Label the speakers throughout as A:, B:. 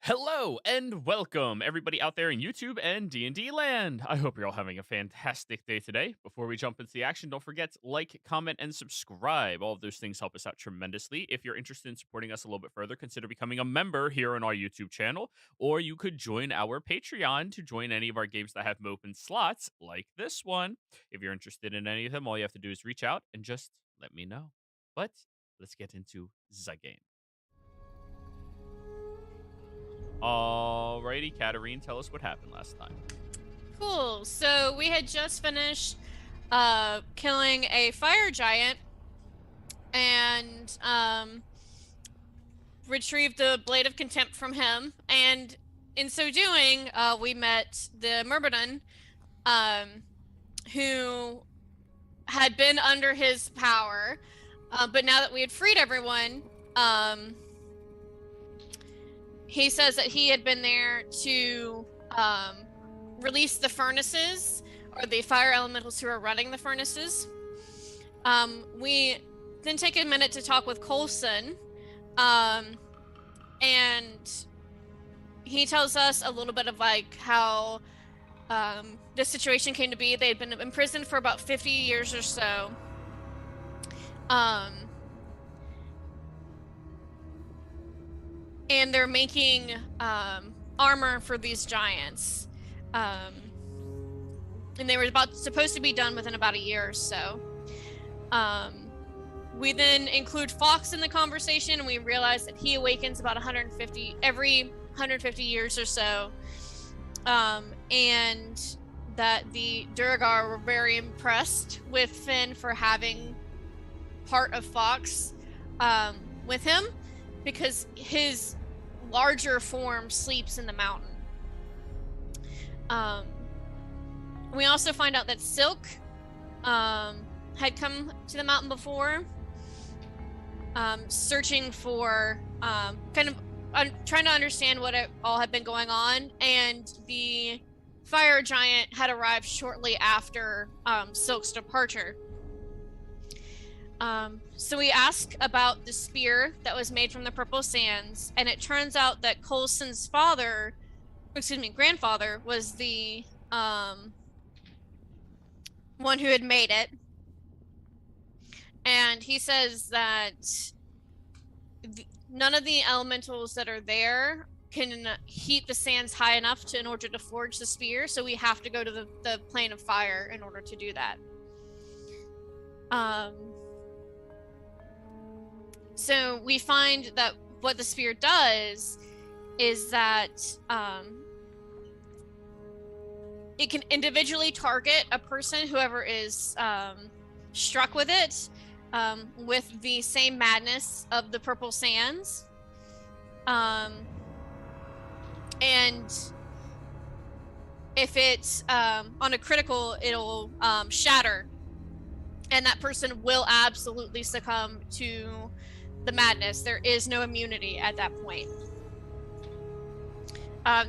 A: Hello and welcome everybody out there in YouTube and D&D land. I hope you're all having a fantastic day today. Before we jump into the action, don't forget like, comment and subscribe. All of those things help us out tremendously. If you're interested in supporting us a little bit further, consider becoming a member here on our YouTube channel, or you could join our Patreon to join any of our games that have open slots like this one. If you're interested in any of them, all you have to do is reach out and just let me know. But let's get into the game. Alrighty, Katarine, tell us what happened last time.
B: Cool. So we had just finished killing a fire giant and retrieved the blade of contempt from him. And in so doing, we met the Myrmidon, who had been under his power. But now that we had freed everyone, he says that he had been there to release the furnaces, or the fire elementals who are running the furnaces. We then take a minute to talk with Coulson, and he tells us a little bit of like how this situation came to be. They had been imprisoned for about 50 years or so. And they're making armor for these giants. And they were supposed to be done within about a year or so. We then include Fox in the conversation, and we realize that he awakens about every 150 years or so. And that the Durgar were very impressed with Finn for having part of Fox with him, because his larger form sleeps in the mountain. We also find out that Silk had come to the mountain before, searching for trying to understand what all had been going on, and the fire giant had arrived shortly after Silk's departure. So we ask about the spear that was made from the purple sands, and it turns out that Coulson's grandfather was the one who had made it. And he says that none of the elementals that are there can heat the sands high enough in order to forge the spear, so we have to go to the plane of fire in order to do that. So we find that what the spear does is that it can individually target a person, whoever is struck with it, with the same madness of the purple sands. And if it's on a critical, it'll shatter. And that person will absolutely succumb to the madness. There is no immunity at that point.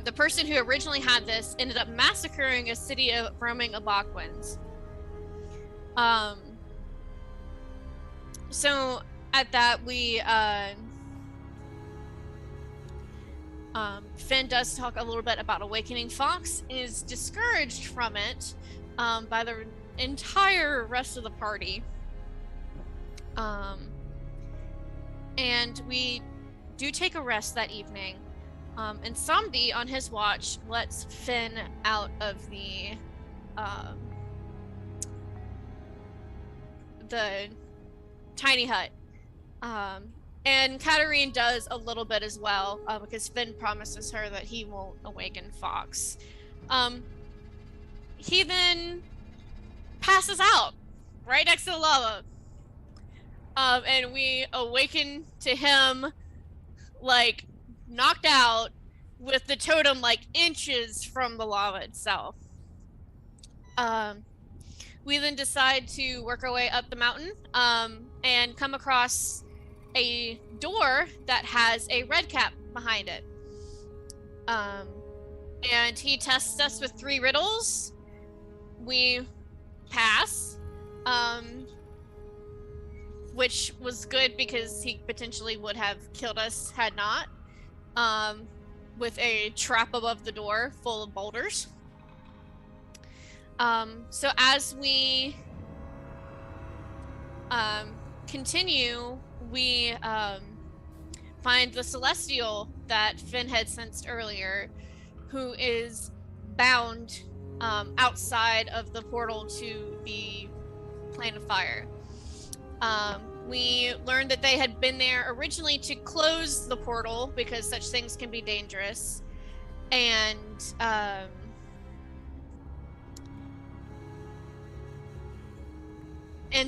B: The person who originally had this ended up massacring a city of roaming Algonquins. So at that, Finn does talk a little bit about awakening Fox, is discouraged from it by the entire rest of the party. And we do take a rest that evening. And Samdi, on his watch, lets Finn out of the tiny hut. And Katarine does a little bit as well, because Finn promises her that he won't awaken Fox. He then passes out right next to the lava. And we awaken to him, like, knocked out, with the totem like inches from the lava itself. We then decide to work our way up the mountain, and come across a door that has a red cap behind it. And he tests us with 3 riddles. We pass, which was good because he potentially would have killed us had not. with a trap above the door full of boulders. So as we continue, we find the Celestial that Finn had sensed earlier, who is bound outside of the portal to the Plane of Fire. We learned that they had been there originally to close the portal because such things can be dangerous. And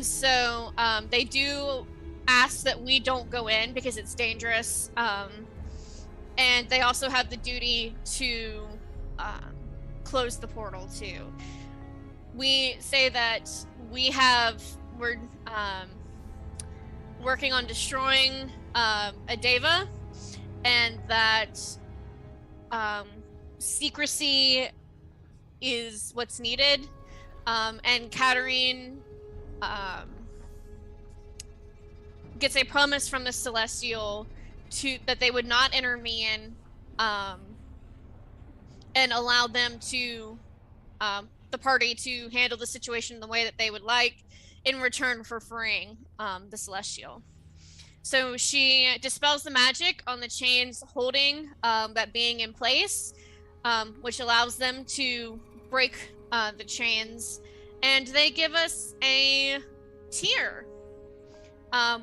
B: so they do ask that we don't go in because it's dangerous. And they also have the duty to close the portal too. We say that we're working on destroying Adeva, and that secrecy is what's needed. And Katarine gets a promise from the Celestial that they would not intervene and allow them to the party to handle the situation the way that they would like in return for freeing the Celestial. So she dispels the magic on the chains holding that being in place, which allows them to break the chains, and they give us a tear,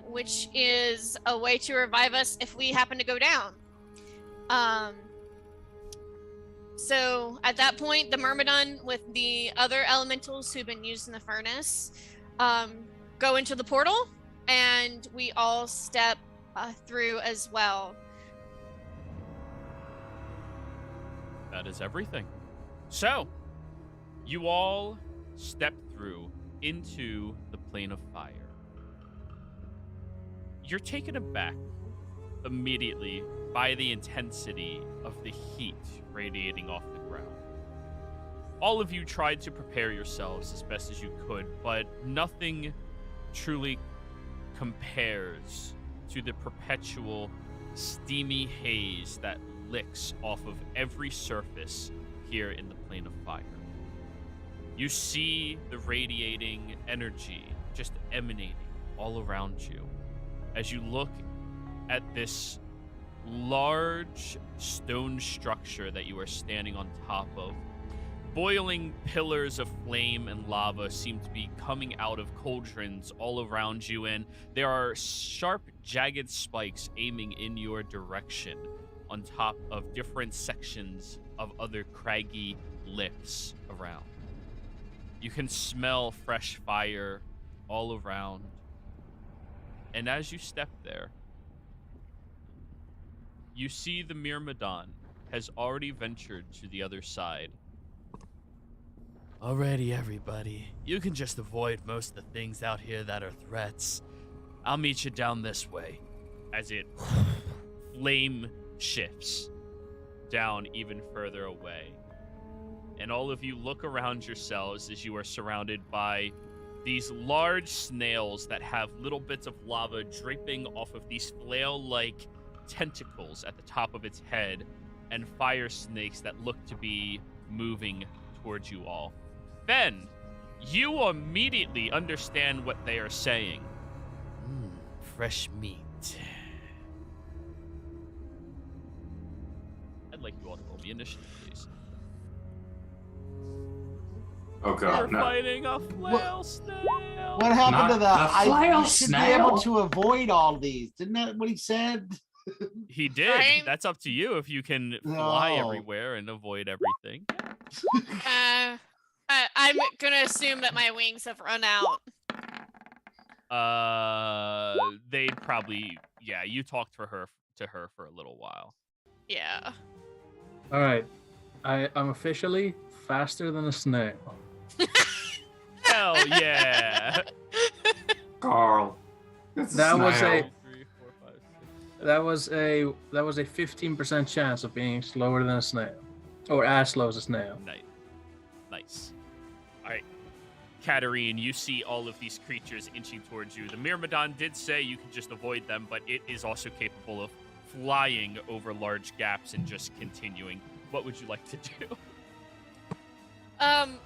B: which is a way to revive us if we happen to go down. So at that point, the Myrmidon with the other elementals who've been used in the furnace go into the portal, and we all step through as well.
A: That is everything. So, you all step through into the Plane of Fire. You're taken aback immediately by the intensity of the heat radiating off the ground. All of you tried to prepare yourselves as best as you could, but nothing truly compares to the perpetual steamy haze that licks off of every surface here in the Plane of Fire. You see the radiating energy just emanating all around you as you look at this large stone structure that you are standing on top of. Boiling pillars of flame and lava seem to be coming out of cauldrons all around you, and there are sharp, jagged spikes aiming in your direction on top of different sections of other craggy lifts around. You can smell fresh fire all around, and as you step there, you see the Myrmidon has already ventured to the other side. Alrighty, everybody. You can just avoid most of the things out here that are threats. I'll meet you down this way. As it flame shifts down even further away. And all of you look around yourselves as you are surrounded by these large snails that have little bits of lava dripping off of these flail-like tentacles at the top of its head, and fire snakes that look to be moving towards you all. Ben, you immediately understand what they are saying. Fresh meat. I'd like you all to roll me initiative, please.
C: Oh god,
A: We're
C: no.
A: fighting a flail snail.
D: What happened to the?
C: Not a flail
D: I should
C: snail?
D: be able to avoid all these. Didn't that what he said?
A: He did.
B: Right?
A: That's up to you if you can fly
D: No.
A: everywhere and avoid everything.
B: I'm gonna assume that my wings have run out.
A: They probably, yeah, you talked to her for a little while.
B: Yeah.
E: All right, I'm officially faster than a snail.
A: Hell yeah.
C: Carl. It's a
E: That was
C: snail.
A: 3, 4, 5, 6.
E: That was a 15% chance of being slower than a snail, or as slow as a snail.
A: Nice. All right. Katarine, you see all of these creatures inching towards you. The Myrmidon did say you can just avoid them, but it is also capable of flying over large gaps and just continuing. What would you like to do?
B: I'm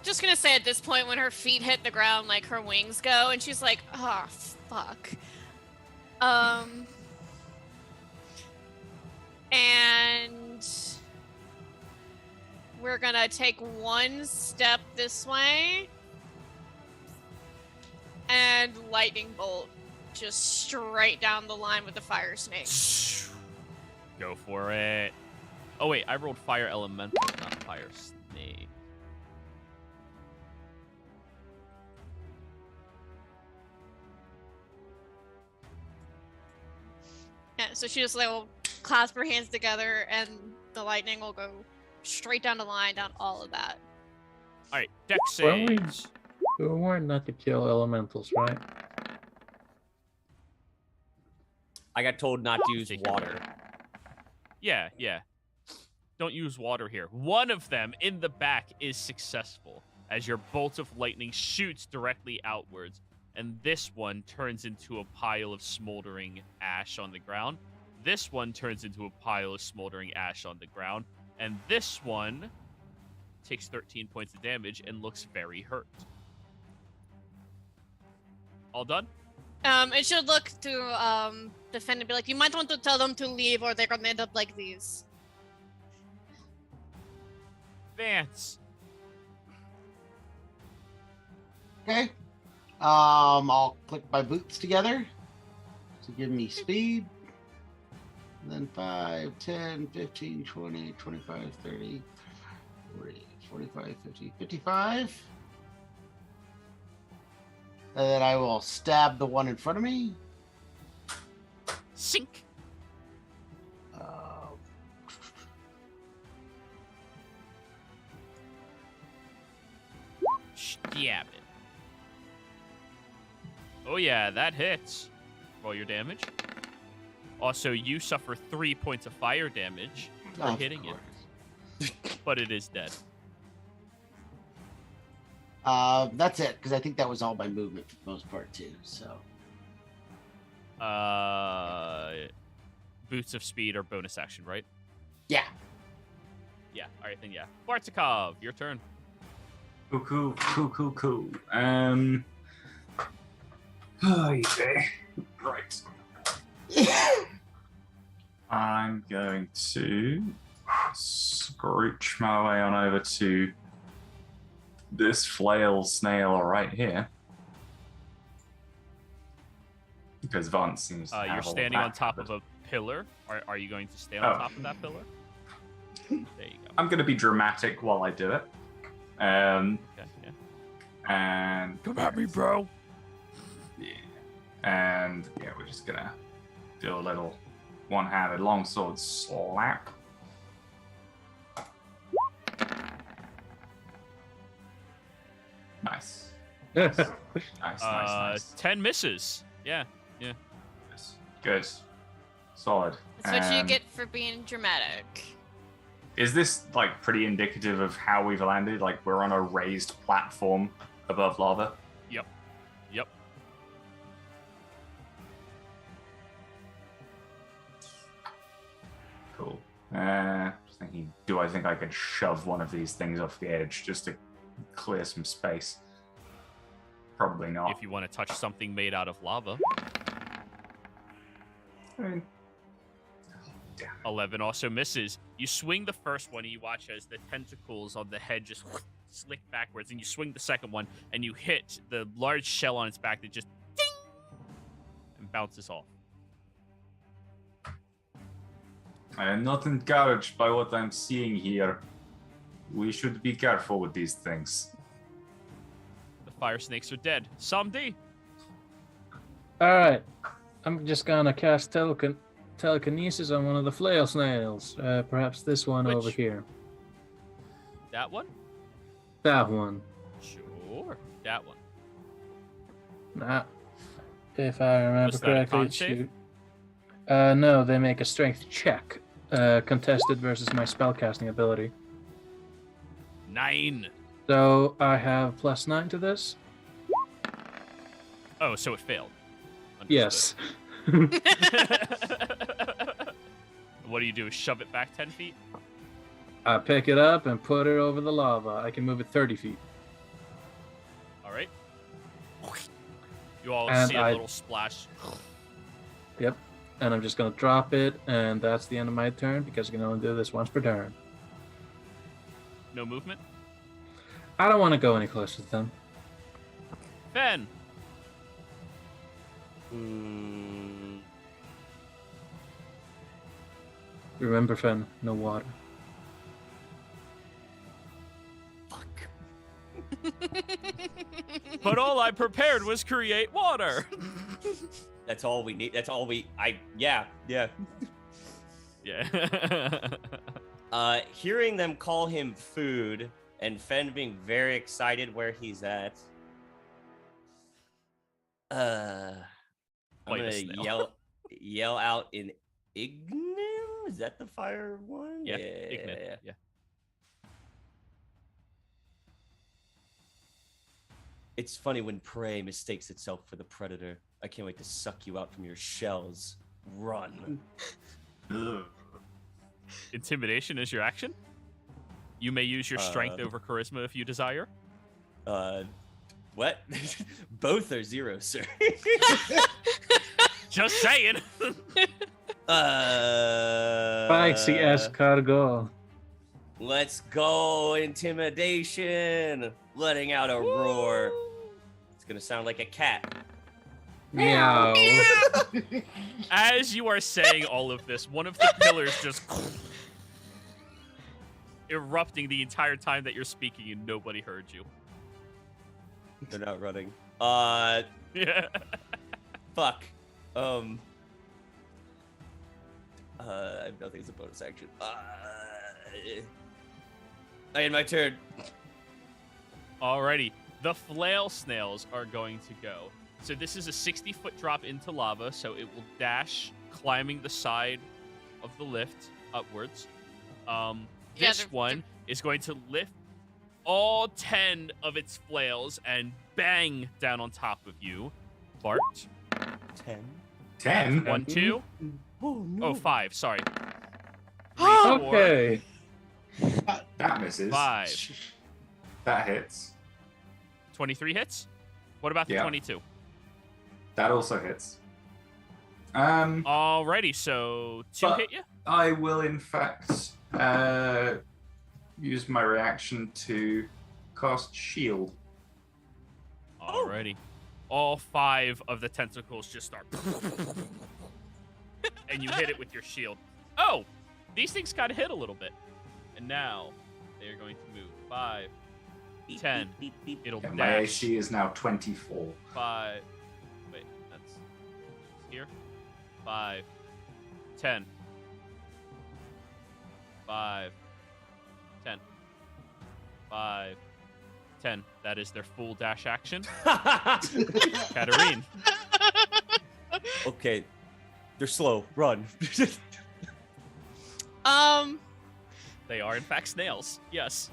B: just gonna say at this point, when her feet hit the ground, like her wings go, and she's like, "Oh fuck." And we're gonna take one step this way, and lightning bolt just straight down the line with the fire snake.
A: Go for it. Oh wait, I rolled fire elemental, not fire snake.
B: Yeah, so she just like will clasp her hands together, and the lightning will go straight down the line, down all of that.
A: All right, deck
E: Well, we-
A: saves.
E: We were warned not to kill elementals, right?
F: I got told not to use water.
A: Yeah. Don't use water here. One of them in the back is successful as your bolt of lightning shoots directly outwards, and this one turns into a pile of smoldering ash on the ground. This one turns into a pile of smoldering ash on the ground, and this one takes 13 points of damage and looks very hurt. All done?
B: It should look to defend and be like, you might want to tell them to leave, or they're gonna end up like these.
A: Vance.
D: Okay. I'll click my boots together to give me speed. And then 5, 10, 15, 20, 25, 30, 40, 45, 50, 55. And then I will stab the one in front of me.
A: Sink. Stab it. Oh yeah, that hits. Roll your damage. Also, you suffer 3 points of fire damage for
D: Of
A: hitting
D: course.
A: it, but it is dead.
D: That's it, because I think that was all my movement for the most part too. So
A: Boots of speed or bonus action, right?
D: yeah.
A: Yeah. All right then. Yeah. Bartikov, your turn.
C: Cool. Oh, yeah. Right. I'm going to scrooch my way on over to this flail snail right here. Because Vance seems to have
A: You're
C: all
A: standing on
C: that
A: top
C: covered.
A: of a pillar. Are you going to stand on
C: Oh.
A: top of that pillar? There you go.
C: I'm going to be dramatic while I do it.
A: Okay, yeah.
C: And
A: Come at me, bro.
C: yeah. And yeah, we're just gonna do a little one-handed longsword slap. Nice. Nice.
A: 10 misses. Yeah.
C: Yes. Good. Solid.
B: That's what you
C: And
B: get for being dramatic.
C: Is this like pretty indicative of how we've landed? Like we're on a raised platform above lava?
A: Yep.
C: Cool. Just thinking, do I think I could shove one of these things off the edge just to clear some space? Probably not.
A: If you want to touch something made out of lava.
C: I mean,
A: 11 also misses. You swing the first one and you watch as the tentacles on the head just slick backwards, and you swing the second one and you hit the large shell on its back that just ding and bounces off.
C: I am not encouraged by what I'm seeing here. We should be careful with these things.
A: The fire snakes are dead. Samdi.
E: Alright. I'm just gonna cast telekinesis on one of the flail snails. Perhaps this one over
A: Which?
E: here.
A: That one?
E: That one.
A: Sure. That one.
E: Nah. If I remember
A: Was that a
E: correctly,
A: con
E: it
A: save?
E: should. No, they make a strength check. Contested versus my spellcasting ability.
A: 9.
E: So I have +9 to this?
A: Oh, so it failed.
E: Yes.
A: Understood. What do you do? Shove it back 10 feet?
E: I pick it up and put it over the lava. I can move it 30 feet.
A: All right. You all
E: And
A: see a little splash.
E: Yep. And I'm just going to drop it, and that's the end of my turn because I can only do this once per turn.
A: No movement?
E: I don't want to go any closer to them.
A: Fen.
E: Remember, Fen, no water.
F: Fuck.
A: But all I prepared was create water.
F: That's all we need. That's all we. Yeah.
A: Yeah.
F: Hearing them call him food and Fen being very excited where he's at. I'm
A: Bite a
F: gonna
A: snail.
F: yell out in Ignim. Is that the fire one?
A: Yeah. Ignite. Yeah.
F: It's funny when prey mistakes itself for the predator. I can't wait to suck you out from your shells. Run.
C: Ugh.
A: Intimidation is your action. You may use your strength over charisma if you desire.
F: What? Both are 0, sir.
A: Just saying.
E: Spicy escargot.
F: Let's go, intimidation. Letting out a roar. It's gonna sound like a cat.
E: Meow.
A: As you are saying all of this, one of the pillars just erupting the entire time that you're speaking, and nobody heard you.
F: They're not running.
A: Yeah.
F: Fuck. I have nothing as a bonus action. I end my turn.
A: Alrighty. The flail snails are going to go. So this is a 60-foot drop into lava, so it will dash, climbing the side of the lift upwards. This one is going to lift all 10 of its flails and bang down on top of you. Bart.
F: 10.
C: 10?
A: 1, 2.
F: Oh, no.
A: Oh, 5. Sorry. 3, 4,
E: Okay.
C: That misses.
A: 5.
C: That hits.
A: 23 hits? What about the
C: Yeah.
A: 22?
C: That also hits.
A: Alrighty, so 2
C: But-
A: hit you?
C: I will, in fact, use my reaction to cast shield.
A: Alrighty. All 5 of the tentacles just start. And you hit it with your shield. Oh! These things got hit a little bit. And now they're going to move 5, 10. It'll
C: Yeah, my
A: dash.
C: AC is now 24.
A: 5. Wait, that's here. 5, 10. 5, 10. 5, 10. That is their full dash action. Katarine.
F: Okay. They're slow. Run.
A: They are, in fact, snails. Yes.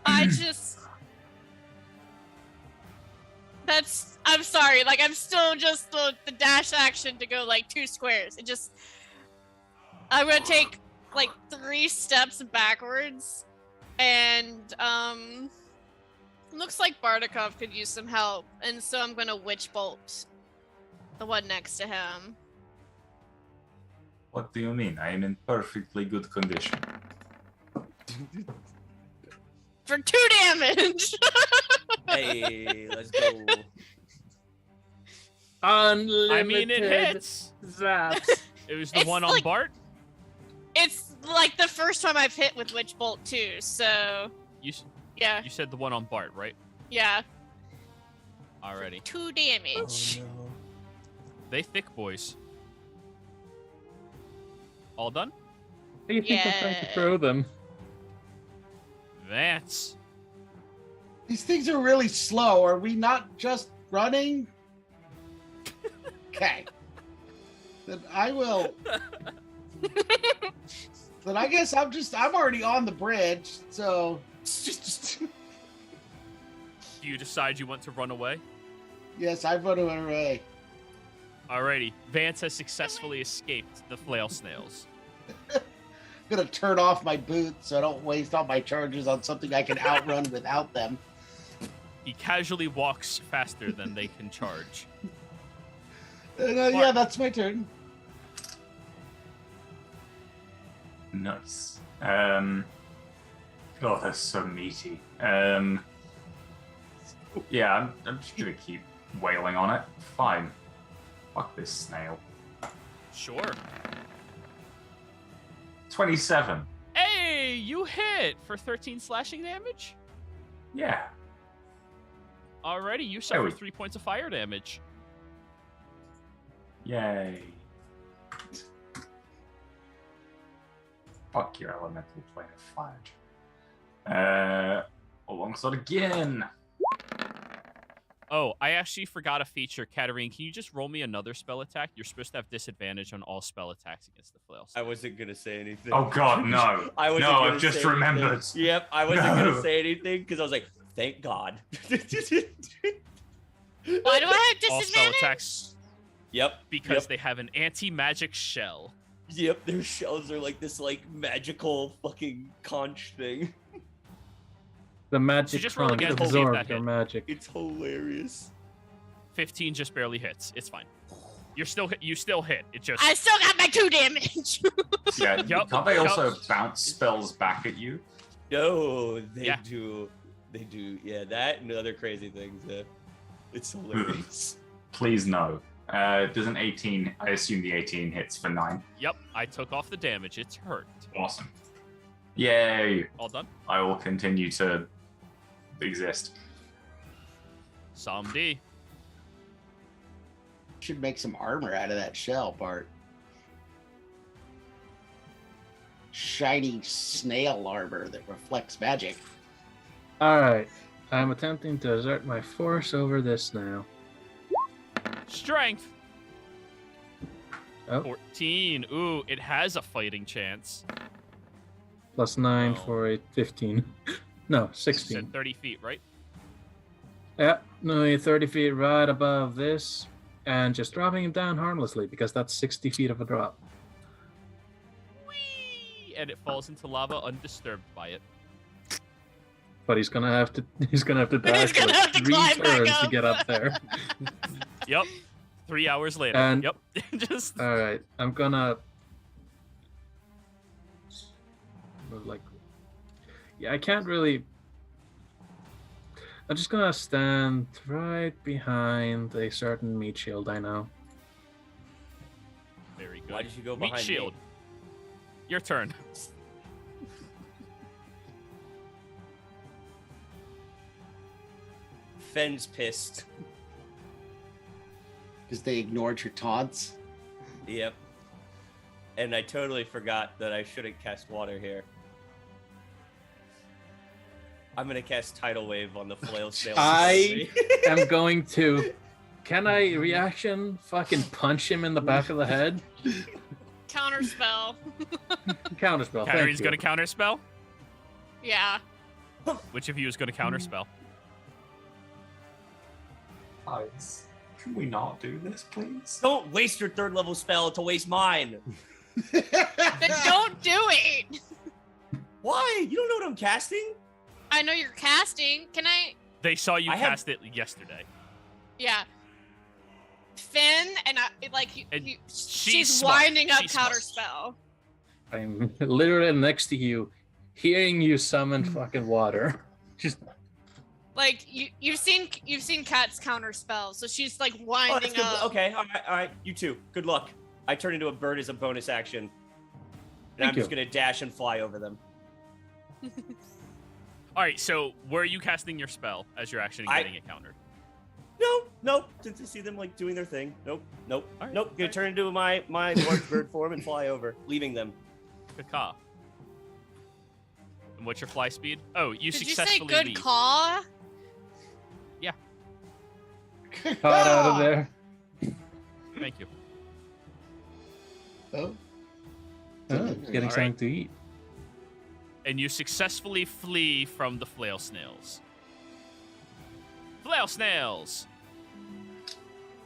B: I just. I'm sorry. Like, I'm still just the dash action to go like 2 squares. It just. I'm gonna take like 3 steps backwards, and looks like Bardakov could use some help, and so I'm gonna witch bolt the one next to him.
C: What do you mean? I am in perfectly good condition.
B: For 2 damage.
F: Hey, let's go.
E: Unlimited
A: I mean, it hits.
E: zaps.
A: It was the
B: It's
A: one on
B: like-
A: Bart.
B: It's like the first time I've hit with witch bolt too. So
A: You
B: yeah,
A: you said the one on Bart, right?
B: yeah,
A: Alrighty.
B: 2 damage.
F: Oh,
A: They thick boys. All done?
E: How do you think I'm trying to
B: Yeah.
E: throw them?
A: Vance.
D: These things are really slow. Are we not just running? Okay. Then I will. Then I guess I'm already on the bridge, so
A: Do you decide you want to run away?
D: yes, I've run away.
A: Alrighty, Vance has successfully escaped the flail snails.
D: I'm gonna turn off my boots so I don't waste all my charges on something I can outrun without them.
A: He casually walks faster than they can charge.
D: Yeah, that's my turn.
C: Nice. Oh, they're so meaty. Yeah, I'm just gonna keep wailing on it. Fine. Fuck this snail.
A: Sure.
C: 27.
A: Hey, you hit for 13 slashing damage.
C: Yeah.
A: Alrighty, you suffer 3 points of fire damage.
C: Yay. Fuck your elemental plane of fire. Alongside again.
A: Oh, I actually forgot a feature. Katarine, can you just roll me another spell attack? You're supposed to have disadvantage on all spell attacks against the flail.
F: I wasn't gonna say anything.
C: Oh god, no.
F: I wasn't
C: no,
F: gonna
C: I've just
F: say
C: remembered.
F: anything. Yep, I wasn't
C: No.
F: gonna say anything because I was like, thank God.
B: Why do I have
A: All spell
B: disadvantage?
A: attacks
F: Yep.
A: because they have an anti-magic shell.
F: Yep, their shells are like this like magical fucking conch thing.
E: The magic
A: just roll
E: conch
A: again, see if
E: absorbs
A: that
E: your
A: hit.
E: magic.
F: It's hilarious.
A: 15 just barely hits. It's fine. You still hit. It just
B: I still got my 2 damage.
C: Yeah,
A: Yup,
C: can't they also
A: yup.
C: bounce spells back at you?
F: No, they
A: Yeah.
F: do. They do. Yeah, that and other crazy things. Yeah. It's hilarious.
C: Please no. Does an 18, I assume the 18 hits for 9.
A: Yep, I took off the damage. It's hurt.
C: Awesome. Yay.
A: All done.
C: I will continue to exist.
A: Psalm D.
D: Should make some armor out of that shell part. Shiny snail armor that reflects magic.
E: Alright. I'm attempting to exert my force over this now.
A: Strength.
E: Oh.
A: 14. Ooh, it has a fighting chance.
E: Plus 9
A: Oh.
E: for a 15. No,
A: You
E: 16.
A: said 30 feet, right?
E: Yeah, no, you're 30 feet right above this. And just dropping him down harmlessly because that's 60 feet of a drop.
A: Whee! And it falls into lava undisturbed by it.
E: But he's gonna have to dash
B: gonna
E: like
B: have to
E: 3
B: climb back
E: turns to
B: up.
E: get up there.
A: Yep. 3 hours later.
E: And-
A: Yep. Just
E: Alright, I'm gonna move like, yeah, I can't really. I'm just gonna stand right behind a certain meat shield I know.
A: very good.
F: Why did you go
A: Meat
F: behind
A: shield.
F: me?
A: Your turn.
F: Fenn's pissed.
D: Because they ignored your taunts.
F: Yep. And I totally forgot that I shouldn't cast water here. I'm gonna cast Tidal Wave on the flail snail.
E: I am going to. Can I reaction fucking punch him in the back of the head?
B: Counter spell.
E: Counterspell. Thank
A: Katarine's
E: you.
A: going to counterspell.
B: Yeah.
A: Which of you is going to counterspell?
C: Guys, can we not do this, please?
F: Don't waste your 3rd level spell to waste mine.
B: Then don't do it.
F: Why? You don't know what I'm casting?
B: I know you're casting. Can I?
A: They saw you
F: I have-
A: cast it yesterday.
B: Yeah. Finn and I like
A: And
B: she's
A: smart.
B: winding up
A: She's smart.
B: counter spell.
E: I'm literally next to you, hearing you summon fucking water. Just
B: Like you've seen Kat's counter spell, so she's like
F: Oh, that's
B: winding
F: good.
B: up.
F: Okay, all right. You too. Good luck. I turn into a bird as a bonus action. And
E: Thank
F: I'm just
E: you.
F: gonna dash and fly over them.
A: All right, so where are you casting your spell as you're actually
F: I-
A: getting it countered?
F: Nope. To see them like doing their thing. Nope.
A: All right,
F: Gonna
A: all right.
F: turn into my large bird form and fly over, leaving them.
A: Caca. And what's your fly speed? Oh, you
B: Did you say
A: successfully
B: good
A: leave.
B: call?
E: caught out of there.
A: Thank you.
D: Oh.
E: Oh, getting
A: All
E: something
A: right.
E: to eat.
A: And you successfully flee from the flail snails. Flail snails!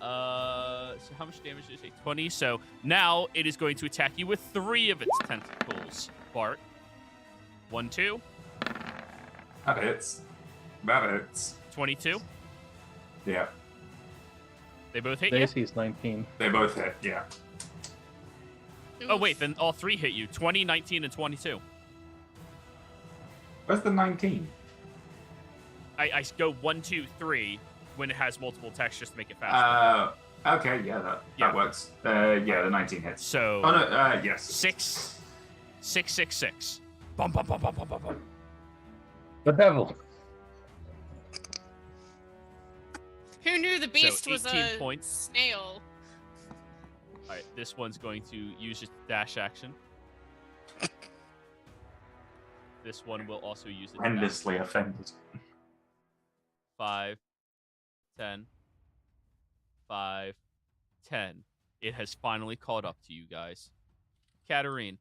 A: So how much damage did it take? 20. So now it is going to attack you with 3 of its tentacles. Bart. 1, 2.
C: That hits. That hits.
A: 22.
C: Yeah,
A: They both hit
E: The
A: you.
E: AC is 19.
C: they both hit. Yeah.
A: Oh wait, then all 3 hit you. 20, 19, and 22.
C: Where's the 19?
A: I go 1, 2, 3 when it has multiple attacks just to make it faster.
C: Okay, yeah, that works. Yeah, the 19 hits.
A: So
C: Oh no, yes.
A: 6, 6, 6, 6. Bum, bum, bum, bum, bum, bum, bum.
E: The devil.
B: Who knew the beast was
A: 18
B: a
A: points.
B: snail?
A: All right, this one's going to use its dash action. This one will also use its dash.
C: Endlessly offended.
A: 5, 10, 5, 10. It has finally caught up to you guys. Katarine.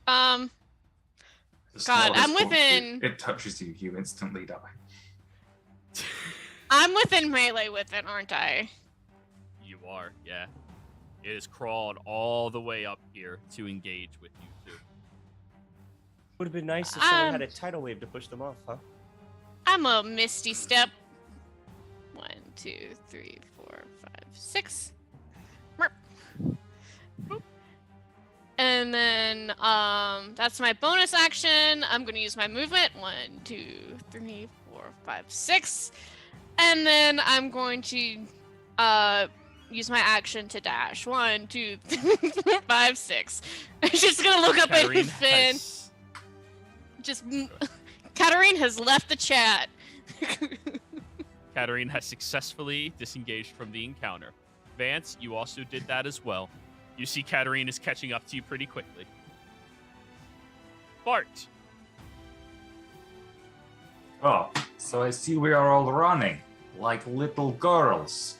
C: The
B: God,
C: smell
B: I'm
C: is-
B: within-
C: It touches you, you instantly die.
B: I'm within melee with it, aren't I?
A: You are, yeah. It has crawled all the way up here to engage with you two.
F: Would have been nice if someone had a tidal wave to push them off, huh?
B: I'm a misty step. 1, 2, 3, 4, 5, 6. Merp. Boop. And then that's my bonus action. I'm gonna use my movement. 1, 2, 3, 4, 5, 6. And then I'm going to use my action to dash. 1, 2, 3, 4, 5, 6. I'm just gonna look up at
A: Katarine
B: Finn.
A: has...
B: Just Katarine has left the chat.
A: Katarine has successfully disengaged from the encounter. Vance, you also did that as well. You see Katarine is catching up to you pretty quickly. Bart.
C: Oh, so I see we are all running like little girls.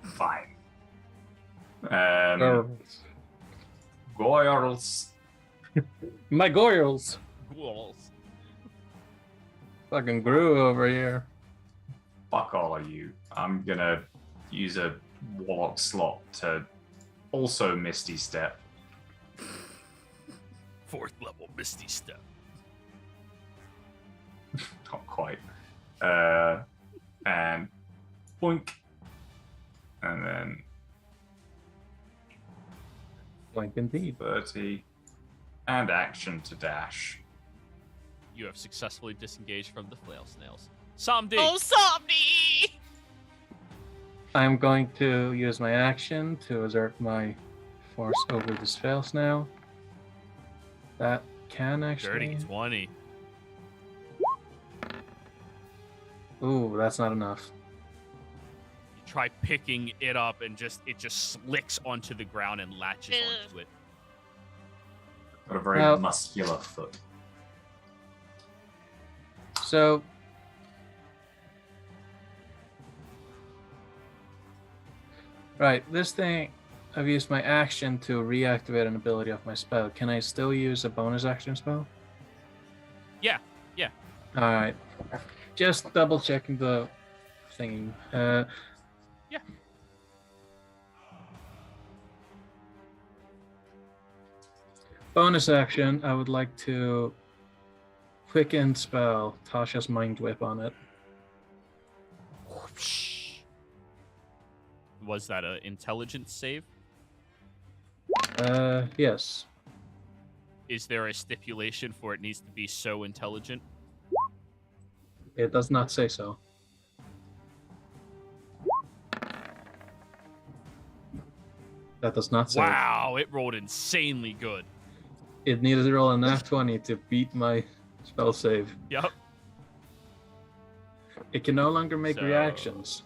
C: Fine. Girls.
E: My Goyles
A: Ghouls.
E: fucking grew over here.
C: Fuck all of you. I'm gonna use a warlock slot to also Misty Step.
A: 4th level Misty Step.
C: Not quite. And boink. And then
E: Blink indeed.
C: 30. And action to dash.
A: You have successfully disengaged from the flail snails. Samdi.
B: Oh, Somni!
E: I'm going to use my action to exert my force over this fail snail. That can actually.
A: Dirty 20.
E: Ooh, that's not enough.
A: You try picking it up and it just slicks onto the ground and latches onto it.
C: Got a very
E: Well-
C: muscular foot.
E: So. Right, this thing, I've used my action to reactivate an ability of my spell. Can I still use a bonus action spell?
A: Yeah.
E: Alright. Just double checking the thingy.
A: Yeah.
E: Bonus action, I would like to quicken spell Tasha's Mind Whip on it.
A: Was that an intelligence save?
E: Yes.
A: Is there a stipulation for it needs to be so intelligent?
E: It does not say so. That does not say.
A: Wow, it rolled insanely good.
E: It needed to roll a nat 20 to beat my spell save.
A: Yep.
E: It can no longer make
A: So-
E: reactions.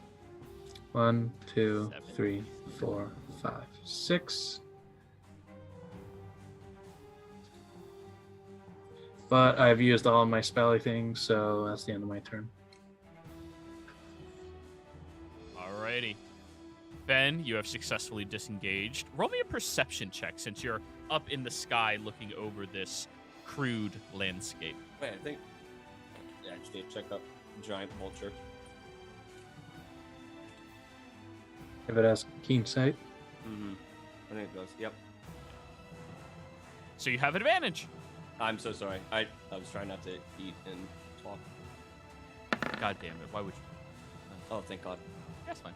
E: 1, 2,
A: 7.
E: 3, 4, 5, 6. But I've used all my spelly things, so that's the end of my turn.
A: Alrighty. Ben, you have successfully disengaged. Roll me a perception check since you're up in the sky looking over this crude landscape.
F: Wait, I think. Yeah, I just need to check up. giant vulture.
E: If it has keen sight.
F: Mm-hmm. I think it does. Yep.
A: So you have advantage.
F: I'm so sorry. I was trying not to eat and talk.
A: God damn it! Why would you?
F: Oh, thank God.
A: That's fine.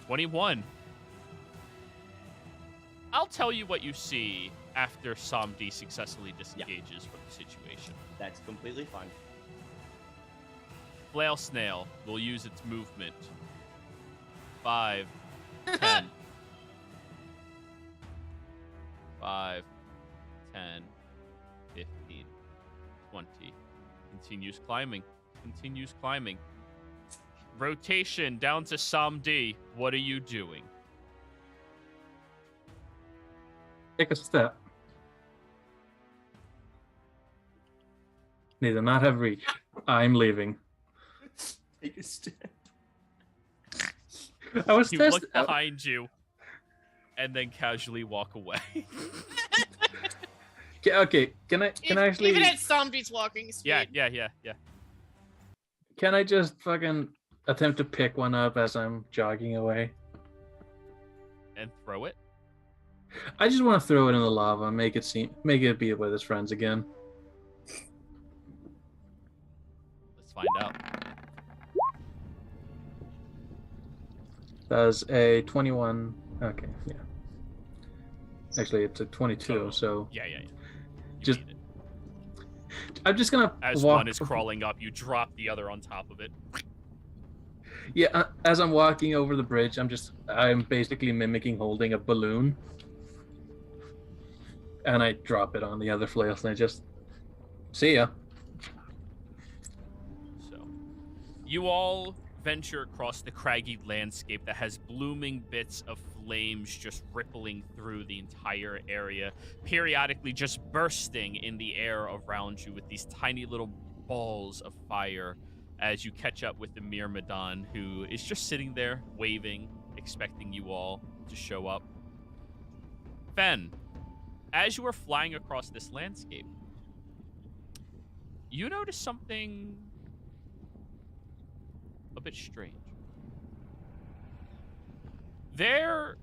A: 21. I'll tell you what you see after Samdi successfully disengages from the situation.
F: That's completely fine.
A: Flail Snail will use its movement. 5, 10. 5, 10, 15, 20. Continues climbing. Continues climbing. Rotation down to Samdi. What are you doing?
E: Take a step. They do not have reach. I'm leaving.
F: Take a step.
E: I was
A: You
E: testing.
A: look behind you and then casually walk away.
E: Okay, can I actually?
B: Even at Zombie's walking speed.
A: Yeah.
E: Can I just fucking attempt to pick one up as I'm jogging away?
A: And throw it.
E: I just want to throw it in the lava, make it be with his friends again.
A: Let's find out.
E: Does a 21? Okay, yeah. Actually, it's a 22.
A: Oh,
E: so
A: Yeah. You
E: Just-
A: beat it.
E: I'm just gonna
A: As
E: walk.
A: one is crawling up, you drop the other on top of it.
E: Yeah, as I'm walking over the bridge, I'm basically mimicking holding a balloon, and I drop it on the other flails, and I just see ya.
A: So, you all venture across the craggy landscape that has blooming bits of flames just rippling through the entire area, periodically just bursting in the air around you with these tiny little balls of fire as you catch up with the Myrmidon, who is just sitting there waving, expecting you all to show up. Fen, as you are flying across this landscape, you notice something a bit strange. There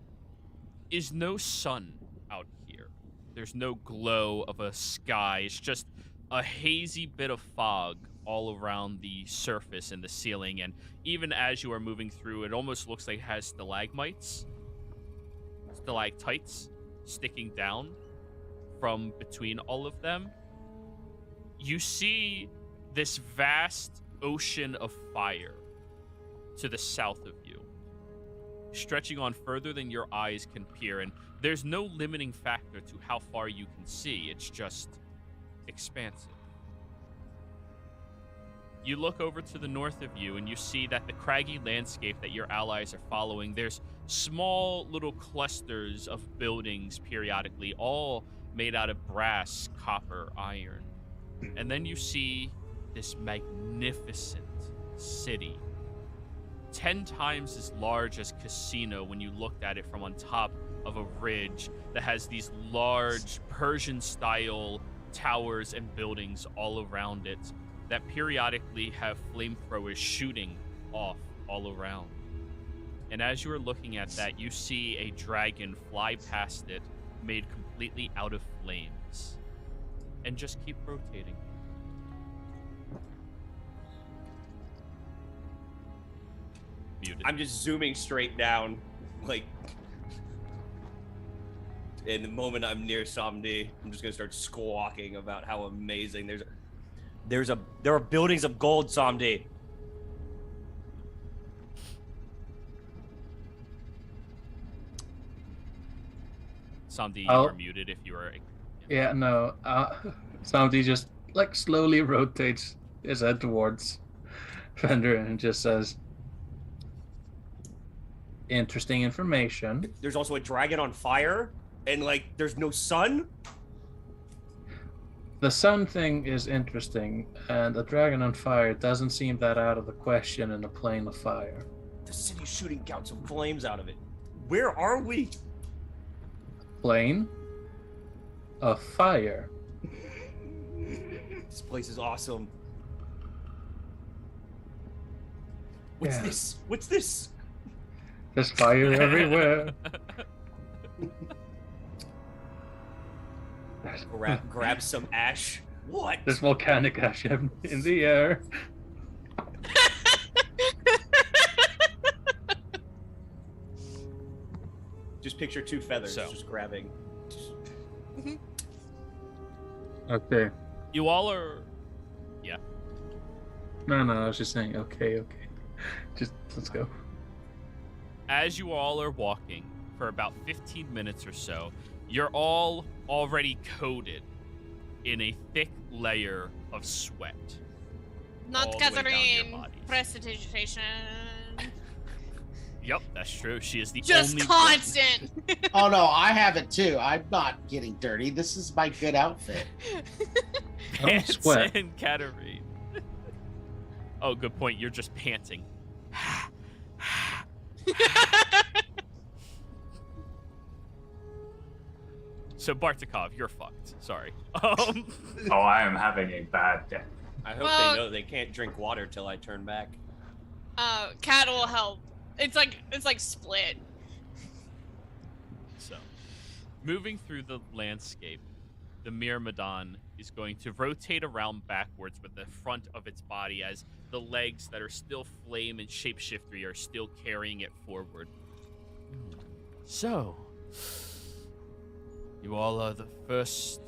A: is no sun out here. There's no glow of a sky. It's just a hazy bit of fog all around the surface and the ceiling. And even as you are moving through, it almost looks like it has stalagmites, stalactites sticking down from between all of them. You see this vast ocean of fire to the south of you, stretching on further than your eyes can peer, and there's no limiting factor to how far you can see. It's just expansive. You look over to the north of you, and you see that the craggy landscape that your allies are following, there's small little clusters of buildings periodically, all made out of brass, copper, iron. And then you see this magnificent city, 10 times as large as Casino when you looked at it from on top of a ridge that has these large Persian-style towers and buildings all around it that periodically have flamethrowers shooting off all around. And as you are looking at that, you see a dragon fly past it, made completely out of flames, and just keep rotating. Muted.
F: I'm just zooming straight down, like. In the moment I'm near Samdi, I'm just gonna start squawking about how amazing there are buildings of gold, Samdi.
A: Samdi, you
E: I'll-
A: are muted if you are.
E: Yeah, no. Somebody just like slowly rotates his head towards Fender and just says, "Interesting information."
F: There's also a dragon on fire, and like there's no sun.
E: The sun thing is interesting, and a dragon on fire doesn't seem that out of the question in a plane of fire.
F: The city's shooting gouts of flames out of it. Where are we?
E: Plane of fire.
F: This place is awesome. What's
E: Yeah.
F: this? What's this?
E: There's fire everywhere.
F: Grab some ash. What?
E: There's volcanic ash in the air.
F: Just picture two feathers
A: So.
F: just grabbing.
E: Okay.
A: You all are.
E: No, I was just saying, okay. Just, let's go.
A: As you all are walking for about 15 minutes or so, you're all already coated in a thick layer of sweat.
B: Not
A: all the way down your
B: gathering
A: bodies.
B: precipitation.
A: Yep, that's true. She is the
B: Just
A: only
B: constant.
D: Oh no, I have it too. I'm not getting dirty. This is my good outfit.
E: I don't
A: Pants
E: sweat.
A: and Katarine. Oh, good point. You're just panting. So Bartikov, you're fucked. Sorry.
C: Oh, I am having a bad day.
F: I hope
B: Well-
F: they know they can't drink water till I turn back.
B: Cat will help. It's like split.
A: So, moving through the landscape, the Myrmidon is going to rotate around backwards with the front of its body as the legs that are still flame and shapeshiftery are still carrying it forward. So, you all are the first,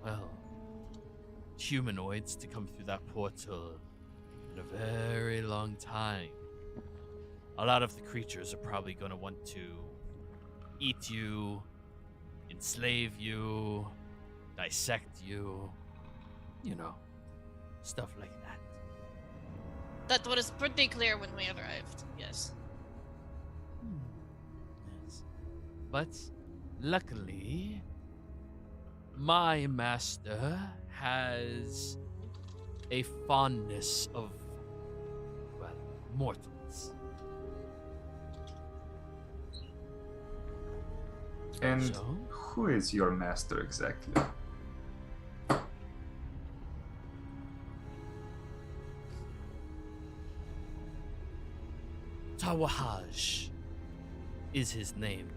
A: well, humanoids to come through that portal in a very long time. A lot of the creatures are probably going to want to eat you, enslave you, dissect you, you know, stuff like that.
B: That was pretty clear when we arrived. Yes.
A: Yes. But luckily, my master has a fondness of, well, mortals.
C: And
A: So?
C: who is your master exactly?
A: Tawahaj is his name.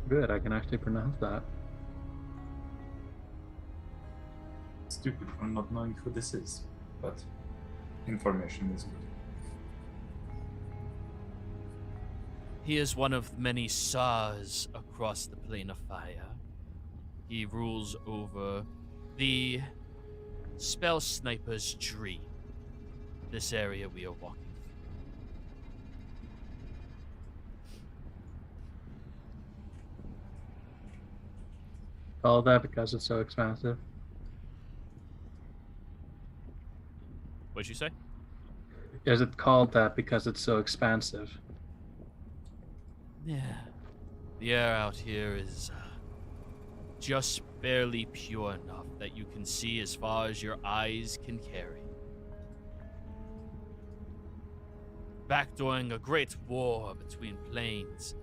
E: Good, I can actually pronounce that.
C: Stupid for not knowing who this is, but information is good.
A: He is one of many Sars across the plane of fire. He rules over the Spell Sniper's Tree, this area we are walking
E: Call that because it's so expensive.
A: What'd you say?
E: Is it called that because it's so expansive?
A: Yeah. The air out here is just barely pure enough that you can see as far as your eyes can carry. Back during a great war between planes,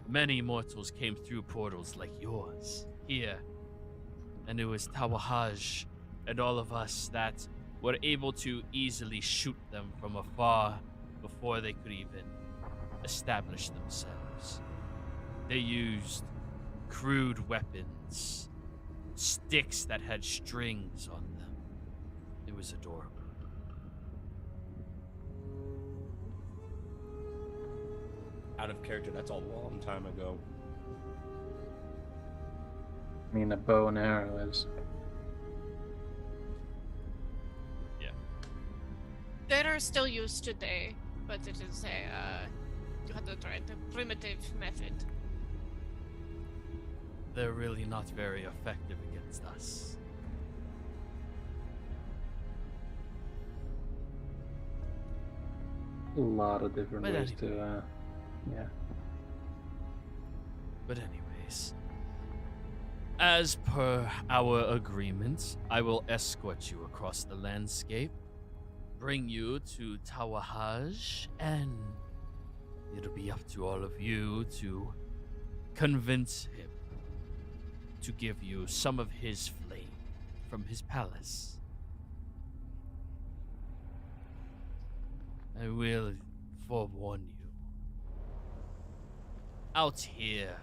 A: many mortals came through portals like yours here. And it was Tawahaj and all of us that were able to easily shoot them from afar before they could even establish themselves. They used crude weapons, sticks that had strings on them. It was adorable.
F: Out of character, that's a long time ago.
E: I mean, a bow and arrow is.
B: They are still used today, but it is a how to try it, a primitive method.
A: They're really not very effective against us.
E: A lot of different
A: But
E: ways to, yeah.
A: But anyways, as per our agreement, I will escort you across the landscape, bring you to Tawahaj, and it'll be up to all of you to convince him to give you some of his flame from his palace. I will forewarn you. Out here,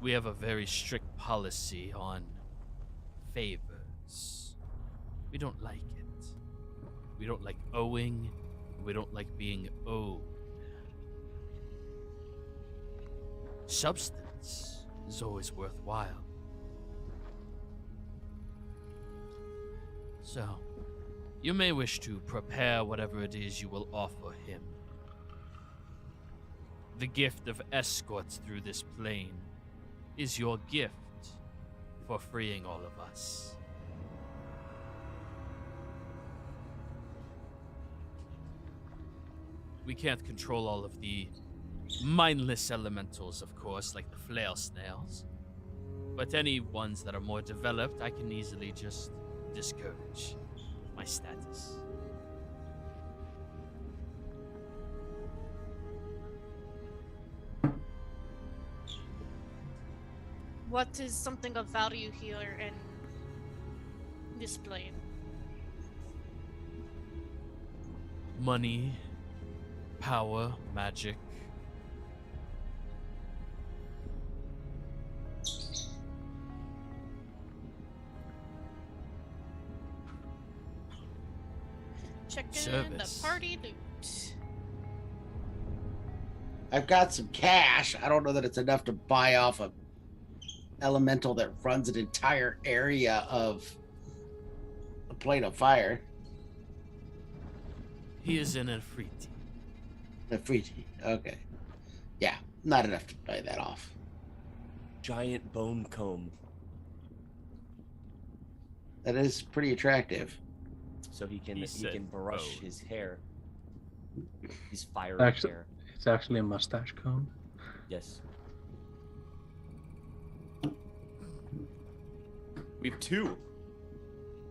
A: we have a very strict policy on favors. We don't like it. We don't like owing. We don't like being owed. Substance is always worthwhile. So, you may wish to prepare whatever it is you will offer him. The gift of escorts through this plane is your gift for freeing all of us. We can't control all of the mindless elementals, of course, like the flail snails. But any ones that are more developed, I can easily just discourage. My status.
B: What is something of value here in this plane?
A: Money, power, magic.
B: Checking
A: Service.
B: the party loot.
D: I've got some cash. I don't know that it's enough to buy off a elemental that runs an entire area of a plane of fire.
A: He is in a free team.
D: A free. Okay. Yeah, not enough to buy that off.
F: Giant bone comb.
D: That is pretty attractive.
F: So he can
A: said
F: brush
A: bone.
F: his hair. His fiery
E: Actually-
F: hair.
E: It's actually a mustache comb.
F: Yes. We have two.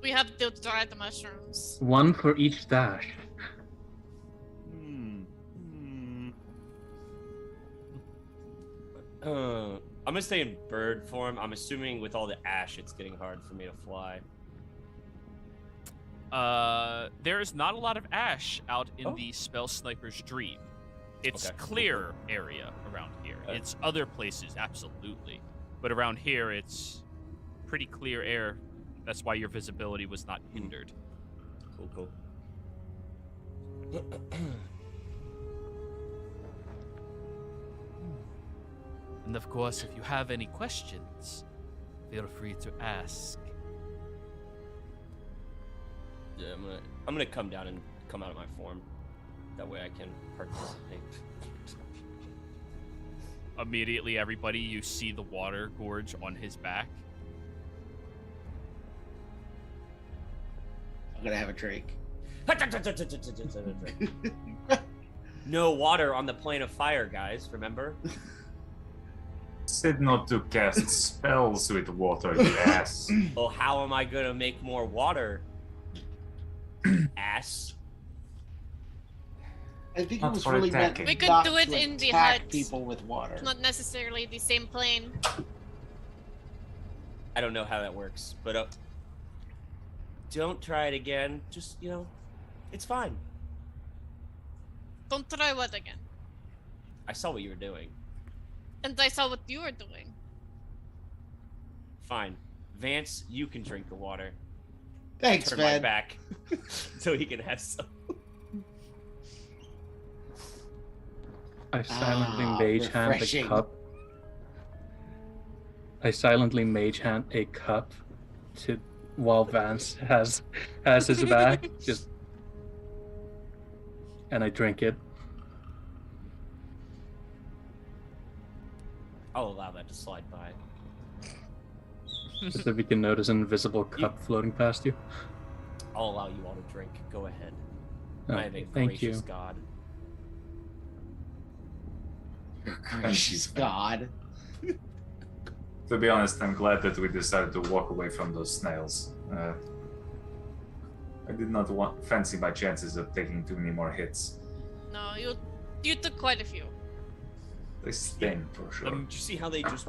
B: We have to try the mushrooms.
E: One for each stash.
F: I'm gonna stay in bird form. I'm assuming with all the ash, it's getting hard for me to fly.
A: There is not a lot of ash out in
F: Oh.
A: the Spell Sniper's Dream. It's
F: Okay.
A: clear area around here.
F: Okay.
A: It's other places, absolutely. But around here, it's pretty clear air. That's why your visibility was not hindered.
F: Cool.
A: And of course, if you have any questions, feel free to ask.
F: Yeah, I'm gonna come down and come out of my form. That way I can participate.
A: Immediately, everybody, you see the water gorge on his back.
D: I'm gonna have a drink.
F: No water on the plane of fire, guys. Remember?
C: Said not to cast spells with water, you ass.
F: Well, how am I gonna make more water? Ass.
D: I think it
C: Not
D: was
C: for
D: really meant
C: attacking.
B: We could
D: not
B: do it
D: to
B: in the
D: attack
B: hut.
D: people with water.
B: Not necessarily the same plane.
F: I don't know how that works, but don't try it again. Just it's fine.
B: Don't try what again?
F: I saw what you were doing.
B: And I saw what you were doing.
F: Fine, Vance, you can drink the water.
D: Thanks,
F: Turn my
D: man.
F: back so he can have some.
E: I silently mage hand a
D: refreshing.
E: cup. I silently mage hand a cup to while Vance has his back, just and I drink it.
F: I'll allow that to slide by.
E: Just if you can notice an invisible cup floating past you.
F: I'll allow you all to drink. Go ahead.
E: Oh,
F: I am a
E: thank you.
F: gracious god.
D: Gracious God.
C: To be honest, I'm glad that we decided to walk away from those snails. I did not fancy my chances of taking too many more hits.
B: No, you took quite a few.
C: They sting for sure.
F: Did you see how they just?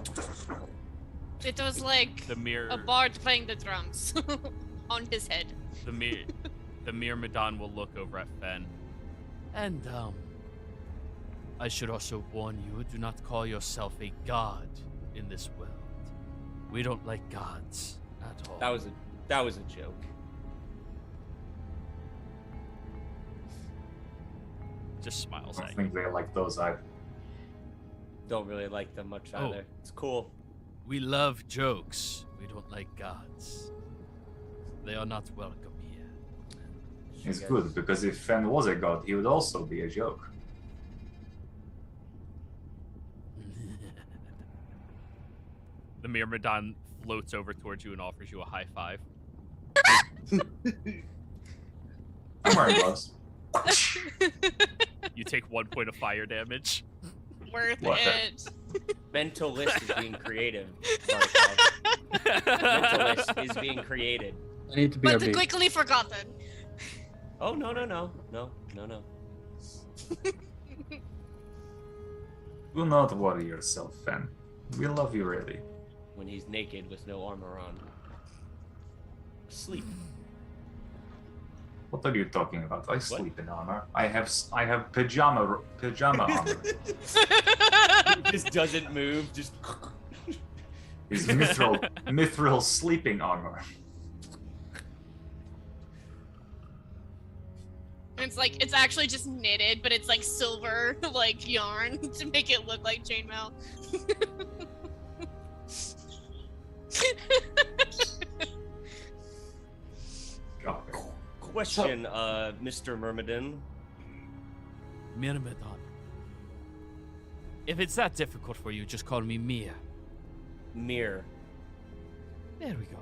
B: It was like
A: The mere
B: a bard playing the drums on his head.
A: the mere Madan will look over at Fen. And, I should also warn you, do not call yourself a god in this world. We don't like gods at all.
F: That was a joke.
A: Just smiles
C: I
A: at you.
C: think they like those either.
F: Don't really like them much
A: Oh.
F: either. It's cool.
A: We love jokes. We don't like gods. They are not welcome here.
C: It's
F: You
C: good,
F: guys-
C: because if Fen was a god, he would also be a joke.
A: The Myrmidon floats over towards you and offers you a high five.
C: I'm wearing gloves.
A: You take 1 point of fire damage.
B: Worth
C: What the-
B: it.
F: Mental list is being creative. Sorry, Todd. Mental list is being created.
E: I need to be
B: But
E: a
B: quickly forgotten.
F: Oh no.
C: Do not worry yourself, Fen. We love you really.
F: When he's naked with no armor on. Asleep.
C: What are you talking about? I sleep in armor. I have pajama armor.
F: He just doesn't move. Just.
C: Is mithril sleeping armor.
B: It's actually just knitted, but it's like silver, like yarn to make it look like chainmail.
C: Drop it.
F: Question, Mr. Myrmidon.
A: Myrmidon. If it's that difficult for you, just call me Mir.
F: Mir.
A: There we go.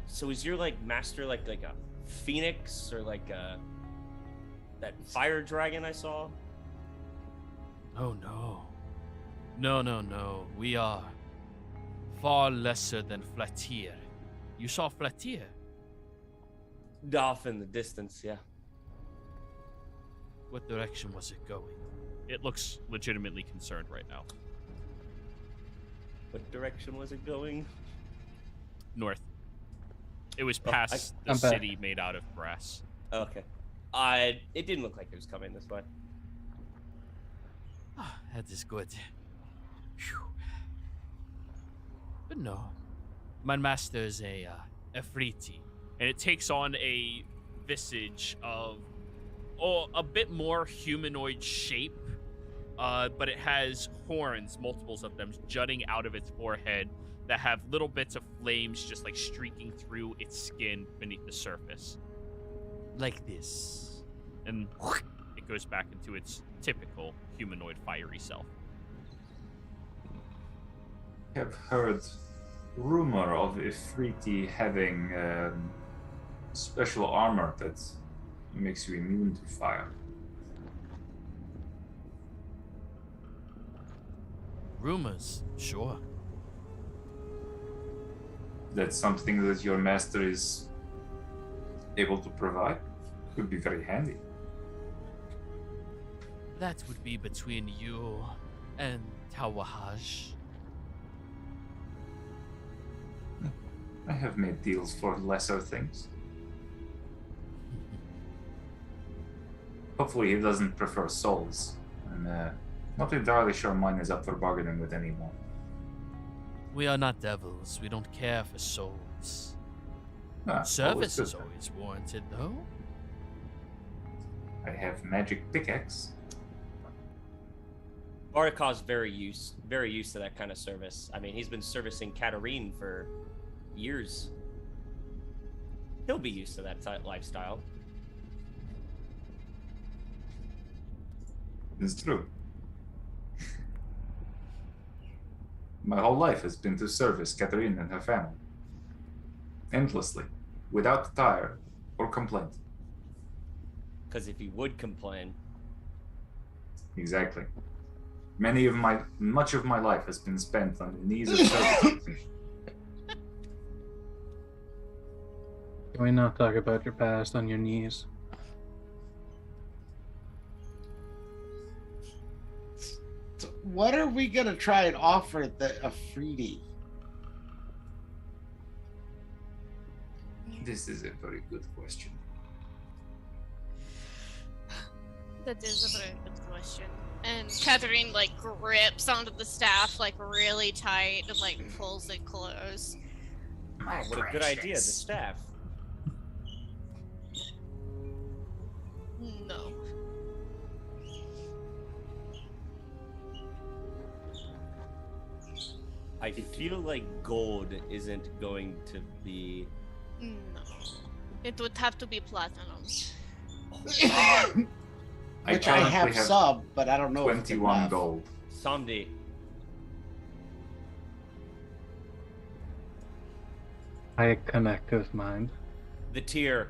F: So is your like master like a phoenix or like that fire dragon I saw?
A: Oh no. No. We are far lesser than Flatir. You saw Flatir?
F: Off in the distance, yeah.
A: What direction was it going? It looks legitimately concerned right now.
F: What direction was it going?
A: North. It was
F: Oh,
A: past the
E: I'm back.
A: city made out of brass.
F: Okay. It didn't look like it was coming this way.
A: Ah, that is good. Phew. But no. My master is a Efriti. And it takes on a visage of a bit more humanoid shape. But it has horns, multiples of them, jutting out of its forehead that have little bits of flames just like streaking through its skin beneath the surface. Like this. And it goes back into its typical humanoid fiery self.
C: I have heard rumor of Ifriti having special armor that makes you immune to fire.
A: Rumors, sure.
C: That's something that your master is able to provide. Could be very handy.
A: That would be between you and Tawahaj.
C: I have made deals for lesser things. Hopefully he doesn't prefer souls. I'm not entirely sure mine is up for bargaining with anyone.
A: We are not devils. We don't care for souls.
C: always
A: Service is
C: good.
A: always warranted, though.
C: I have magic pickaxe.
F: Barakov's very used to that kind of service. I mean, he's been servicing Katarine for years. He'll be used to that lifestyle.
C: It's true. My whole life has been to service Catherine and her family. Endlessly, without tire or complaint.
F: Because if he would complain,
C: Exactly. Much of my life has been spent on the knees of service.
E: Can we not talk about your past on your knees?
D: So what are we gonna try and offer the Afridi?
C: This is a very good question.
B: That is a very good question. And Catherine like grips onto the staff like really tight and like pulls it close.
C: My
F: What a good idea, the
C: precious.
F: staff.
B: No.
F: I feel like gold isn't going to be.
B: No. It would have to be platinum.
D: Which I
C: currently
D: have sub, but I don't know if it's
C: 21
D: enough.
C: gold.
F: Samdi.
E: I connect with mind.
F: The tier.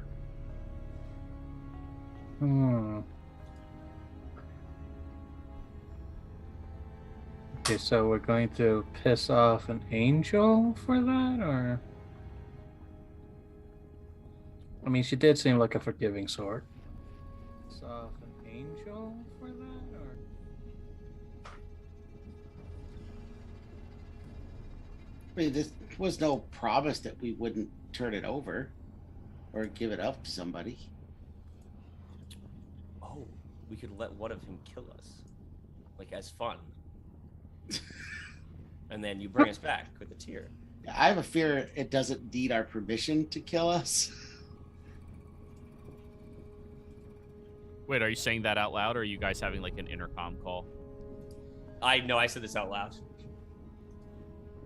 E: Okay, so we're going to piss off an angel for that, or? I mean, she did seem like a forgiving sort. Piss off an angel for that, or?
D: I mean, there was no promise that we wouldn't turn it over or give it up to somebody.
F: Oh, we could let one of him kill us. Like, as fun. And then you bring us back with a tier.
D: I have a fear it doesn't need our permission to kill us.
A: Wait, are you saying that out loud, or are you guys having like an intercom call?
F: I know I said this out loud.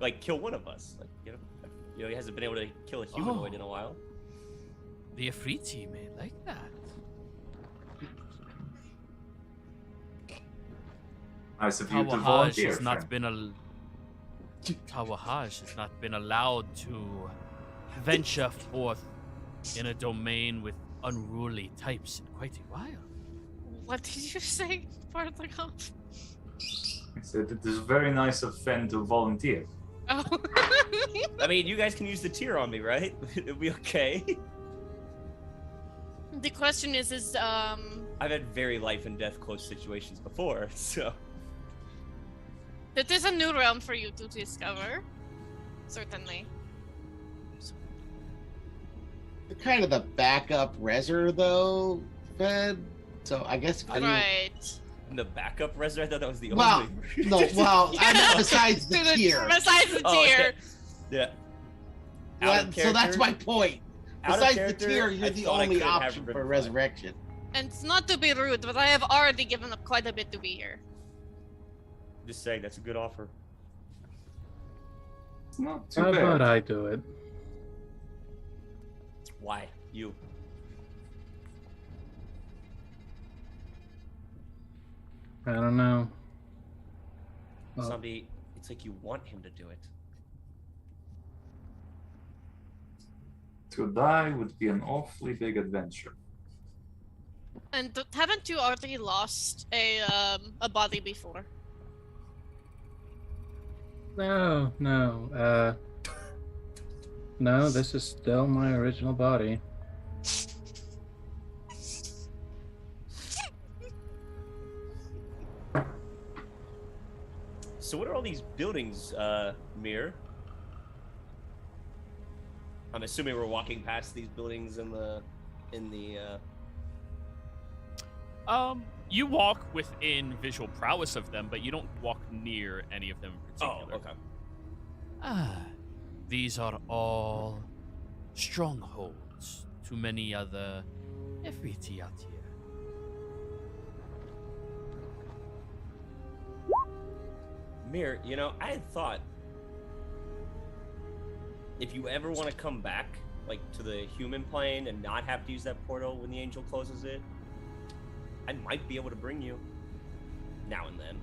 F: Like, kill one of us. Like, you know, he hasn't been able to kill a humanoid in a while.
A: The Afriti may like that.
C: Nice of you to
A: Tawahaj
C: volunteer.
A: has not
C: friend.
A: been Tawahaj has not been allowed to venture forth in a domain with unruly types in quite a while.
B: What did you say, Bartakov?
C: I said it is very nice of Fen to volunteer.
B: Oh.
F: I mean, you guys can use the tier on me, right? It'll be okay.
B: The question is
F: I've had very life and death close situations before, so.
B: that is a new realm for you to discover. Certainly.
D: They're kind of the backup reser, though, Fed. So I guess if anyone-
B: Right.
F: The backup resident, I thought that was the
D: Well,
F: only.
D: no, well, I mean, besides the tier.
B: Besides the
F: Oh,
B: tier.
F: okay. Yeah. Out of
D: So that's
F: character-
D: my point.
F: out of
D: Besides the
F: character,
D: tier,
F: I
D: you're the
F: thought I
D: only
F: could have
D: option for
F: River Flag.
D: resurrection.
B: And it's not to be rude, but I have already given up quite a bit to be here.
F: Just saying, that's a good offer.
C: It's not too
E: How about
C: bad.
E: I do it?
F: Why? You.
E: I don't know. Well,
F: Somebody, it's like you want him to do it.
C: To die would be an awfully big adventure.
B: And haven't you already lost a body before?
E: no, no. No, this is still my original body.
F: So what are all these buildings, Mir? I'm assuming we're walking past these buildings in the
A: You walk within visual prowess of them, but you don't walk near any of them in
F: Oh,
A: particular.
F: okay.
A: Ah, these are all strongholds to many other Afriti out here.
F: Mir, you know, I had thought if you ever want to come back, like to the human plane and not have to use that portal when the angel closes it, I might be able to bring you now and then.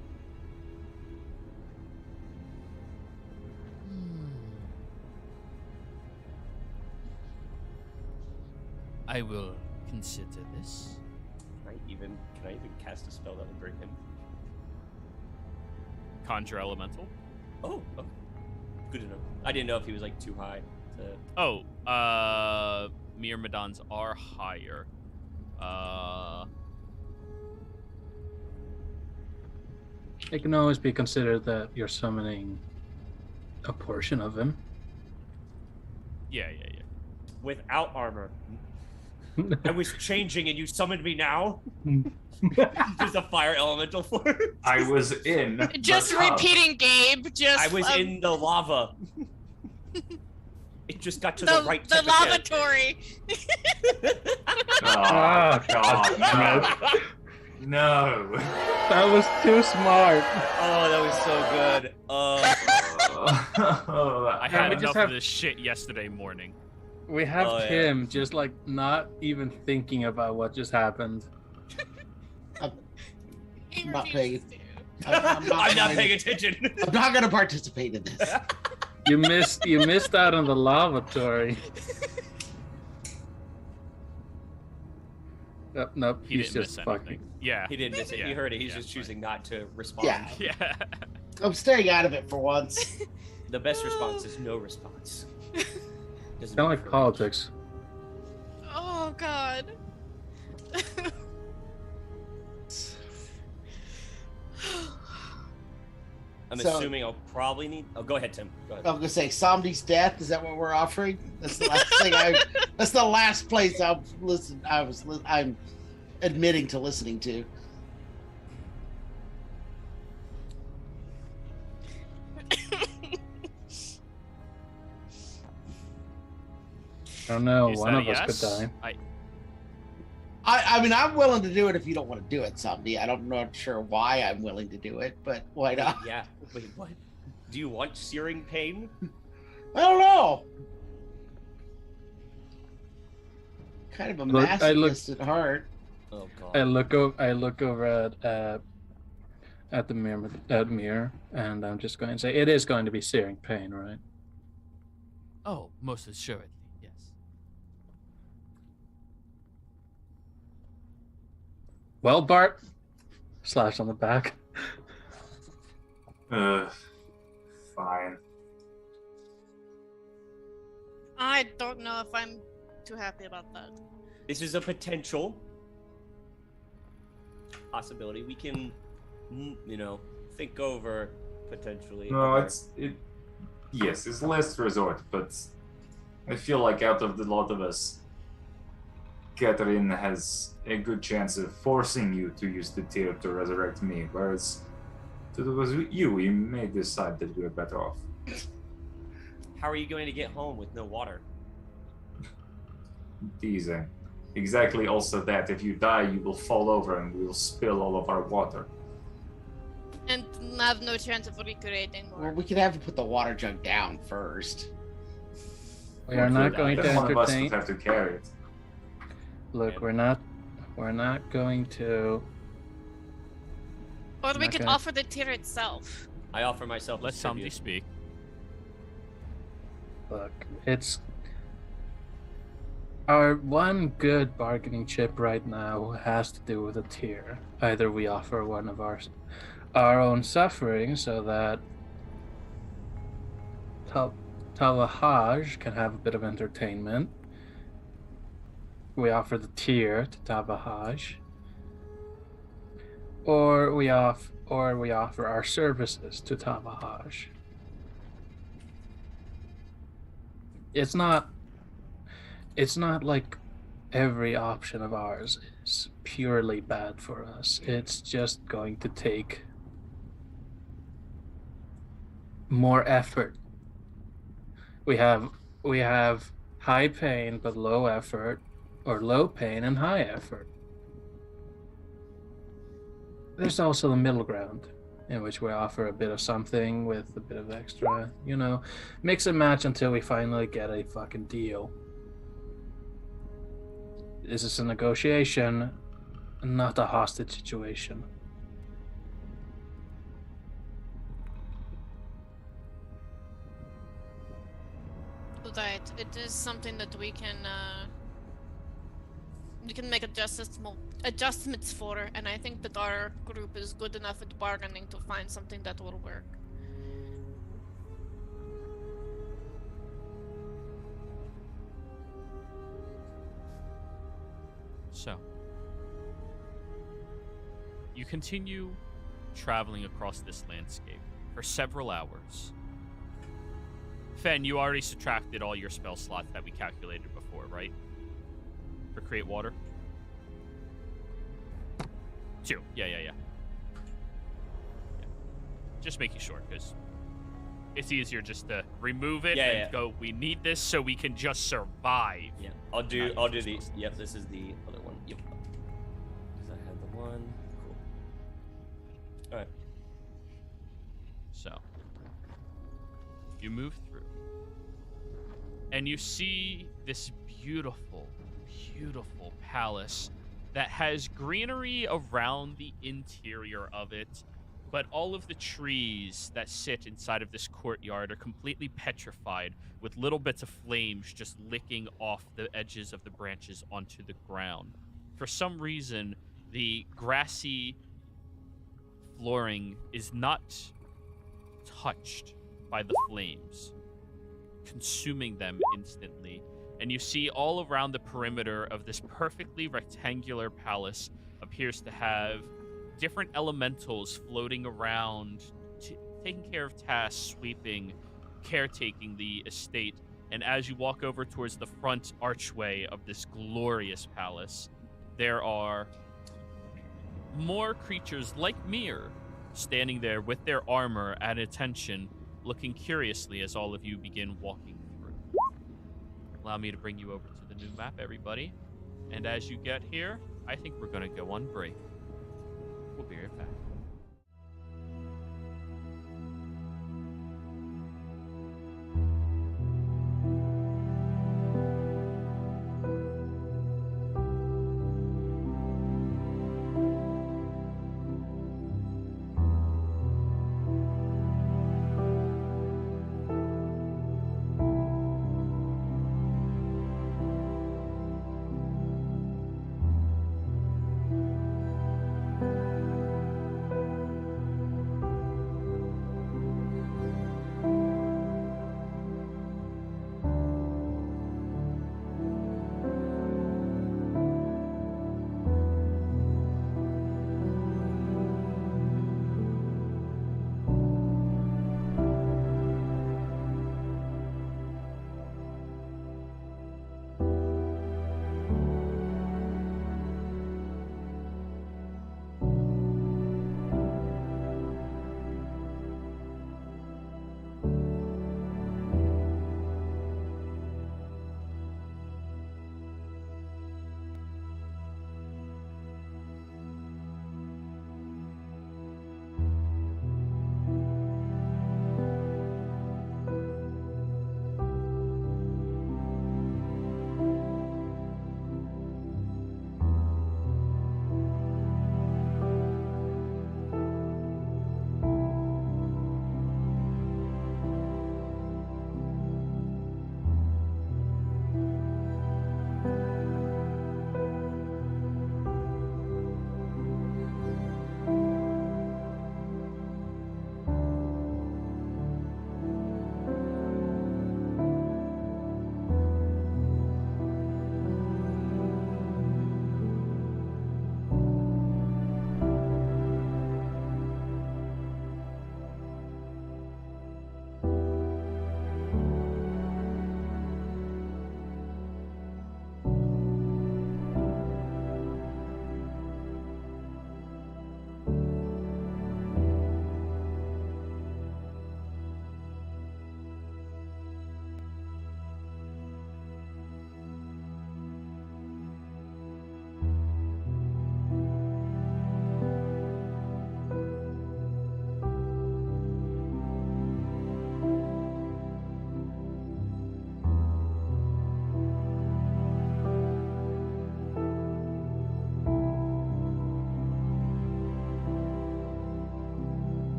A: I will consider this.
F: Can I even cast a spell that will bring him?
A: Conjure elemental.
F: Oh, okay. Good to know. I didn't know if he was like too high to.
A: Oh, Myrmidons are higher.
E: It can always be considered that you're summoning a portion of him.
A: Yeah.
F: Without armor. I was changing and you summoned me now? Just a fire elemental for it.
C: I was in.
B: Just
C: the tub.
B: repeating Gabe. Just
F: I was in the lava. It just got to the right
B: the
F: temperature.
B: lavatory.
C: Oh, God, no. No.
E: That was too smart.
F: Oh, that was so good.
A: I had
E: we just
A: enough
E: have-
A: of this shit yesterday morning.
E: We have
F: Oh, yeah.
E: Tim just like not even thinking about what just happened.
B: He
D: I'm not
B: refuses
D: paying-
B: to.
F: I'm not
D: going-
F: paying attention.
D: I'm not going to participate in this.
E: You missed out on the lavatory. Nope,
A: He
E: he's
A: didn't
E: just
A: miss
E: fucking.
A: anything. Yeah.
F: He didn't miss it.
A: Yeah,
F: You heard it. He's
A: yeah,
F: just
A: right.
F: choosing not to respond.
D: Yeah.
A: Yeah.
D: I'm staying out of it for once.
F: The best response is no response. Doesn't
E: Kind of
F: make
E: like
F: for
E: politics.
B: Oh God.
F: I'm
D: So-
F: assuming I'll probably need. Oh, go ahead, Tim. Go ahead.
D: I'm gonna say Somni's death. Is that what we're offering? That's the last thing That's the last place I'm admitting to listening to.
E: I don't know.
A: Is
E: One
A: that
E: of
A: a
E: us
A: yes?
E: could die.
D: I mean, I'm willing to do it if you don't want to do it, Somni. I'm not sure why I'm willing to do it, but why not?
F: Yeah. Wait, what? Do you want searing pain?
D: I don't know. Kind of a
E: Look, I look-
D: masochist at heart.
F: Oh God.
E: I look over at the mirror, and I'm just going to say it is going to be searing pain, right?
A: Oh, most assuredly, yes.
E: Well, Bart, slash on the back.
C: Fine.
B: I don't know if I'm too happy about that.
F: This is a potential possibility. We can, think over potentially.
C: No, yes, it's last resort, but I feel like out of the lot of us, Catherine has a good chance of forcing you to use the tear to resurrect me, whereas if it was you, we may decide that we are better off.
F: How are you going to get home with no water?
C: Teasing. Exactly also that if you die, you will fall over and we will spill all of our water.
B: And have no chance of recreating
D: Well,
B: more.
D: we could have to put the water jug down first.
E: We are not going to
C: Then one of us would
E: entertain.
C: have to carry it.
E: Look, we're not going to.
B: Or we
E: Okay.
B: could offer the tier itself.
F: I offer myself.
A: Let
F: as
A: somebody
F: tribute.
A: speak.
E: Look, it's our one good bargaining chip right now has to do with a tier. Either we offer one of our own suffering so that Tal'Dorei can have a bit of entertainment. We offer the tier to Tal'Dorei, or we offer our services to Tal'Dorei. It's not like every option of ours is purely bad for us. It's just going to take more effort. We have high pain but low effort, or low pain and high effort. There's also the middle ground, in which we offer a bit of something with a bit of extra, mix and match until we finally get a fucking deal. This is a negotiation, not a hostage situation.
B: Right. It is something that we can make adjustments for, and I think that our group is good enough at bargaining to find something that will work.
A: So, you continue traveling across this landscape for several hours. Fen, you already subtracted all your spell slots that we calculated before, right? for create water? 2. Yeah. Just making sure, because it's easier just to remove it and go, we need this so we can just survive.
F: Yeah, I'll do these. Yep, this is the other one. Yep. Because I had the one. Cool. All right.
A: So, you move through, and you see this beautiful, beautiful palace that has greenery around the interior of it, but all of the trees that sit inside of this courtyard are completely petrified, with little bits of flames just licking off the edges of the branches onto the ground. For some reason, the grassy flooring is not touched by the flames, consuming them instantly. And you see all around the perimeter of this perfectly rectangular palace appears to have different elementals floating around, taking care of tasks, sweeping, caretaking the estate. And as you walk over towards the front archway of this glorious palace, there are more creatures like Mir standing there with their armor at attention, looking curiously as all of you begin walking through. Allow me to bring you over to the new map, everybody. And as you get here, I think we're going to go on break. We'll be right back.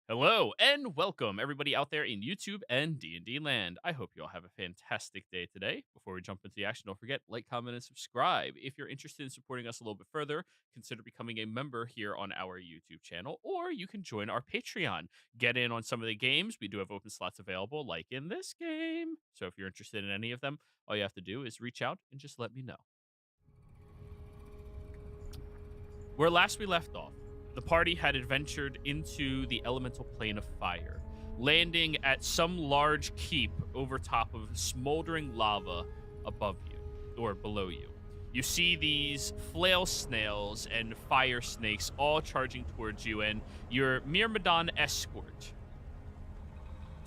A: Hello and welcome everybody out there in YouTube and D&D land. I hope you all have a fantastic day today. Before we jump into the action, don't forget, like, comment, and subscribe. If you're interested in supporting us a little bit further, consider becoming a member here on our YouTube channel, or you can join our Patreon. Get in on some of the games. We do have open slots available, like in this game. So if you're interested in any of them, all you have to do is reach out and just let me know. Where last we left off, the party had adventured into the elemental plane of fire, landing at some large keep over top of smoldering lava above you, or below you. You see these flail snails and fire snakes all charging towards you, and your Myrmidon escort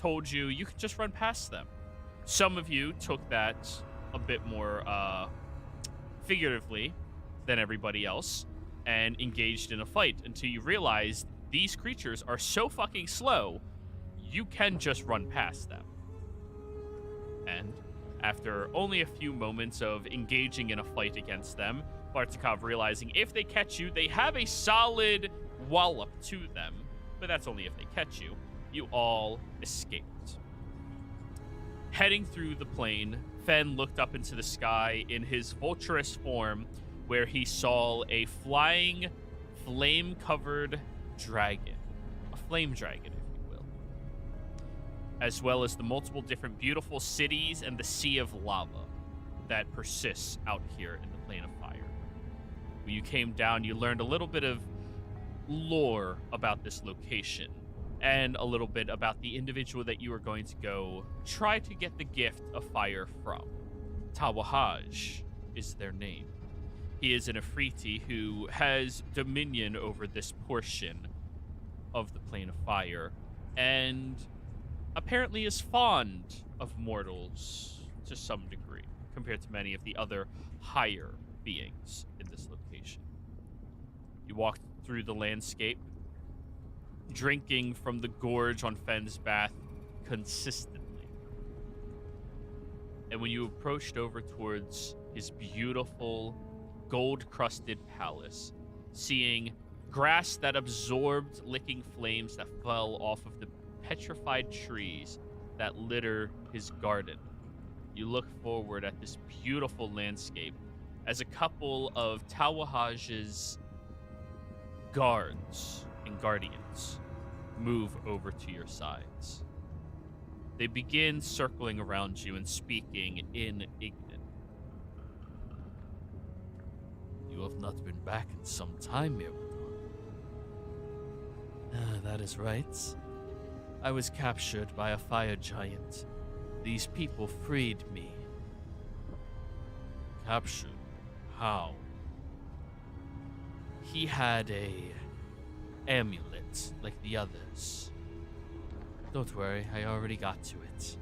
A: told you you could just run past them. Some of you took that a bit more figuratively than everybody else, and engaged in a fight until you realized these creatures are so fucking slow, you can just run past them. And after only a few moments of engaging in a fight against them, Bartikov realizing if they catch you, they have a solid wallop to them, but that's only if they catch you. You all escaped. Heading through the plane, Fen looked up into the sky in his vulturous form, where he saw a flying, flame-covered dragon. A flame dragon, if you will. As well as the multiple different beautiful cities and the sea of lava that persists out here in the plane of fire. When you came down, you learned a little bit of lore about this location, and a little bit about the individual that you are going to go try to get the gift of fire from. Tawahaj is their name. He is an Afriti who has dominion over this portion of the plane of fire, and apparently is fond of mortals to some degree, compared to many of the other higher beings in this location. You walked through the landscape, drinking from the gorge on Fen's Bath consistently. And when you approached over towards his beautiful gold-crusted palace, seeing grass that absorbed licking flames that fell off of the petrified trees that litter his garden, you look forward at this beautiful landscape as a couple of Tawahaj's guards and guardians move over to your sides. They begin circling around you and speaking in Ignan. You have not been back in some time, Myrmidon. That is right. I was captured by a fire giant. These people freed me. Captured? How? He had a amulet like the others. Don't worry, I already got to it.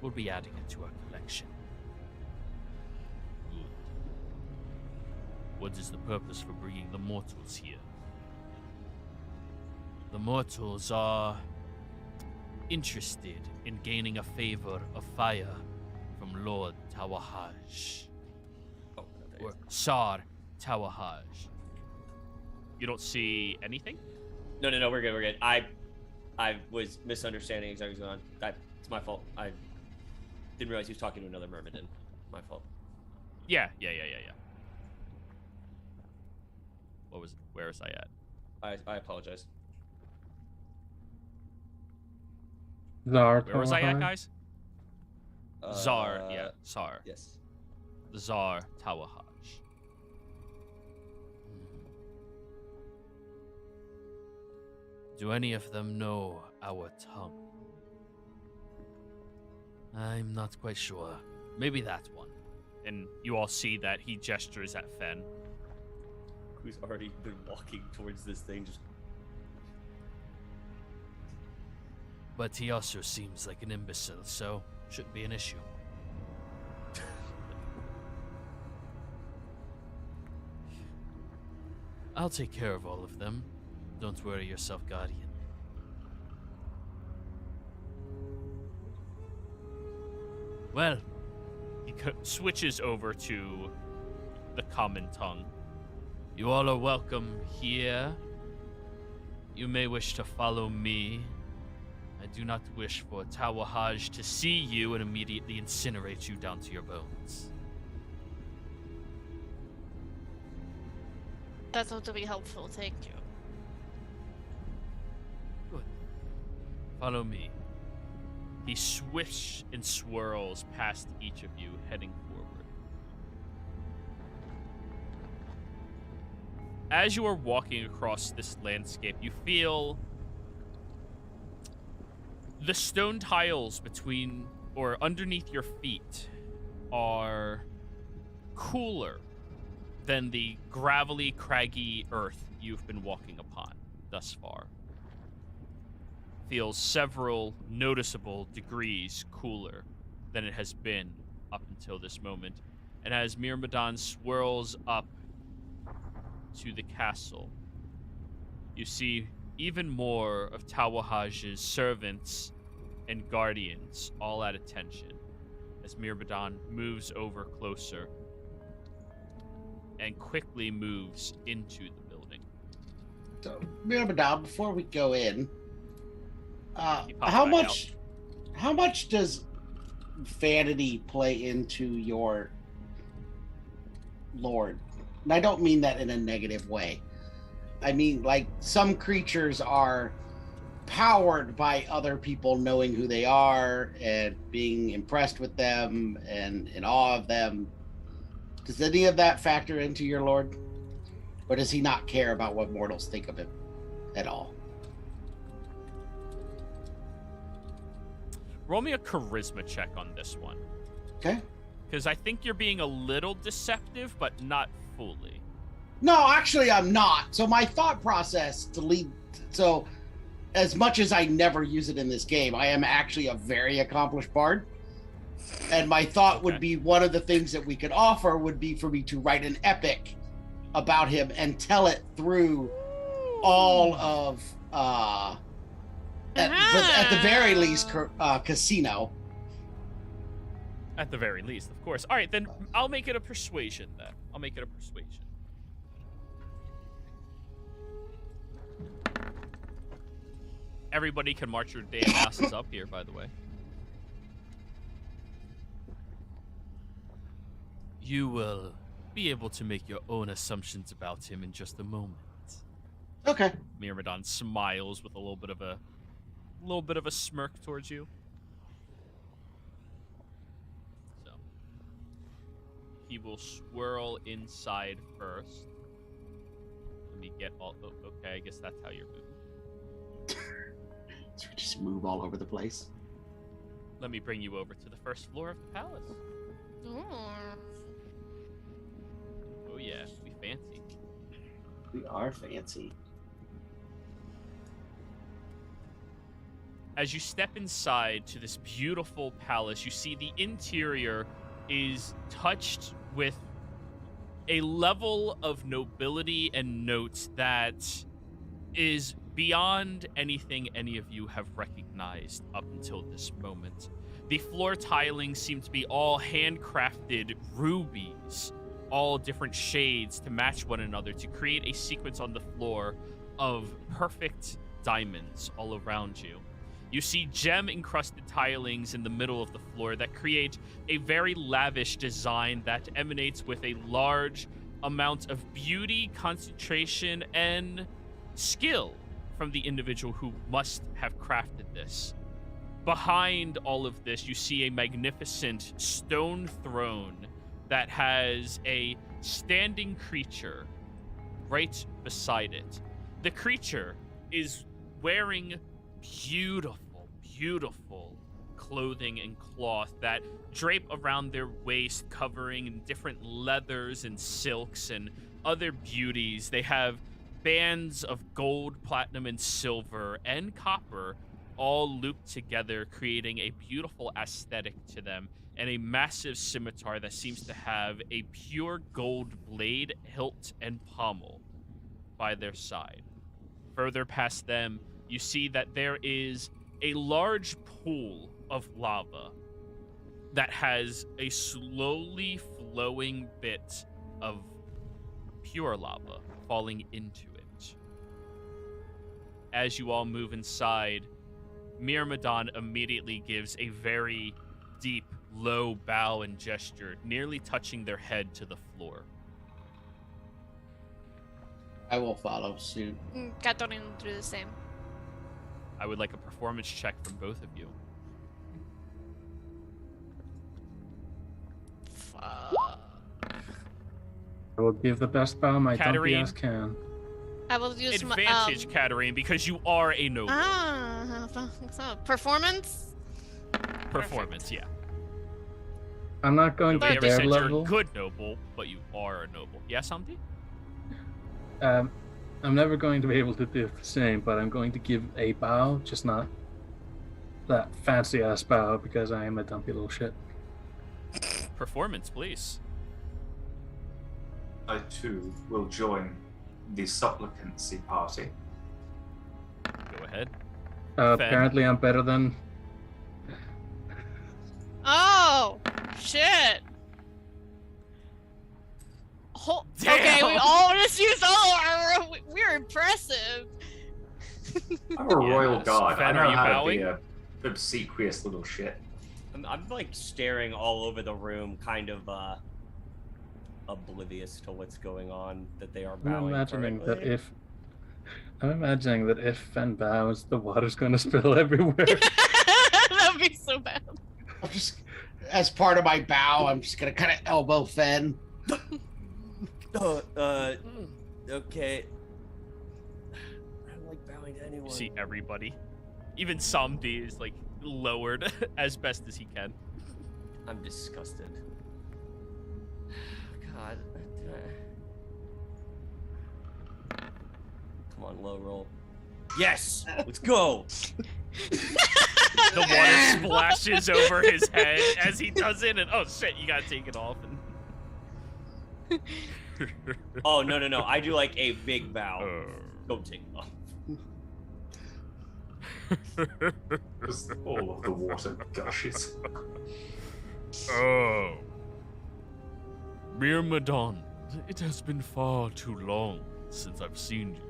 A: We'll be adding it to our collection. Good. What is the purpose for bringing the mortals here? The mortals are interested in gaining a favor of fire from Lord Tawahaj.
F: Oh,
A: Or Sar Tawahaj. You don't see anything?
F: No, we're good. I was misunderstanding exactly what's going on. It's my fault. I didn't realize he was talking to another Myrmidon. My fault.
A: Yeah. Where was I at?
F: I apologize.
E: Zar.
A: Where was I at,
E: Tawahaj?
A: guys? Zar, yeah, Sar.
F: Yes.
A: The Zar Tawahaj. Do any of them know our tongue? I'm not quite sure. Maybe that one. And you all see that he gestures at Fen.
F: Who's already been walking towards this thing, just
A: But he also seems like an imbecile, so shouldn't be an issue. I'll take care of all of them. Don't worry yourself, Guardian. Well, he switches over to the common tongue. You all are welcome here You may wish to follow me. I do not wish for Tawahaj to see you and immediately incinerate you down to your bones.
B: That ought to be helpful, thank you.
A: Good. Follow me. He swifts and swirls past each of you, heading forward. As you are walking across this landscape, you feel the stone tiles between or underneath your feet are cooler than the gravelly, craggy earth you've been walking upon thus far. Feels several noticeable degrees cooler than it has been up until this moment. And as Myrmidon swirls up to the castle, you see even more of Tawahaj's servants and guardians all at attention as Myrmidon moves over closer and quickly moves into the building.
D: So, Myrmidon, before we go in,
A: He pops
D: how
A: back
D: much does vanity play into your lord? And I don't mean that in a negative way. I mean, like, some creatures are powered by other people knowing who they are and being impressed with them and in awe of them. Does any of that factor into your lord? Or does he not care about what mortals think of him at all?
A: Roll me a charisma check on this one.
D: Okay.
A: Because I think you're being a little deceptive, but not fully.
D: No, actually, I'm not. So my thought process to lead... So as much as I never use it in this game, I am actually a very accomplished bard. And my thought would be one of the things that we could offer would be for me to write an epic about him and tell it through all of... At the very least, casino.
A: At the very least, of course. All right, then I'll make it a persuasion then. I'll make it a persuasion. Everybody can march your damn asses up here, by the way. You will be able to make your own assumptions about him in just a moment.
D: Okay.
A: Myrmidon smiles with a little bit of a smirk towards you. So he will swirl inside first. Let me get all. Oh, okay, I guess that's how you're moving.
D: So we just move all over the place.
A: Let me bring you over to the first floor of the palace. Oh yeah, we fancy.
D: We are fancy.
A: As you step inside to this beautiful palace, you see the interior is touched with a level of nobility and notes that is beyond anything any of you have recognized up until this moment. The floor tiling seems to be all handcrafted rubies, all different shades to match one another to create a sequence on the floor of perfect diamonds all around you. You see gem-encrusted tilings in the middle of the floor that create a very lavish design that emanates with a large amount of beauty, concentration, and skill from the individual who must have crafted this. Behind all of this, you see a magnificent stone throne that has a standing creature right beside it. The creature is wearing beautiful clothing and cloth that drape around their waist, covering in different leathers and silks and other beauties. They have bands of gold, platinum, and silver and copper all looped together, creating a beautiful aesthetic to them, and a massive scimitar that seems to have a pure gold blade, hilt, and pommel by their side. Further past them, you see that there is a large pool of lava that has a slowly flowing bit of pure lava falling into it. as you all move inside, Myrmidon immediately gives a very deep, low bow and gesture, nearly touching their head to the floor.
D: I will follow suit.
B: Catherine will do the same.
A: I would like a performance check from both of you.
B: Fuck.
E: I will give the best bow my donkey
A: Katarine.
E: ass can.
B: I will use
A: Advantage,
B: my
A: Katarine, because you are a noble.
B: so performance.
A: Performance, yeah.
E: I'm not going
A: Nobody
E: to
A: ever
E: their
A: said you're a
E: level.
A: good noble, but you are a noble. Yes, Amdi?
E: I'm never going to be able to do the same, but I'm going to give a bow, just not that fancy ass bow because I am a dumpy little shit.
A: Performance, please.
C: I too will join the supplicancy party.
A: Go ahead.
E: Apparently, I'm better than.
B: Oh shit. Okay,
A: Damn.
B: we all just used all our. We're impressive.
C: I'm a royal
A: Yes.
C: guard.
A: Fen,
C: I
A: are
C: know
A: you
C: how
A: bowing?
C: to be a obsequious little shit.
F: I'm like staring all over the room, kind of oblivious to what's going on. That they are
E: I'm
F: bowing.
E: imagining that
F: correctly.
E: if Fen bows, the water's going to spill everywhere.
B: That'd be so bad.
D: I'm just, as part of my bow, I'm just gonna kind of elbow Fen.
F: Okay. I don't like bowing to anyone.
A: You see everybody. Even Samdi is, like, lowered as best as he can.
F: I'm disgusted. God. Come on, low roll. Yes! Let's go!
A: The water splashes over his head as he does it, and oh shit, you gotta take it off. And...
F: Oh, no. I do like a big bow. Don't take it off.
C: Just all of the water gushes.
A: Oh. Myrmidon, it has been far too long since I've seen you.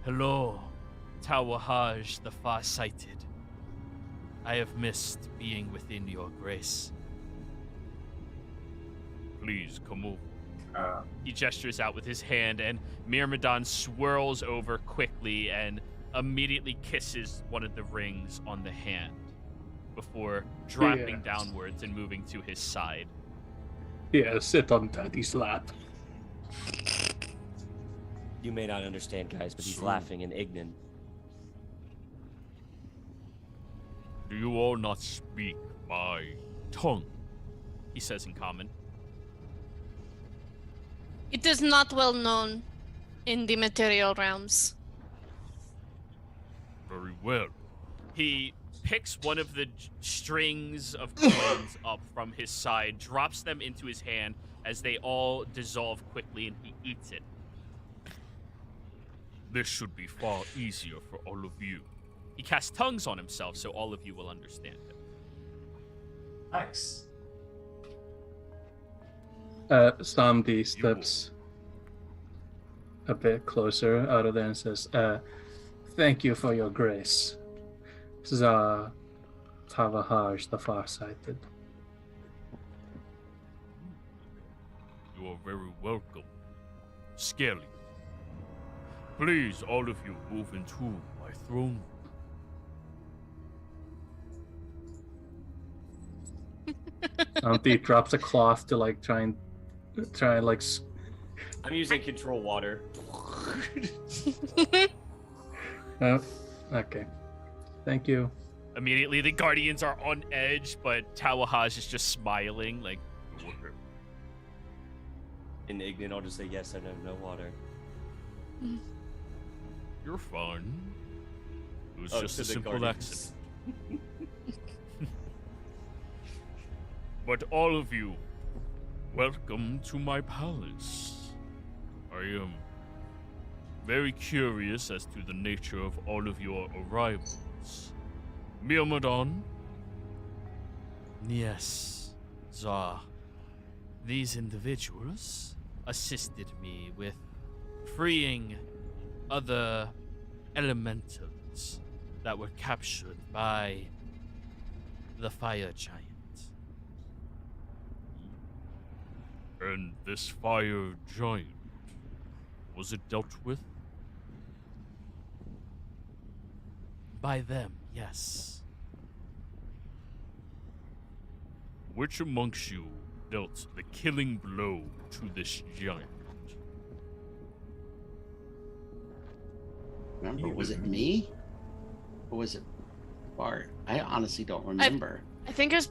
A: Hello, Tawahaj the Far-Sighted. I have missed being within your grace. Please come over. He gestures out with his hand, and Myrmidon swirls over quickly and immediately kisses one of the rings on the hand before dropping
E: Yes.
A: downwards and moving to his side.
E: Yeah, sit on Daddy's lap.
F: You may not understand, guys, but he's
C: Sure.
F: laughing in Ignan.
A: Do you all not speak my tongue? He says in common.
B: It is not well known in the material realms.
A: Very well. He picks one of the strings of coins up from his side, drops them into his hand as they all dissolve quickly, and he eats it. This should be far easier for all of you. He casts tongues on himself, so all of you will understand him.
C: Nice.
E: Samdi steps a bit closer out of there and says, thank you for your grace. Za Tavahaj the Farsighted.
A: You are very welcome. Skelly. Please, all of you, move into my throne.
E: Samdi drops a cloth to like try and
F: I'm using control water.
E: oh, okay. Thank you.
A: Immediately, the Guardians are on edge, but Tawahaj is just smiling, like, "Water."
F: In Ignan, I'll just say yes, I have no water.
A: You're fine. It was
F: Oh,
A: just
F: to
A: a
F: the
A: simple
F: Guardians.
A: accident. But all of you, welcome to my palace. I am very curious as to the nature of all of your arrivals. Myrmidon? Yes, Zah. These individuals assisted me with freeing other elementals that were captured by the fire giant. And this fire giant, was it dealt with? By them, yes. Which amongst you dealt the killing blow to this giant?
D: Remember, was it me? Or was it Bart? I honestly don't remember.
B: I think it was.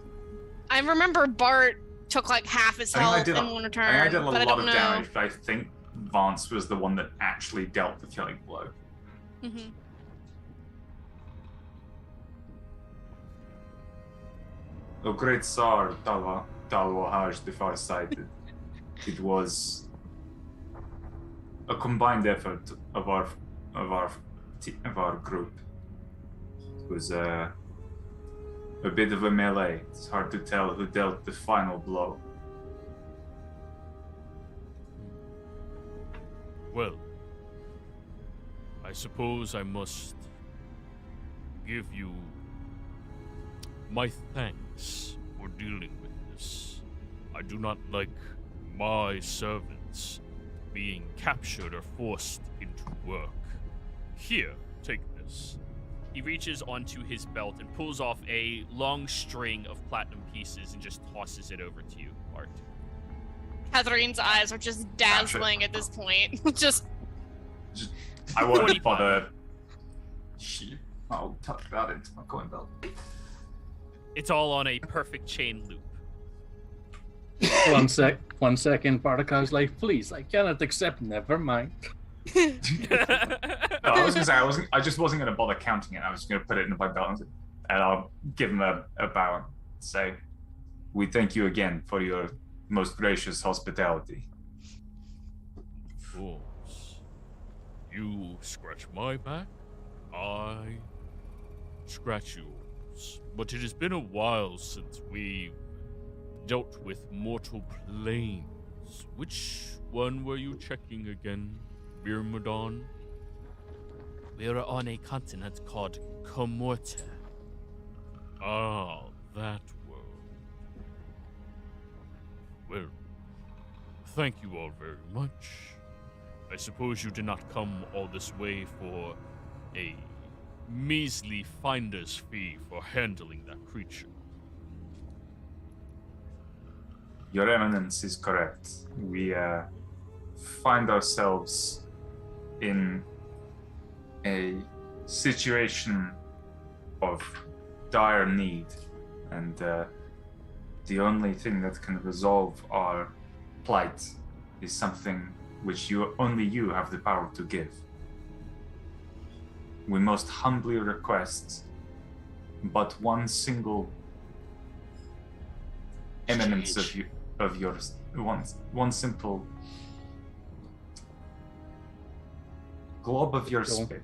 B: I remember Bart took like half his health in one turn,
C: I did a
B: but I
C: lot
B: don't
C: of
B: know.
C: damage, but I think Vance was the one that actually dealt the killing blow.
B: Mhm.
C: O great Tsar Tal'Dorei the Farsighted. It was a combined effort of our group. It was a bit of a melee. It's hard to tell who dealt the final blow.
A: Well, I suppose I must give you my thanks for dealing with this. I do not like my servants being captured or forced into work. Here, take this. He reaches onto his belt and pulls off a long string of platinum pieces and just tosses it over to you, Bart.
B: Catherine's eyes are just dazzling at this point. just
C: I won't bother. Shit. I'll tuck that into my coin belt.
A: It's all on a perfect chain loop.
E: 1 second. Bartakai's like, please, I cannot accept. Never mind.
C: No, I was gonna say I just wasn't gonna bother counting it. I was just gonna put it in my belt and I'll give him a bow and say, "We thank you again for your most gracious hospitality."
A: Of course. You scratch my back, I scratch yours. But it has been a while since we dealt with mortal planes. Which one were you checking again, Birmadon? We are on a continent called Comorte. Ah, that world. Well, thank you all very much. I suppose you did not come all this way for a measly finder's fee for handling that creature.
C: Your Eminence is correct. We find ourselves in a situation of dire need, and the only thing that can resolve our plight is something which only you have the power to give. We most humbly request but one single eminence of yours, one simple globe of your spit.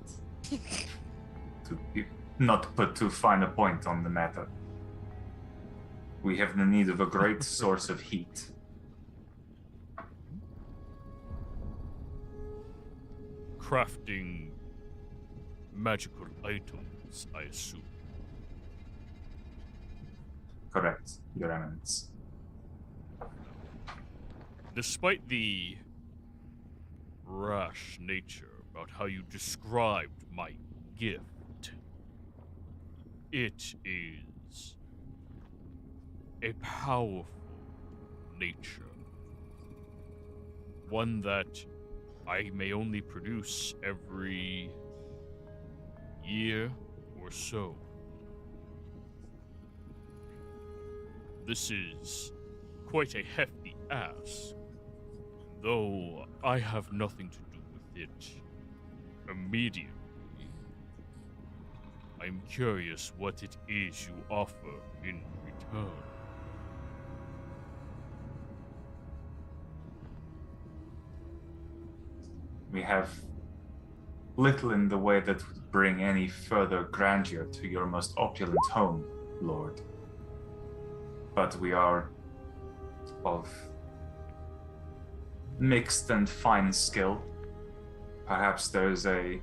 C: To not put too fine a point on the matter. We have the need of a great source of heat.
A: Crafting magical items, I assume.
C: Correct, Your Eminence.
A: Despite the rash nature about how you described my gift, it is a powerful nature. One that I may only produce every year or so. This is quite a hefty ask, though I have nothing to do with it immediately. I'm curious what it is you offer in return.
C: We have little in the way that would bring any further grandeur to your most opulent home, Lord. But we are of mixed and fine skill. Perhaps there is a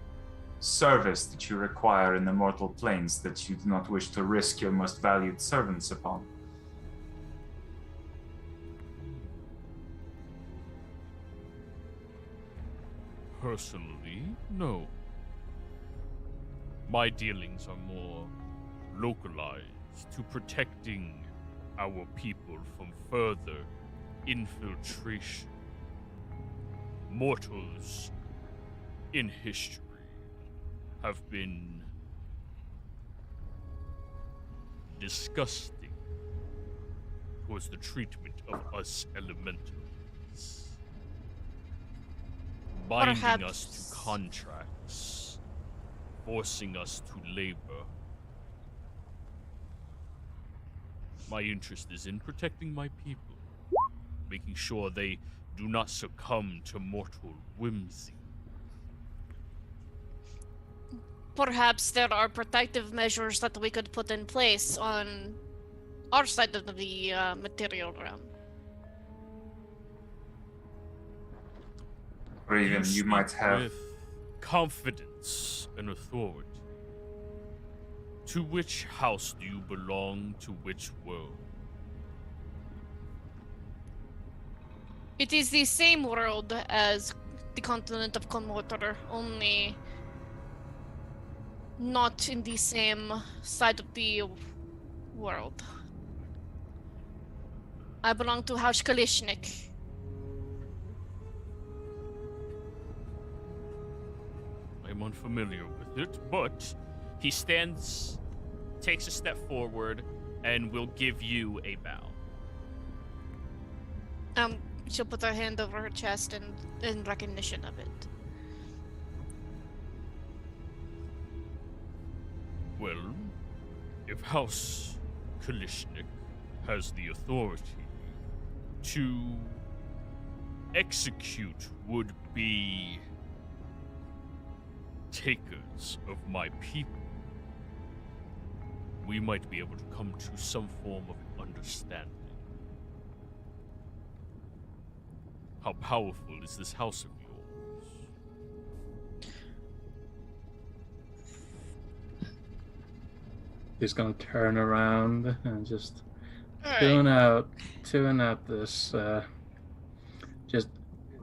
C: service that you require in the mortal planes that you do not wish to risk your most valued servants upon?
A: Personally, no. My dealings are more localized to protecting our people from further infiltration. Mortals in history have been disgusting towards the treatment of us elementals, binding us to contracts, forcing us to labor. My interest is in protecting my people, making sure they do not succumb to mortal whimsy.
B: Perhaps there are protective measures that we could put in place on our side of the material realm.
C: Or even you might
A: speak
C: have...
A: with confidence and authority. To which house do you belong? To which world?
B: It is the same world as the continent of Comotor, only not in the same side of the world. I belong to House Kalishnik.
A: I'm unfamiliar with it, but he stands, takes a step forward, and will give you a bow.
B: She'll put her hand over her chest in recognition of it.
A: Well, if House Kalishnik has the authority to execute would-be takers of my people, we might be able to come to some form of understanding. How powerful is this house of yours?
E: He's gonna turn around and just
B: Alright.
E: tune out this, just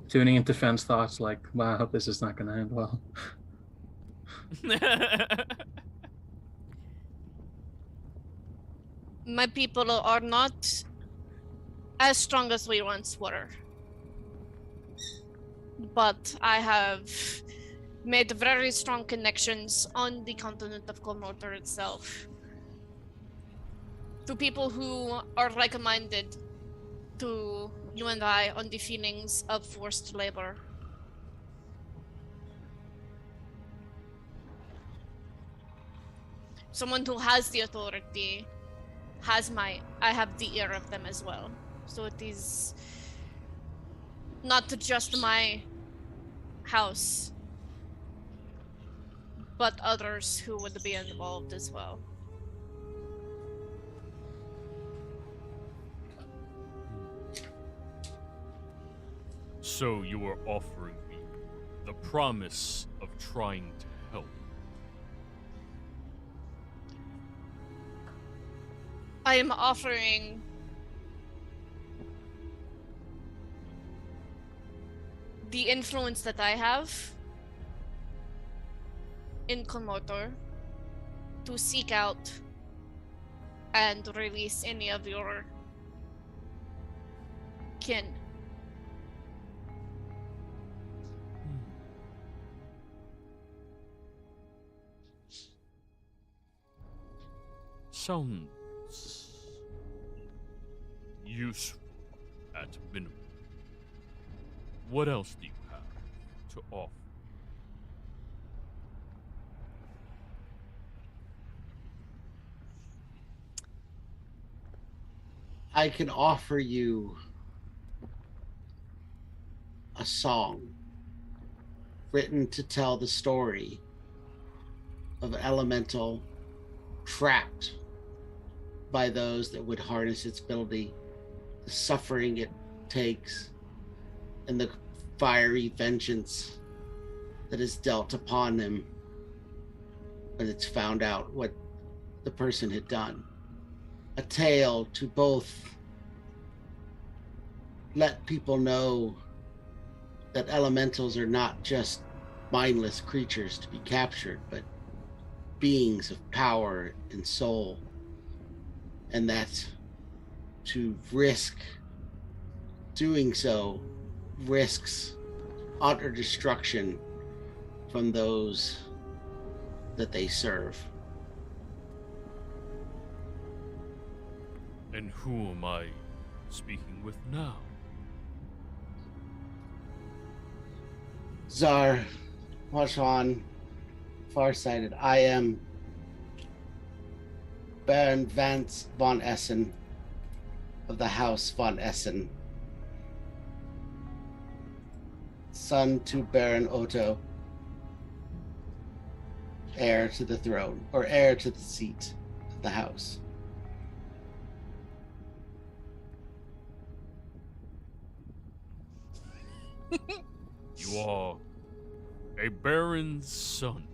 E: tuning into Fenn's thoughts like, wow, this is not gonna end well.
B: My people are not as strong as we once were. But I have made very strong connections on the continent of Komotor itself. To people who are like-minded to you and I on the feelings of forced labor. Someone who has the authority I have the ear of them as well. So it is not just my house, but others who would be involved as well.
A: So you are offering me the promise of trying to help.
B: I am offering the influence that I have in Komotor to seek out and release any of your kin.
A: Sounds useful at minimum. What else do you have to offer?
D: I can offer you a song written to tell the story of an elemental trapped by those that would harness its ability, the suffering it takes, and the fiery vengeance that is dealt upon them when it's found out what the person had done. A tale to both let people know that elementals are not just mindless creatures to be captured, but beings of power and soul, and that to risk doing so risks utter destruction from those that they serve.
A: And who am I speaking with now?
D: Czar, watch on, farsighted. I am Baron Vance von Essen of the House von Essen, son to Baron Otto, heir to the throne, or heir to the seat of the house.
A: You are a baron's son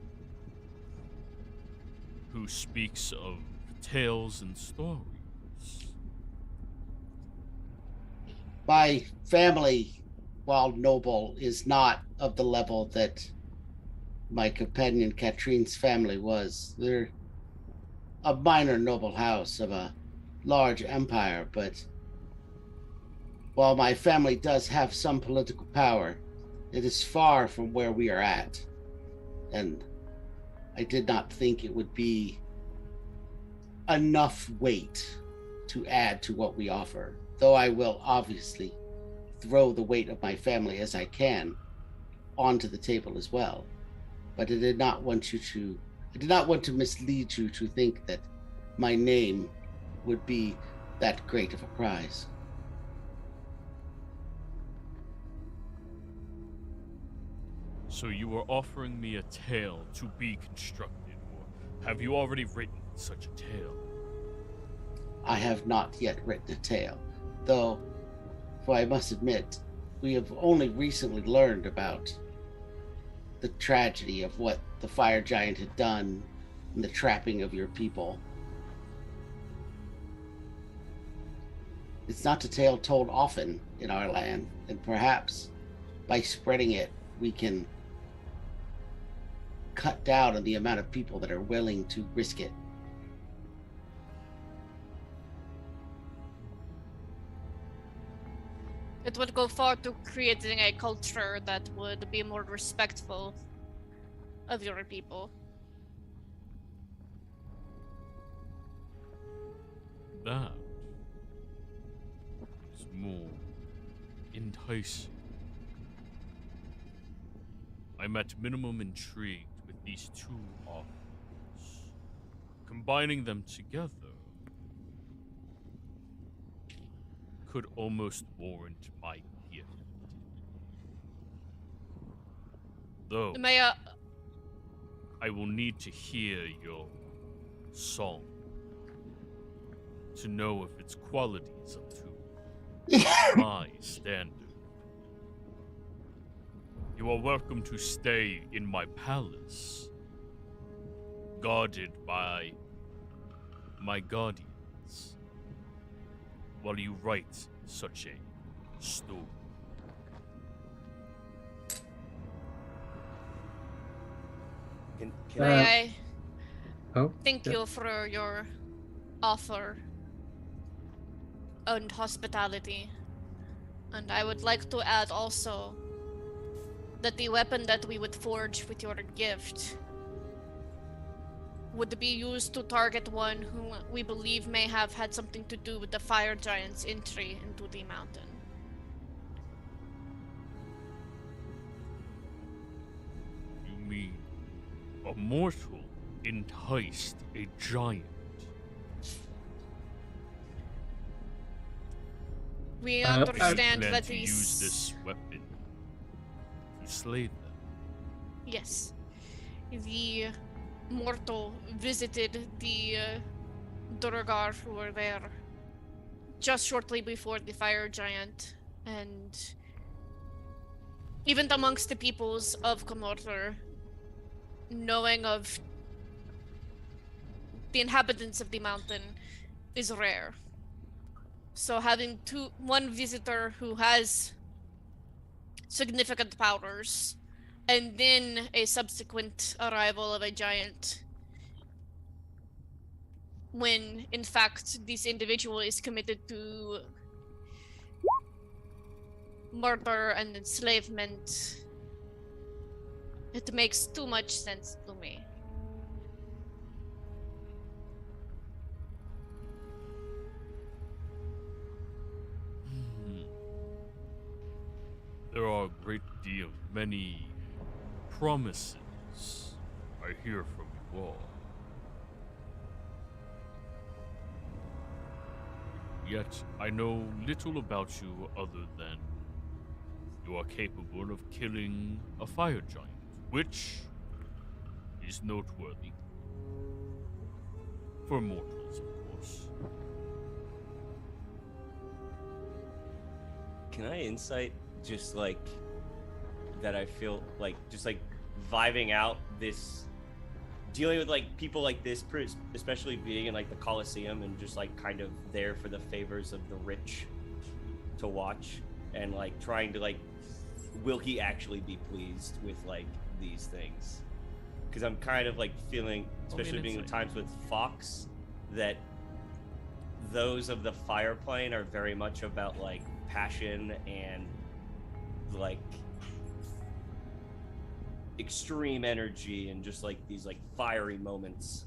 A: who speaks of tales and stories.
D: My family, while noble, is not of the level that my companion Katrine's family was. They're a minor noble house of a large empire, but while my family does have some political power, it is far from where we are at. And I did not think it would be enough weight to add to what we offer, though I will obviously throw the weight of my family as I can onto the table as well. But I did not want to mislead you to think that my name would be that great of a prize.
A: So you are offering me a tale to be constructed, or have you already written such a tale?
D: I have not yet written a tale, though, for I must admit, we have only recently learned about the tragedy of what the fire giant had done and the trapping of your people. It's not a tale told often in our land, and perhaps by spreading it, we can cut down on the amount of people that are willing to risk it.
B: It would go far to creating a culture that would be more respectful of your people.
A: That is more enticing. I'm at minimum intrigued with these two offers. Combining them together could almost warrant my gift. Though,
B: May
A: I will need to hear your song to know if its quality is up to my standard. You are welcome to stay in my palace, guarded by my guardians, while you write such a story.
F: Can
B: may I
E: Oh,
B: thank
E: yeah.
B: you for your offer and hospitality. And I would like to add also that the weapon that we would forge with your gift would be used to target one whom we believe may have had something to do with the fire giant's entry into the mountain.
A: You mean a mortal enticed a giant?
B: We
E: I
B: understand
A: Plan
B: that
A: to use this weapon to slay them.
B: Yes. The mortal visited the Durgar who were there just shortly before the fire giant, and even amongst the peoples of Komorthor, knowing of the inhabitants of the mountain is rare. So having one visitor who has significant powers, and then a subsequent arrival of a giant, when in fact this individual is committed to murder and enslavement, it makes too much sense to me.
A: There are a great deal, many promises I hear from you all. Yet I know little about you other than you are capable of killing a fire giant, which is noteworthy. For mortals, of course.
F: Can I insight just like that? I feel like just like vibing out this, dealing with like people like this, especially being in like the Colosseum and just like kind of there for the favors of the rich to watch, and like trying to like, will he actually be pleased with like these things? Because I'm kind of like feeling, especially being in times with Fox, that those of the fire plane are very much about like passion and like extreme energy and just like these like fiery moments.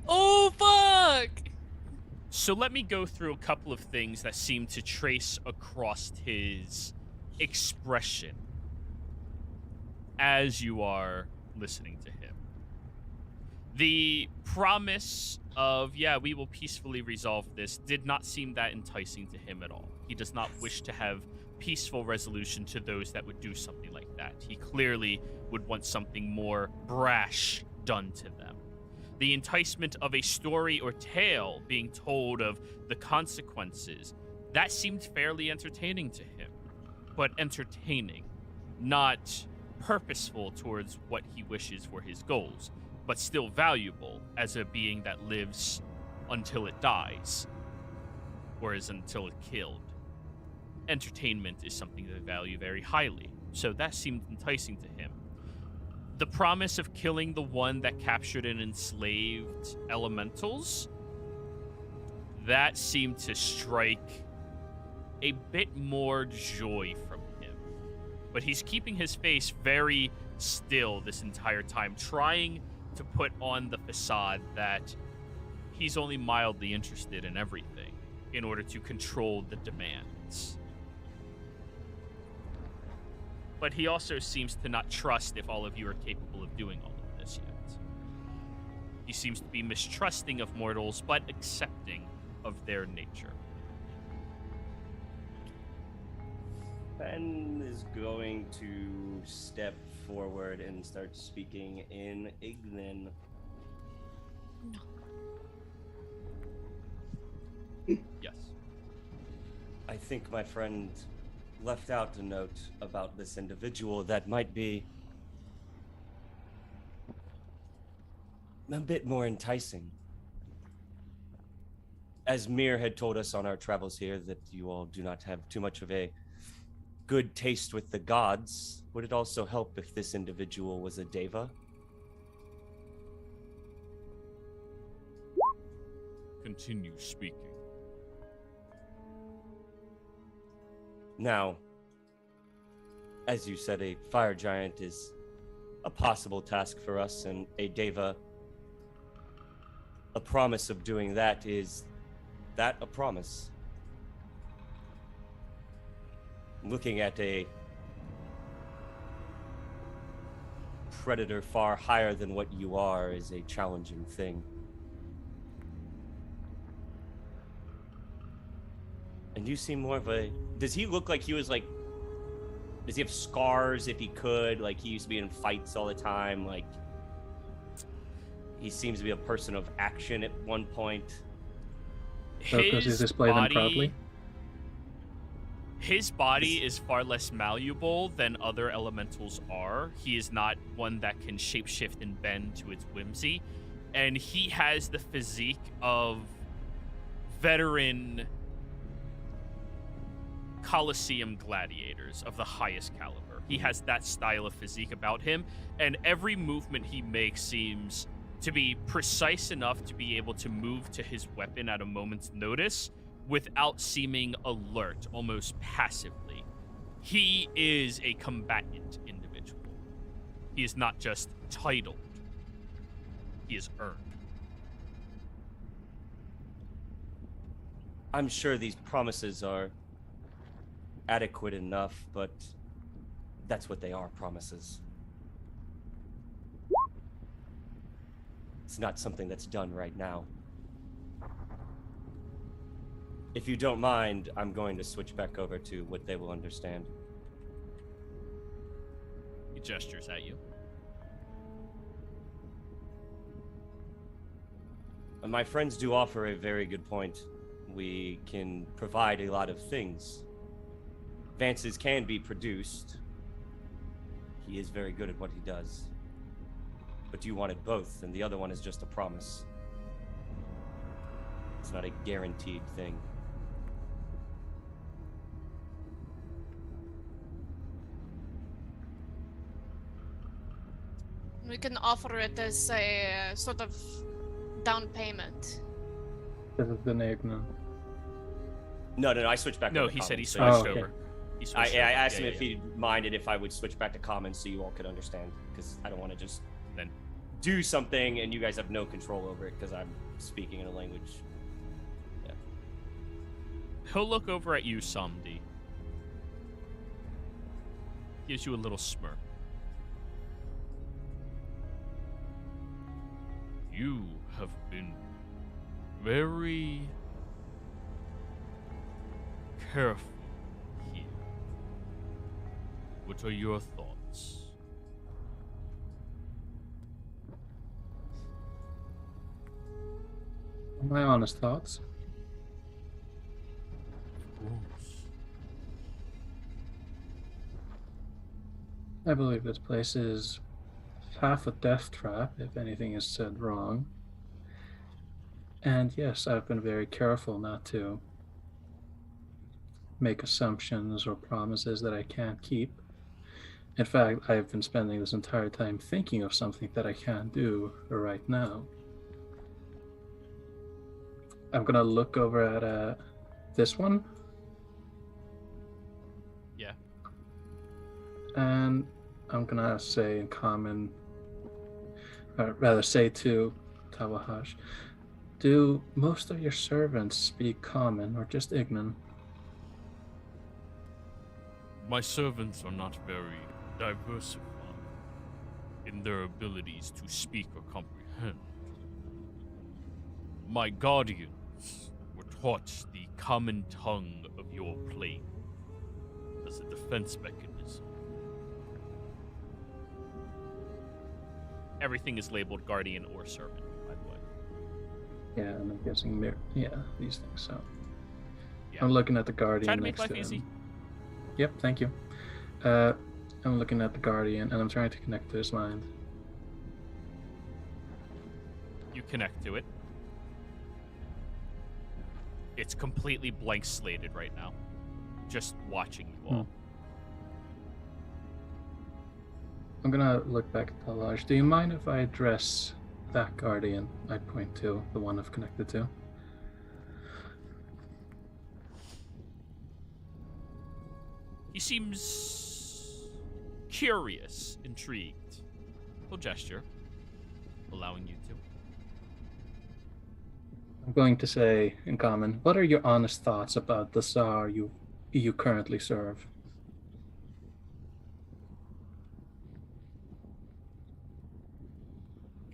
B: Oh fuck!
A: So let me go through a couple of things that seem to trace across his expression as you are listening to him. The promise of, yeah, we will peacefully resolve this did not seem that enticing to him at all. He does not wish to have peaceful resolution to those that would do something like that. He clearly would want something more brash done to them. The enticement of a story or tale being told of the consequences, that seemed fairly entertaining to him. But entertaining, not purposeful towards what he wishes for his goals, but still valuable as a being that lives until it dies, or is until it's killed. Entertainment is something they value very highly, so that seemed enticing to him. The promise of killing the one that captured and enslaved elementals, that seemed to strike a bit more joy from him. But he's keeping his face very still this entire time, trying to put on the facade that he's only mildly interested in everything in order to control the demands. But he also seems to not trust if all of you are capable of doing all of this yet. He seems to be mistrusting of mortals, but accepting of their nature.
F: Ben is going to step forward and start speaking in Ignan.
B: No.
A: Yes.
F: I think my friend left out a note about this individual that might be a bit more enticing. As Mir had told us on our travels here that you all do not have too much of a good taste with the gods, would it also help if this individual was a deva?
A: Continue speaking.
F: Now, as you said, a fire giant is a possible task for us, and a deva, a promise of doing that, is that a promise? Looking at a predator far higher than what you are is a challenging thing. And you seem more of a... Does he look like he was like... Does he have scars if he could? Like he used to be in fights all the time? Like he seems to be a person of action at one point.
E: So does he display them proudly?
A: His body is far less malleable than other elementals are. He is not one that can shapeshift and bend to its whimsy. And he has the physique of veteran Colosseum gladiators of the highest caliber. He has that style of physique about him, and every movement he makes seems to be precise enough to be able to move to his weapon at a moment's notice without seeming alert, almost passively. He is a combatant individual. He is not just titled. He is earned.
F: I'm sure these promises are adequate enough, but that's what they are, promises. It's not something that's done right now. If you don't mind, I'm going to switch back over to what they will understand.
A: He gestures at you.
F: And my friends do offer a very good point. We can provide a lot of things. Advances can be produced. He is very good at what he does. But you wanted both, and the other one is just a promise. It's not a guaranteed thing.
B: We can offer it as a sort of down payment.
E: This is the Ignan.
F: No, I switched back.
A: No,
F: over to
A: he said he
F: common,
A: switched
F: so
E: okay.
A: over. He
F: I
A: switched over.
F: asked him
A: Yeah,
F: if
A: yeah.
F: he minded if I would switch back to common so you all could understand, because I don't want to just
A: Then
F: do something and you guys have no control over it because I'm speaking in a language. Yeah.
A: he'll look over at you, Samdi. Gives you a little smirk. You have been very careful here. What are your thoughts?
E: My honest thoughts.
A: Of course.
E: I believe this place is half a death trap if anything is said wrong. And yes, I've been very careful not to make assumptions or promises that I can't keep. In fact, I've been spending this entire time thinking of something that I can't do right now. I'm gonna look over at this one.
A: Yeah.
E: And I'm gonna say in common, or rather say to Tawahash, do most of your servants speak common or just Ignan?
A: My servants are not very diversified in their abilities to speak or comprehend. My guardians were taught the common tongue of your plane as a defense mechanism. Everything is labeled guardian or servant, by the way.
E: Yeah, and I'm guessing these things. So
A: Yeah.
E: I'm looking at the guardian
A: Try to make
E: next
A: life
E: to
A: easy.
E: him. Yep, thank you. I'm looking at the guardian and I'm trying to connect to his mind.
A: You connect to it. It's completely blank slated right now. Just watching you all.
E: I'm gonna look back at Talaj. Do you mind if I address that guardian I point to, the one I've connected to?
A: He seems curious, intrigued. He'll gesture, allowing you to.
E: I'm going to say in common, what are your honest thoughts about the Tsar you currently serve?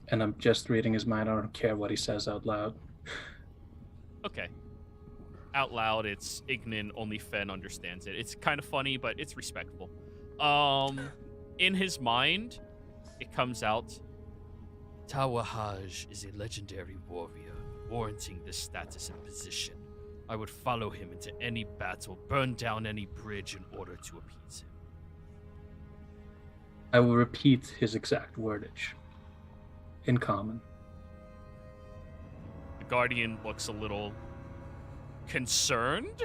E: And I'm just reading his mind. I don't care what he says out loud.
A: Okay. Out loud, it's Ignan, only Fen understands it. It's kind of funny, but it's respectful. In his mind, it comes out, Tawahaj is a legendary warrior, warranting this status and position. I would follow him into any battle, burn down any bridge in order to appease him.
E: I will repeat his exact wordage. In common.
A: The Guardian looks a little concerned.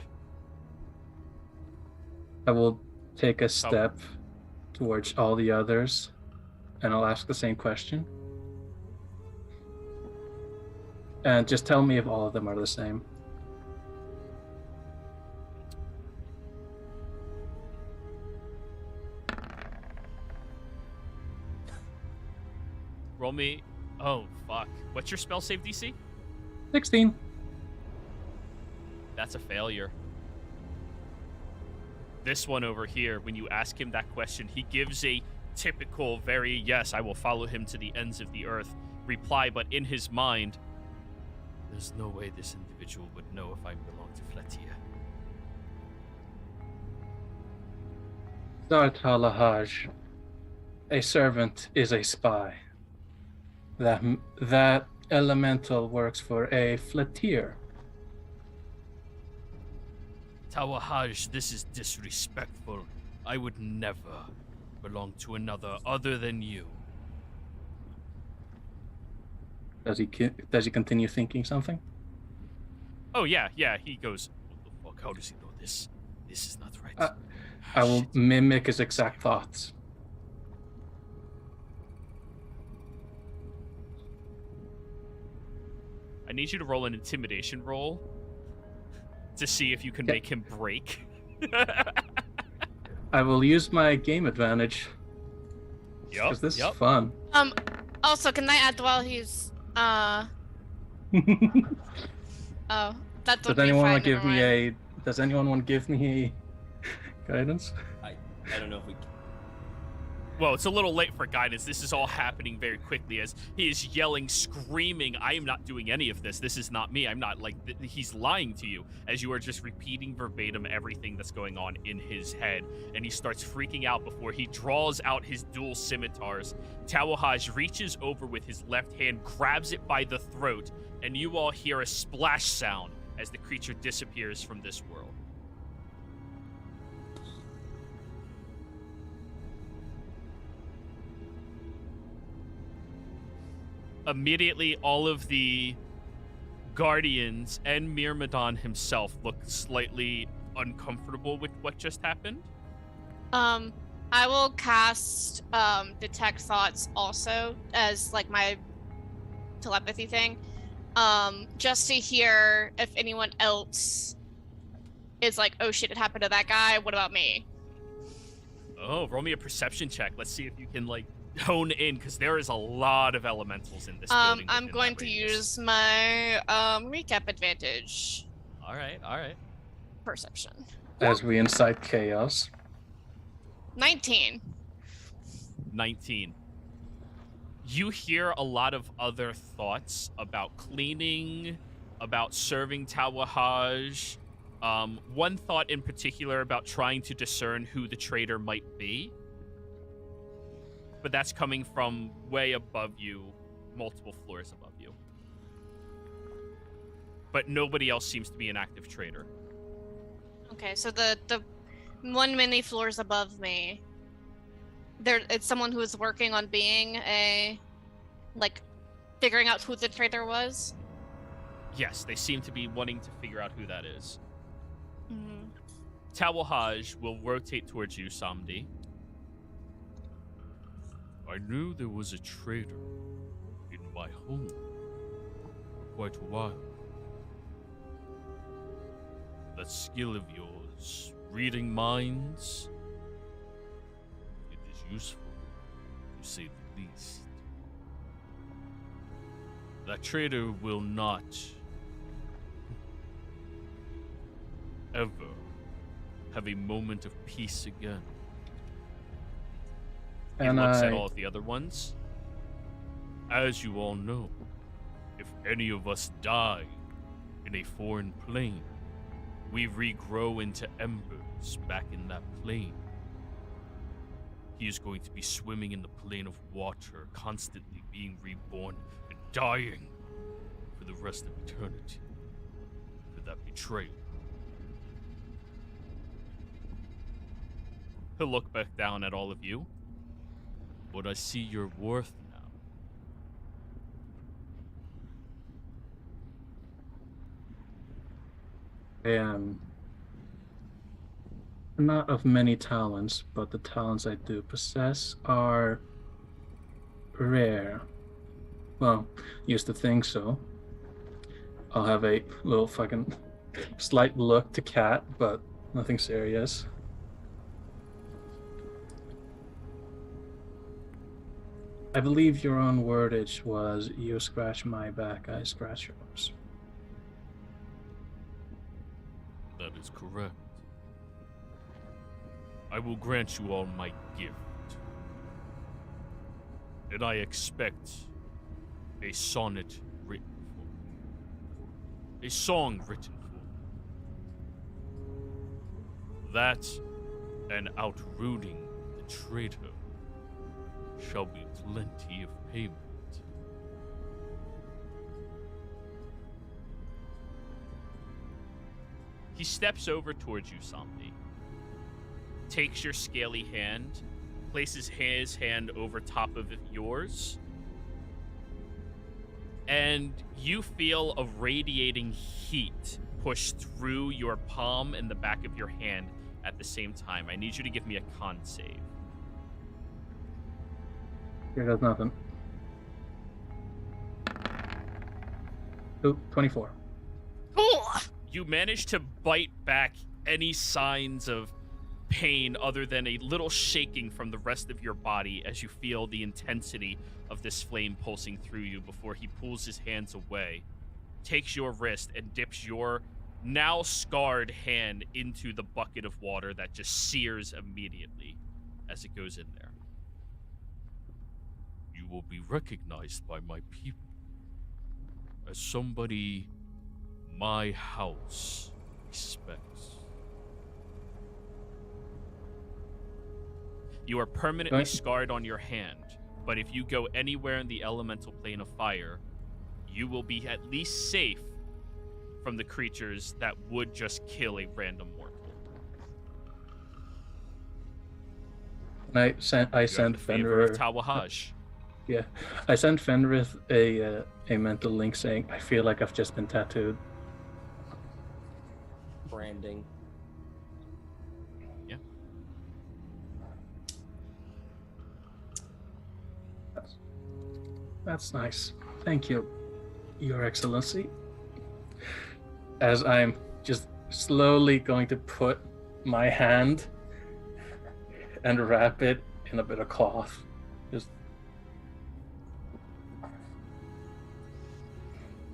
E: I will take a step towards all the others, and I'll ask the same question. And just tell me if all of them are the same.
A: Roll me. Oh, fuck. What's your spell save DC?
E: 16.
A: That's a failure. This one over here, when you ask him that question, he gives a typical, very, yes, I will follow him to the ends of the earth reply, but in his mind, there's no way this individual would know if I belong to Fletia.
E: Tal'Dorei, a servant is a spy. That elemental works for a fletier.
A: Tawahaj, this is disrespectful. I would never belong to another other than you.
E: Does he continue thinking something?
A: Oh, yeah, he goes, what the fuck, how does he know this? This is not right.
E: I will
A: Shit.
E: mimic his exact thoughts.
A: I need you to roll an intimidation roll to see if you can make him break.
E: I will use my game advantage. Because this is fun.
B: Also, can I add while he's oh, that would
E: Does
B: be
E: anyone
B: fine,
E: want to give
B: never
E: me
B: mind.
E: Does anyone want to give me guidance?
F: I don't know if we.
A: Well, it's a little late for guidance. This is all happening very quickly as he is yelling, screaming, I am not doing any of this. This is not me. I'm not, like, he's lying to you as you are just repeating verbatim everything that's going on in his head. And he starts freaking out before he draws out his dual scimitars. Tawahaj reaches over with his left hand, grabs it by the throat, and you all hear a splash sound as the creature disappears from this world. Immediately, all of the Guardians and Myrmidon himself look slightly uncomfortable with what just happened.
B: I will cast Detect Thoughts also as like my telepathy thing. Just to hear if anyone else is like, oh shit, it happened to that guy. What about me?
A: Oh, roll me a perception check. Let's see if you can, like, hone in, because there is a lot of elementals in this building.
B: I'm going to use my recap advantage.
A: All right.
B: Perception.
E: As we incite chaos.
B: 19.
A: 19. You hear a lot of other thoughts about cleaning, about serving Tawahaj. One thought in particular about trying to discern who the traitor might be. But that's coming from way above you, multiple floors above you. But nobody else seems to be an active traitor.
B: Okay, so the one many floors above me, it's someone who is working on being a, like, figuring out who the traitor was.
A: Yes, they seem to be wanting to figure out who that is.
B: Mm-hmm.
A: Tawahaj will rotate towards you, Samdi. I knew there was a traitor in my home for quite a while. That skill of yours, reading minds, it is useful, to say the least. That traitor will not ever have a moment of peace again. He
E: And
A: looks at all of the other ones. As you all know, if any of us die in a foreign plane, we regrow into embers back in that plane. He is going to be swimming in the plane of water, constantly being reborn and dying for the rest of eternity for that betrayal. He'll look back down at all of you. But I see your worth now.
E: I am not of many talents, but the talents I do possess are rare. Well, used to think so. I'll have a little fucking slight look to Cat, but nothing serious. I believe your own wordage was, you scratch my back, I scratch yours.
A: That is correct. I will grant you all my gift. And I expect a sonnet written for you. A song written for you. That and outrooting the traitor shall be plenty of payment. He steps over towards you, Somni. Takes your scaly hand, places his hand over top of yours, and you feel a radiating heat push through your palm and the back of your hand at the same time. I need you to give me a con save.
E: Here goes nothing. Oop, 24.
A: You manage to bite back any signs of pain other than a little shaking from the rest of your body as you feel the intensity of this flame pulsing through you before he pulls his hands away, takes your wrist and dips your now scarred hand into the bucket of water that just sears immediately as it goes in there. You will be recognized by my people as somebody my house respects. You are permanently scarred on your hand, but if you go anywhere in the elemental plane of fire, you will be at least safe from the creatures that would just kill a random mortal.
E: I sent Fenrir
A: Tawahaj.
E: Yeah, I sent Fenrith a mental link saying, I feel like I've just been tattooed.
F: Branding.
A: Yeah.
E: That's nice. Thank you, Your Excellency. As I'm just slowly going to put my hand and wrap it in a bit of cloth. Just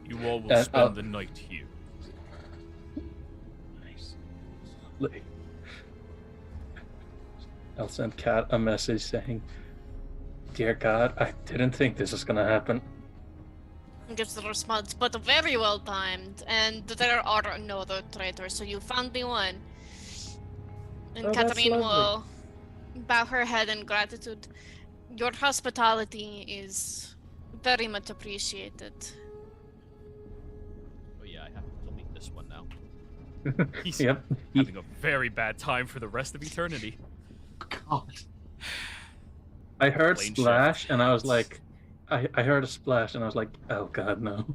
A: You all will spend the night here.
E: Nice. I'll send Kat a message saying, Dear God, I didn't think this was gonna happen.
B: Gives the response, but very well timed. And there are no other traitors, so you found me one. And
E: Oh, that's
B: Catherine
E: lovely.
B: will bow her head in gratitude. Your hospitality is very much appreciated.
A: Oh yeah, I have to delete this one now. He's
E: Yep.
A: having a very bad time for the rest of eternity.
D: God.
E: I heard
A: Plane
E: splash
A: shift.
E: and I was like, I heard a splash and I was like, oh God, no.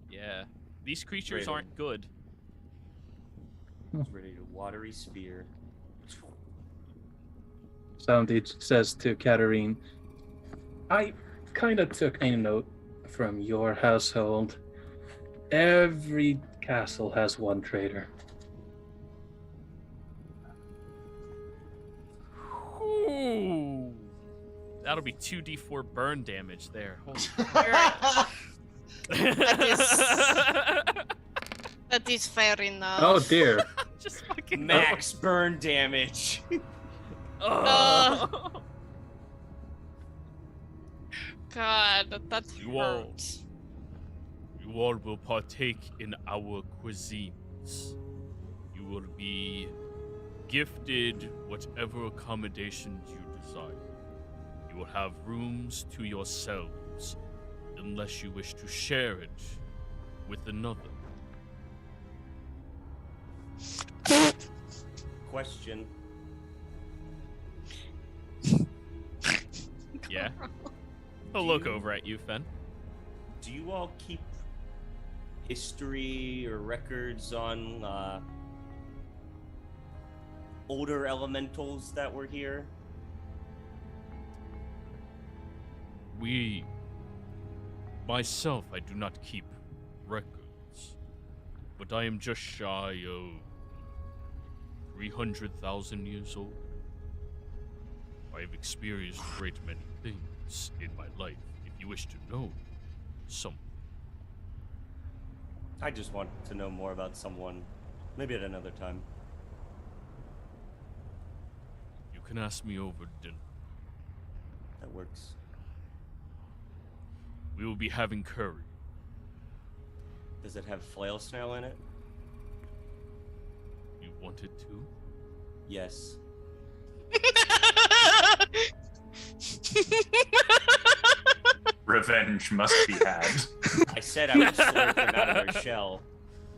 A: Yeah. These creatures
F: Raven.
A: aren't good.
F: It's ready to watery sphere.
E: Somebody says to Katarine, I kind of took a note from your household. Every castle has one traitor.
A: Ooh. That'll be 2d4 burn damage there. Holy
B: That is fair enough.
E: Oh dear.
A: Just fucking
F: Max burn damage.
A: Oh.
B: God, that
A: You all-
B: hurts.
A: You all will partake in our cuisines. You will be gifted whatever accommodations you desire. You will have rooms to yourselves, unless you wish to share it with another.
F: Question.
A: Yeah. He'll look over at you, Fen.
F: Do you all keep history or records on older elementals that were here?
A: Myself, I do not keep records, but I am just shy of 300,000 years old. I have experienced a great many things in my life. If you wish to know some,
F: I just want to know more about someone. Maybe at another time.
A: you can ask me over dinner.
F: That works.
A: We will be having curry.
F: Does it have flail snail in it?
A: You want it to?
F: Yes.
C: Revenge must be had.
F: I said I would slurp them out of their shell.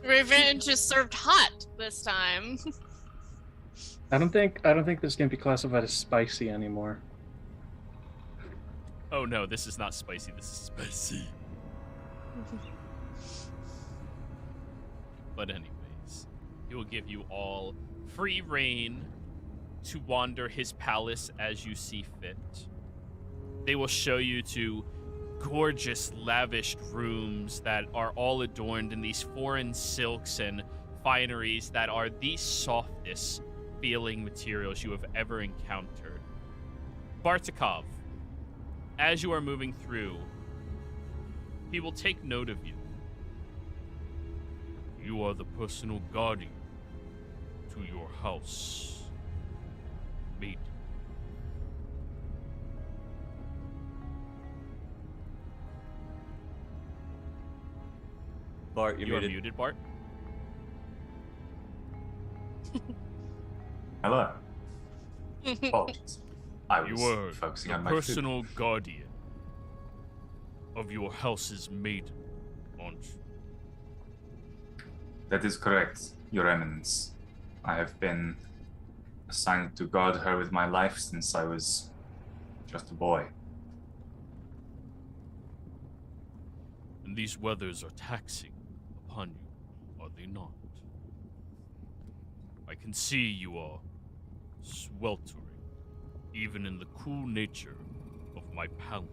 B: Revenge is served hot this time.
E: I don't think this can be classified as spicy anymore.
A: Oh no, this is not spicy, this is spicy. But anyways, he will give you all free reign to wander his palace as you see fit. They will show you to gorgeous, lavished rooms that are all adorned in these foreign silks and fineries that are the softest feeling materials you have ever encountered. Bartikov, as you are moving through, he will take note of you. You are the personal guardian to your house, mate.
F: Bart, you're
A: You are
F: muted.
A: muted, Bart.
C: Hello. Apologies. I
A: You
C: was
A: were
C: focusing
A: the
C: on my food.
A: personal guardian of your house's maiden, aren't you?
C: That is correct, Your Eminence. I have been assigned to guard her with my life since I was just a boy.
A: And these weathers are taxing upon you, are they not? I can see you are sweltering, even in the cool nature of my palace.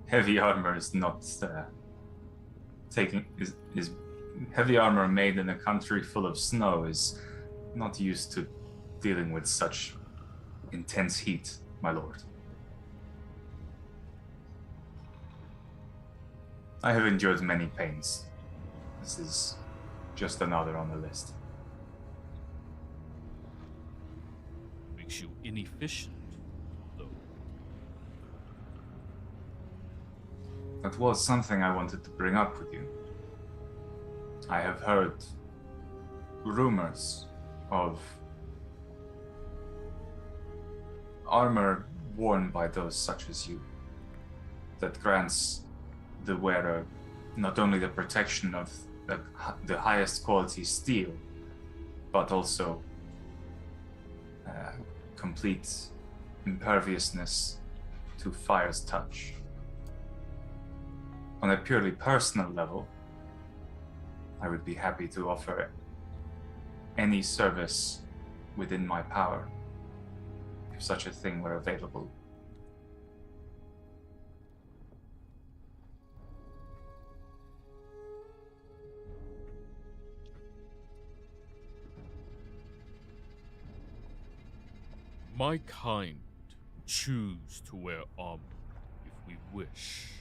C: Heavy armor is not is heavy armor made in a country full of snow is not used to dealing with such intense heat, my lord. I have endured many pains. This is just another on the list.
A: Makes you inefficient, though.
C: That was something I wanted to bring up with you. I have heard rumors of armor worn by those such as you that grants the wearer not only the protection of the highest quality steel, but also complete imperviousness to fire's touch. On a purely personal level, I would be happy to offer any service within my power, if such a thing were available.
A: My kind choose to wear armor if we wish.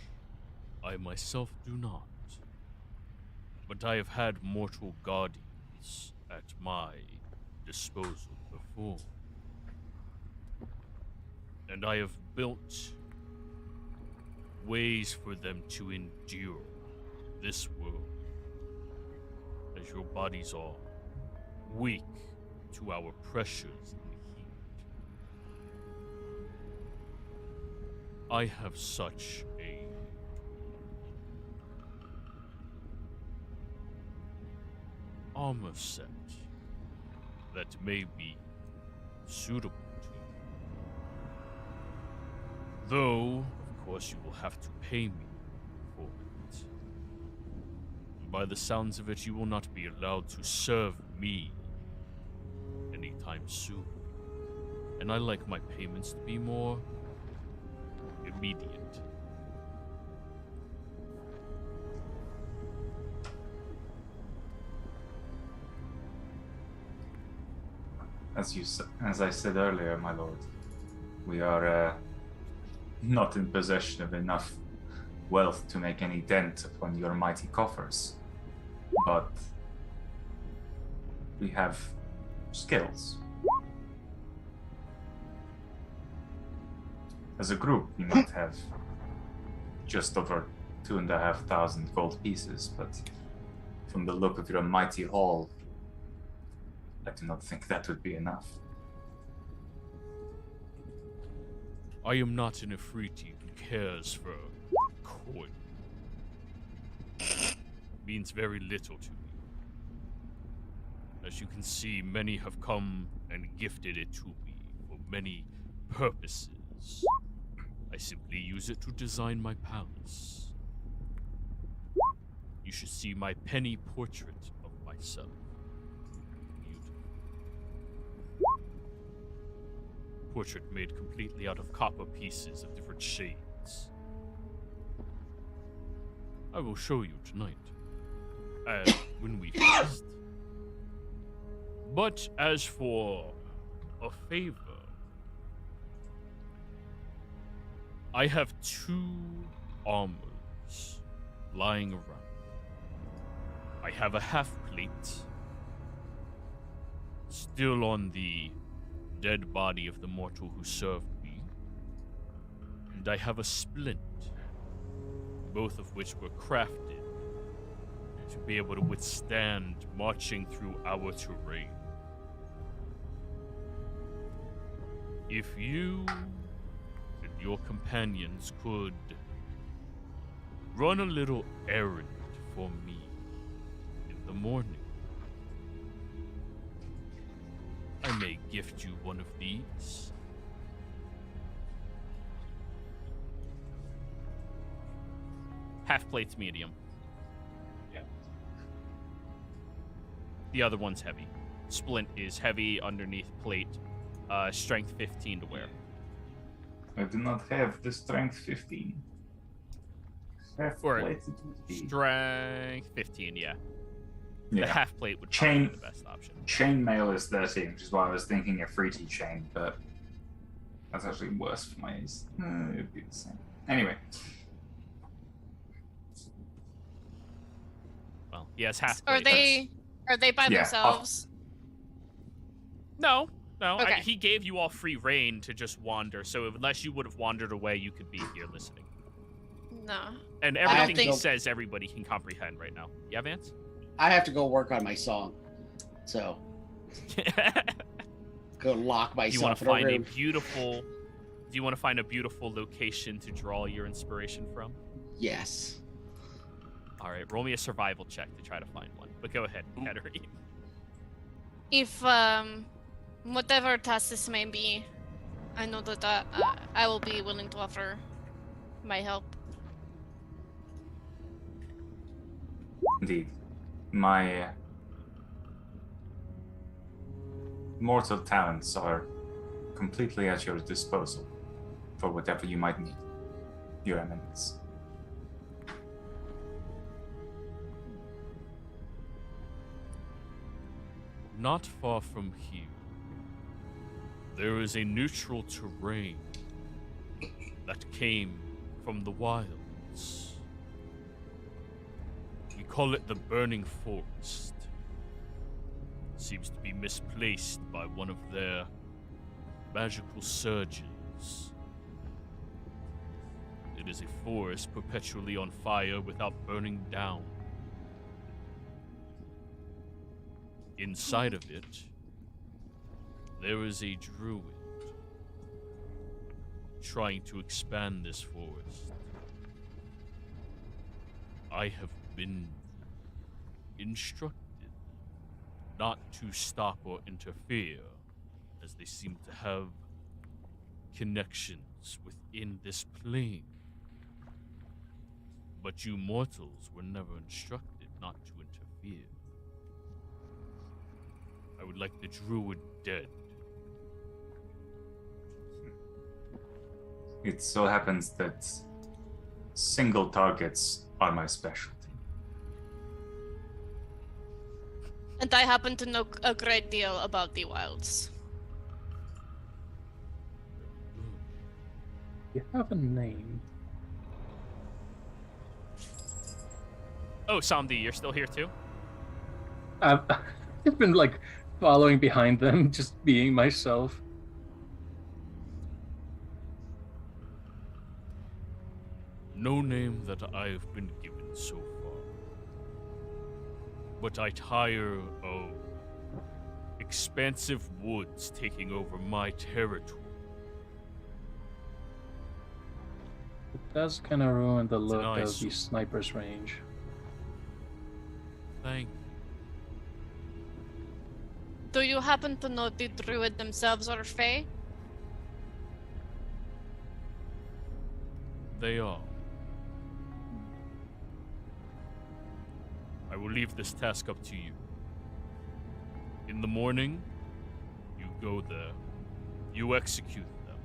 A: I myself do not. But I have had mortal guardians at my disposal before. And I have built ways for them to endure this world, as your bodies are weak to our pressures in the heat. I have such a armor set that may be suitable to you. Though, of course, you will have to pay me for it. By the sounds of it, you will not be allowed to serve me anytime soon. And I like my payments to be more immediate.
C: As I said earlier, my lord, we are not in possession of enough wealth to make any dent upon your mighty coffers, but we have skills. As a group, we might have just over 2,500 gold pieces, but from the look of your mighty hall, I do not think that would be enough.
A: I am not an Afriti who cares for coin. It means very little to me. As you can see, many have come and gifted it to me for many purposes. I simply use it to design my palace. You should see my penny portrait of myself. Portrait made completely out of copper pieces of different shades. I will show you tonight, when we feast. But as for a favor, I have 2 armors lying around. I have a half plate still on the dead body of the mortal who served me, and I have a splint, both of which were crafted to be able to withstand marching through our terrain. If you and your companions could run a little errand for me in the morning, I may gift you one of these. Half plate's medium.
C: Yeah.
A: The other one's heavy. Splint is heavy underneath plate. Strength 15 to wear.
C: I do not have the strength 15.
A: Or
C: Half-plate it would be.
A: strength 15, yeah. The
C: Yeah.
A: half plate would probably be
C: Chain-
A: the best option.
C: Chainmail is 13, which is why I was thinking a fruity chain, but that's actually worse for my ears. It would be the same. Anyway,
A: Well, he has half
B: Are
A: plate.
B: they by
C: Yeah,
B: themselves?
A: No.
B: Okay.
A: He gave you all free reign to just wander, so unless you would have wandered away, you could be here listening.
B: No.
A: And
D: I have
A: everything
D: to
A: he
D: go-
A: says, everybody can comprehend right now. Yeah, Vance?
D: I have to go work on my song, so go lock
A: Do you want
D: myself
A: to
D: in a
A: find a
D: room.
A: beautiful? Do you want to find a beautiful location to draw your inspiration from?
D: Yes.
A: All right, roll me a survival check to try to find one. But go ahead, Katarine.
B: If whatever task this may be, I know that I will be willing to offer my help.
C: indeed, my mortal talents are completely at your disposal for whatever you might need, Your Eminence.
A: Not far from here, there is a neutral terrain that came from the wilds. We call it the Burning Forest. Seems to be misplaced by one of their magical surges. It is a forest perpetually on fire without burning down. Inside of it, there is a druid trying to expand this forest. I have been instructed not to stop or interfere, as they seem to have connections within this plane. But you mortals were never instructed not to interfere. I would like the druid dead.
C: It so happens that single targets are my specialty.
B: And I happen to know a great deal about the wilds.
E: You have a name.
A: Oh, Samdi, you're still here too?
E: I've been like following behind them, just being myself.
A: No name that I've been given so far. But I tire of expansive woods taking over my territory.
E: It does kind of ruin the
A: It's an
E: look of
A: eyesore.
E: the sniper's range.
A: Thank you.
B: Do you happen to know the druid themselves are Fae?
A: They are. I will leave this task up to you. In the morning, you go there. You execute them.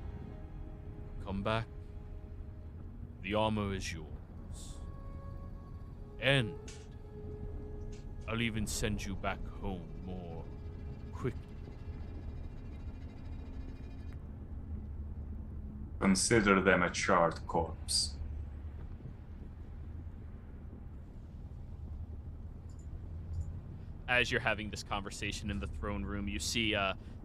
A: Come back. The armor is yours. And I'll even send you back home more quickly.
C: Consider them a charred corpse.
A: As you're having this conversation in the throne room, you see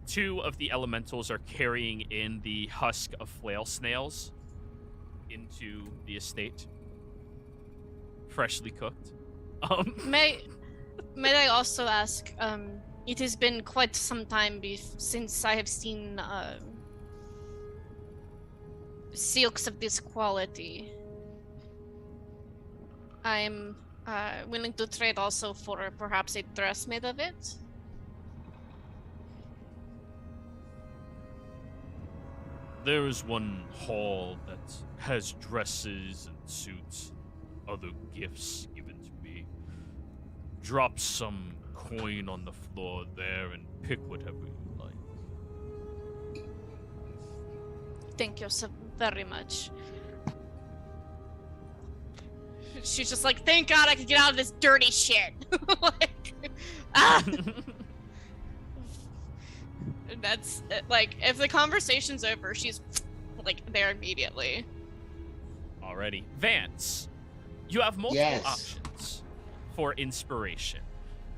A: two of the elementals are carrying in the husk of flail snails into the estate, freshly cooked.
B: May I also ask? It has been quite some time since I have seen silks of this quality. I'm willing to trade also for perhaps a dress made of it.
A: There is one hall that has dresses and suits, other gifts given to me. Drop some coin on the floor there and pick whatever you like.
B: Thank you so very much. She's just like, thank God I could get out of this dirty shit. Like, ah! That's like, if the conversation's over, she's like there immediately.
A: Alrighty. Vance, you have multiple
D: Yes.
A: options for inspiration.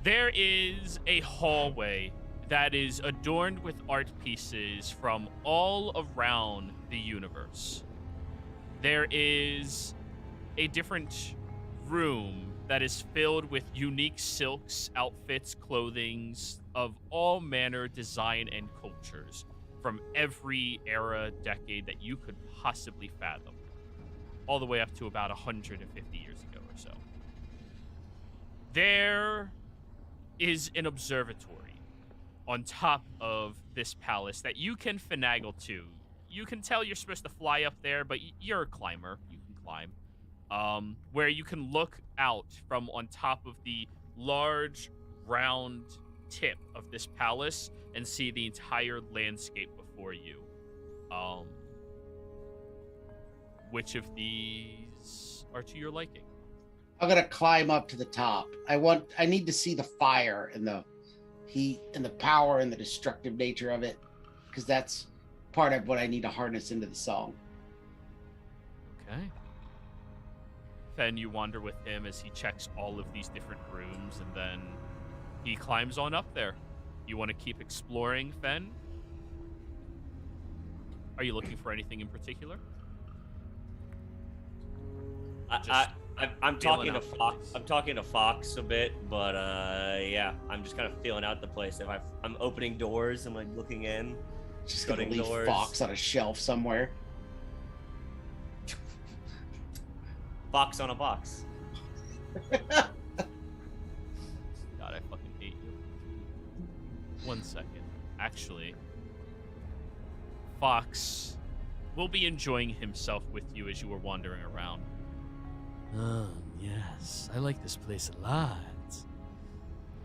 A: There is a hallway that is adorned with art pieces from all around the universe. There is a different room that is filled with unique silks, outfits, clothings of all manner, design, and cultures from every era, decade that you could possibly fathom, all the way up to about 150 years ago or so. There is an observatory on top of this palace that you can finagle to. You can tell you're supposed to fly up there, but you're a climber. You can climb. Where you can look out from on top of the large, round tip of this palace and see the entire landscape before you. Which of these are to your liking?
D: I'm gonna climb up to the top. I need to see the fire and the heat and the power and the destructive nature of it, because that's part of what I need to harness into the song.
A: Okay. Then you wander with him as he checks all of these different rooms, and then he climbs on up there. You want to keep exploring, Fen? Are you looking for anything in particular?
F: I'm talking
A: feeling
F: to
A: out the
F: Fox.
A: place.
F: I'm talking to Fox a bit, but yeah, I'm just kind of feeling out the place. If I'm opening doors, I'm like looking in.
D: Just gonna
F: Shutting
D: leave
F: doors.
D: Fox on a shelf somewhere.
F: Fox on a box.
A: God, I fucking hate you. 1 second. Actually, Fox will be enjoying himself with you as you are wandering around. Yes, I like this place a lot.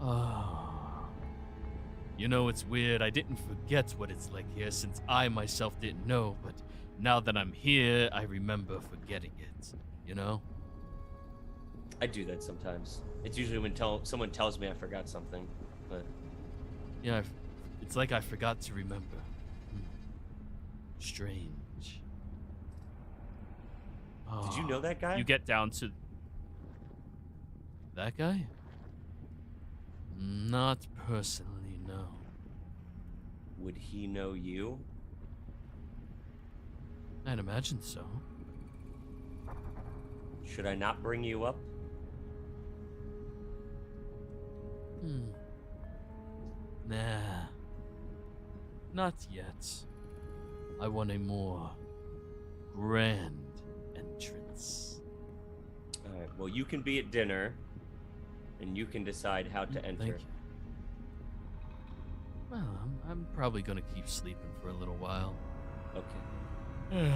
A: Oh. You know, it's weird. I didn't forget what it's like here since I myself didn't know, but now that I'm here, I remember forgetting it. You know?
F: I do that sometimes. It's usually when someone tells me I forgot something, but
A: Yeah, it's like I forgot to remember. Strange.
F: did you know that guy?
A: You get down to... That guy? Not personally, no.
F: Would he know you?
A: I'd imagine so.
F: Should I not bring you up?
A: Nah. Not yet. I want a more grand entrance.
F: Alright, well, you can be at dinner, and you can decide how to enter.
A: Thank you. Well, I'm probably gonna keep sleeping for a little while.
F: Okay.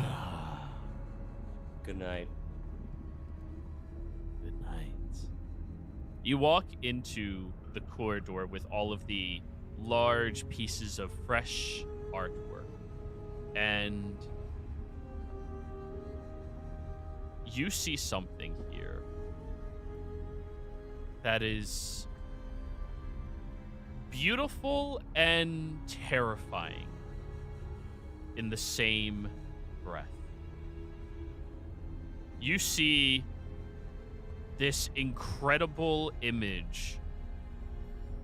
F: Good night.
A: Good night. You walk into the corridor with all of the large pieces of fresh artwork, and you see something here that is beautiful and terrifying in the same breath. You see this incredible image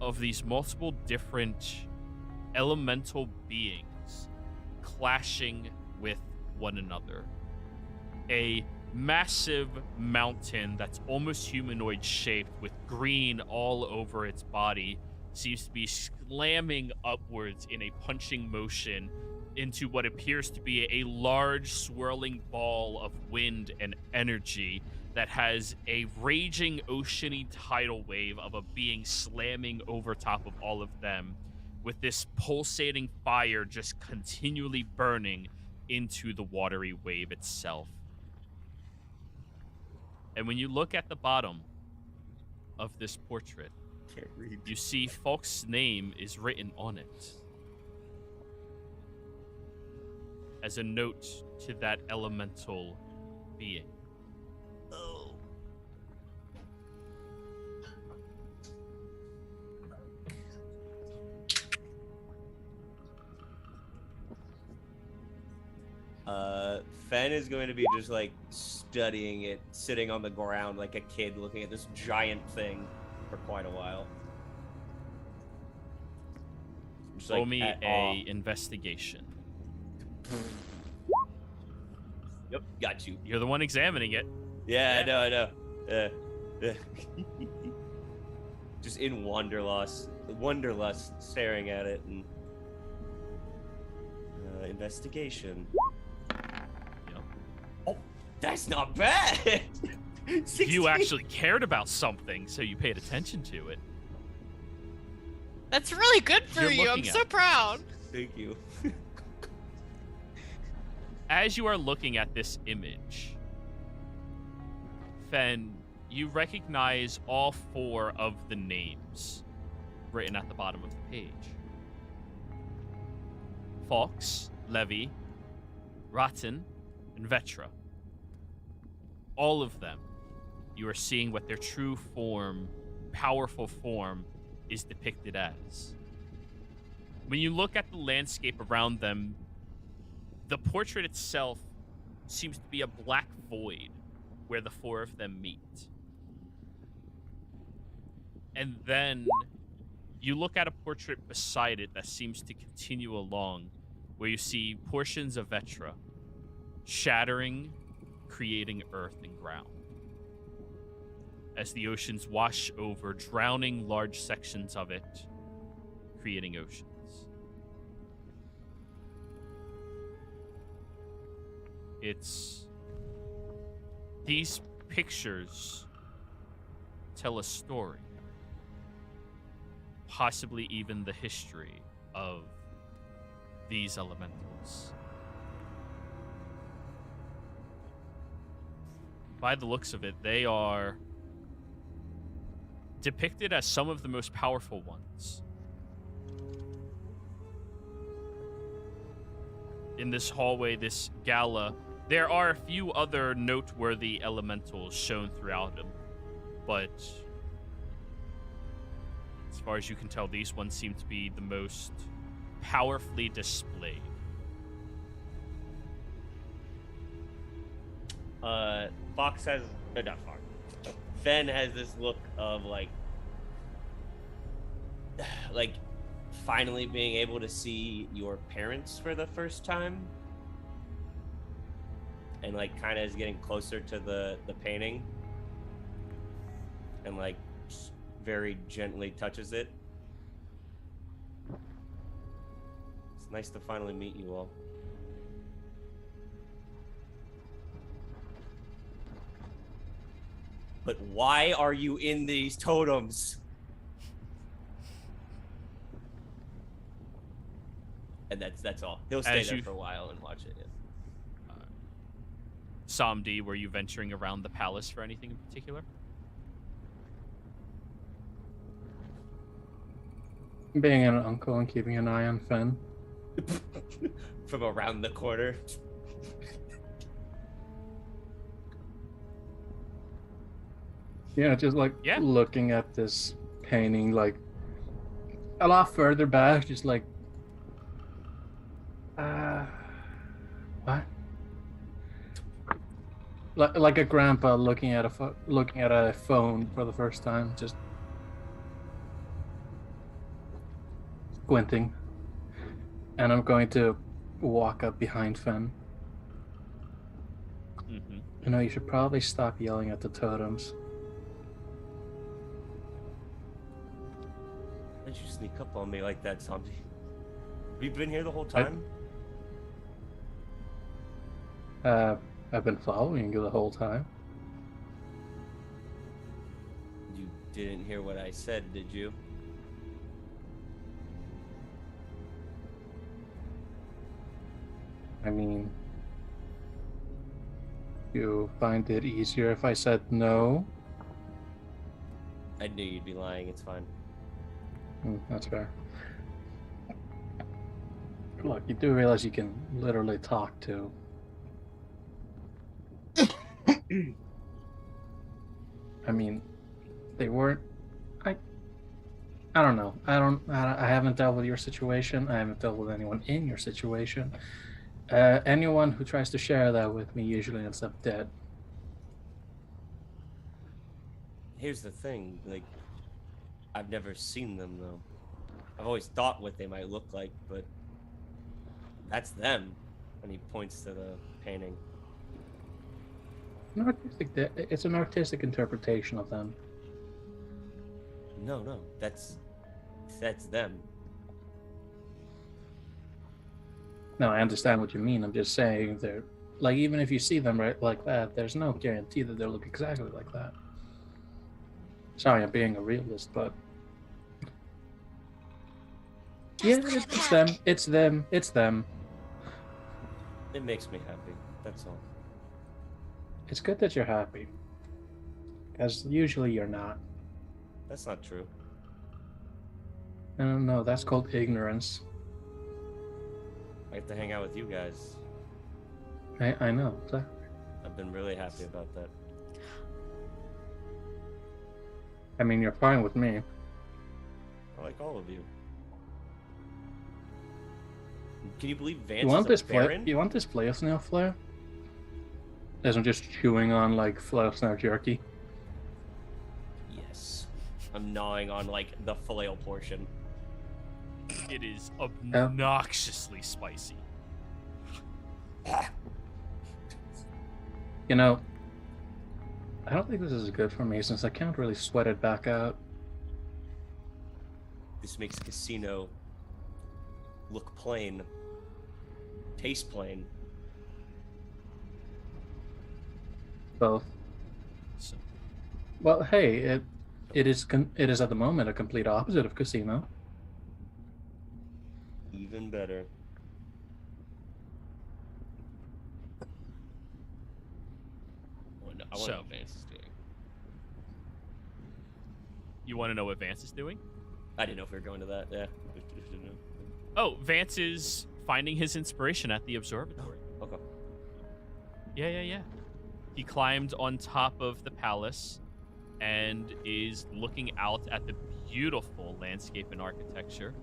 A: of these multiple different elemental beings clashing with one another. A massive mountain that's almost humanoid shaped with green all over its body seems to be slamming upwards in a punching motion into what appears to be a large swirling ball of wind and energy that has a raging oceany tidal wave of a being slamming over top of all of them, with this pulsating fire just continually burning into the watery wave itself. And when you look at the bottom of this portrait,
F: Can't read.
A: you see Falk's name is written on it as a note to that elemental being.
F: Oh. Fen is going to be just like studying it, sitting on the ground like a kid looking at this giant thing for quite a while. Just,
A: Roll
F: like,
A: me
F: at
A: a
F: awe.
A: investigation.
F: Yep, got you.
A: You're the one examining it.
F: Yeah, I know. Just in wanderlust, staring at it and investigation.
A: Yep.
F: Oh, that's not bad. 16.
A: You actually cared about something, so you paid attention to it.
B: That's really good for
A: You're
B: you. I'm
A: looking
B: so
A: at it.
B: proud.
F: Thank you.
A: As you are looking at this image, Fen, you recognize all 4 of the names written at the bottom of the page. Fox, Levy, Rotten, and Vetra. All of them, you are seeing what their true form, powerful form, is depicted as. When you look at the landscape around them, the portrait itself seems to be a black void where the 4 of them meet. And then you look at a portrait beside it that seems to continue along, where you see portions of Vetra shattering, creating earth and ground. As the oceans wash over, drowning large sections of it, creating oceans. These pictures tell a story. possibly even the history of these elementals. By the looks of it, they are depicted as some of the most powerful ones. In this hallway, this gala, there are a few other noteworthy elementals shown throughout them, but as far as you can tell, these ones seem to be the most powerfully displayed.
F: Fox has, no, not Fox. Fen has this look of like finally being able to see your parents for the first time, and like kind of is getting closer to the painting, and like very gently touches it. It's nice to finally meet you all. But why are you in these totems? And that's all. He'll stay there for a while and watch it. Yeah.
A: Samdi, were you venturing around the palace for anything in particular?
E: Being an uncle and keeping an eye on Fen.
F: From around the corner.
E: Yeah, just like looking at this painting, like a lot further back, just like, what? Like a grandpa looking at a phone for the first time, just squinting. And I'm going to walk up behind Fen.
A: Mm-hmm.
E: You know, you should probably stop yelling at the totems.
F: Why'd you sneak up on me like that, Samdi? Have you been here the whole time?
E: I've been following you the whole time.
F: You didn't hear what I said, did you?
E: I mean, you find it easier if I said no?
F: I knew you'd be lying, it's fine.
E: That's fair. Look, you do realize you can literally talk to. I mean, they weren't. I don't know. I haven't dealt with your situation. I haven't dealt with anyone in your situation. Anyone who tries to share that with me usually ends up dead.
F: Here's the thing, like, I've never seen them, though. I've always thought what they might look like, but that's them. And he points to the painting.
E: It's an artistic interpretation of them.
F: No, that's them.
E: No, I understand what you mean. I'm just saying they're like, even if you see them right like that, there's no guarantee that they'll look exactly like that. Sorry, I'm being a realist, but yeah, it's them. It's them. It's them.
F: It makes me happy. That's all.
E: It's good that you're happy, because usually you're not.
F: That's not true.
E: No, that's called ignorance.
F: I get to hang out with you guys.
E: I know, exactly.
F: I've been really happy about that.
E: I mean, you're fine with me.
F: I like all of you. Can you believe Vance
E: You want
F: is
E: this
F: a Baron?
E: You want this flail snail flare? As I'm just chewing on like flail snail jerky.
F: Yes. I'm gnawing on like the flail portion.
A: It is obnoxiously spicy.
E: You know, I don't think this is good for me since I can't really sweat it back out.
F: This makes casino look plain, taste plain.
E: Both.
A: So,
E: Well, hey, It is at the moment a complete opposite of casino.
F: Even better. I want to know what Vance is doing.
A: You want to know what Vance is doing?
F: I didn't know if we were going to that. Yeah.
A: Oh, Vance is finding his inspiration at the observatory.
F: Okay.
A: Yeah. He climbed on top of the palace and is looking out at the beautiful landscape and architecture,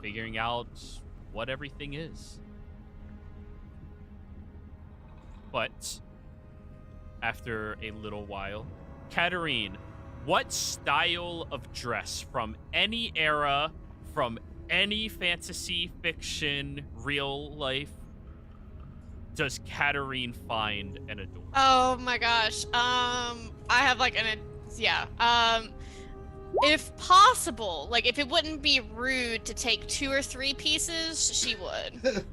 A: figuring out what everything is. But after a little while, Katarine, what style of dress from any era, from any fantasy, fiction, real life, does Katarine find and adore?
B: Oh my gosh. I have like if possible, like if it wouldn't be rude to take 2 or 3 pieces, she would.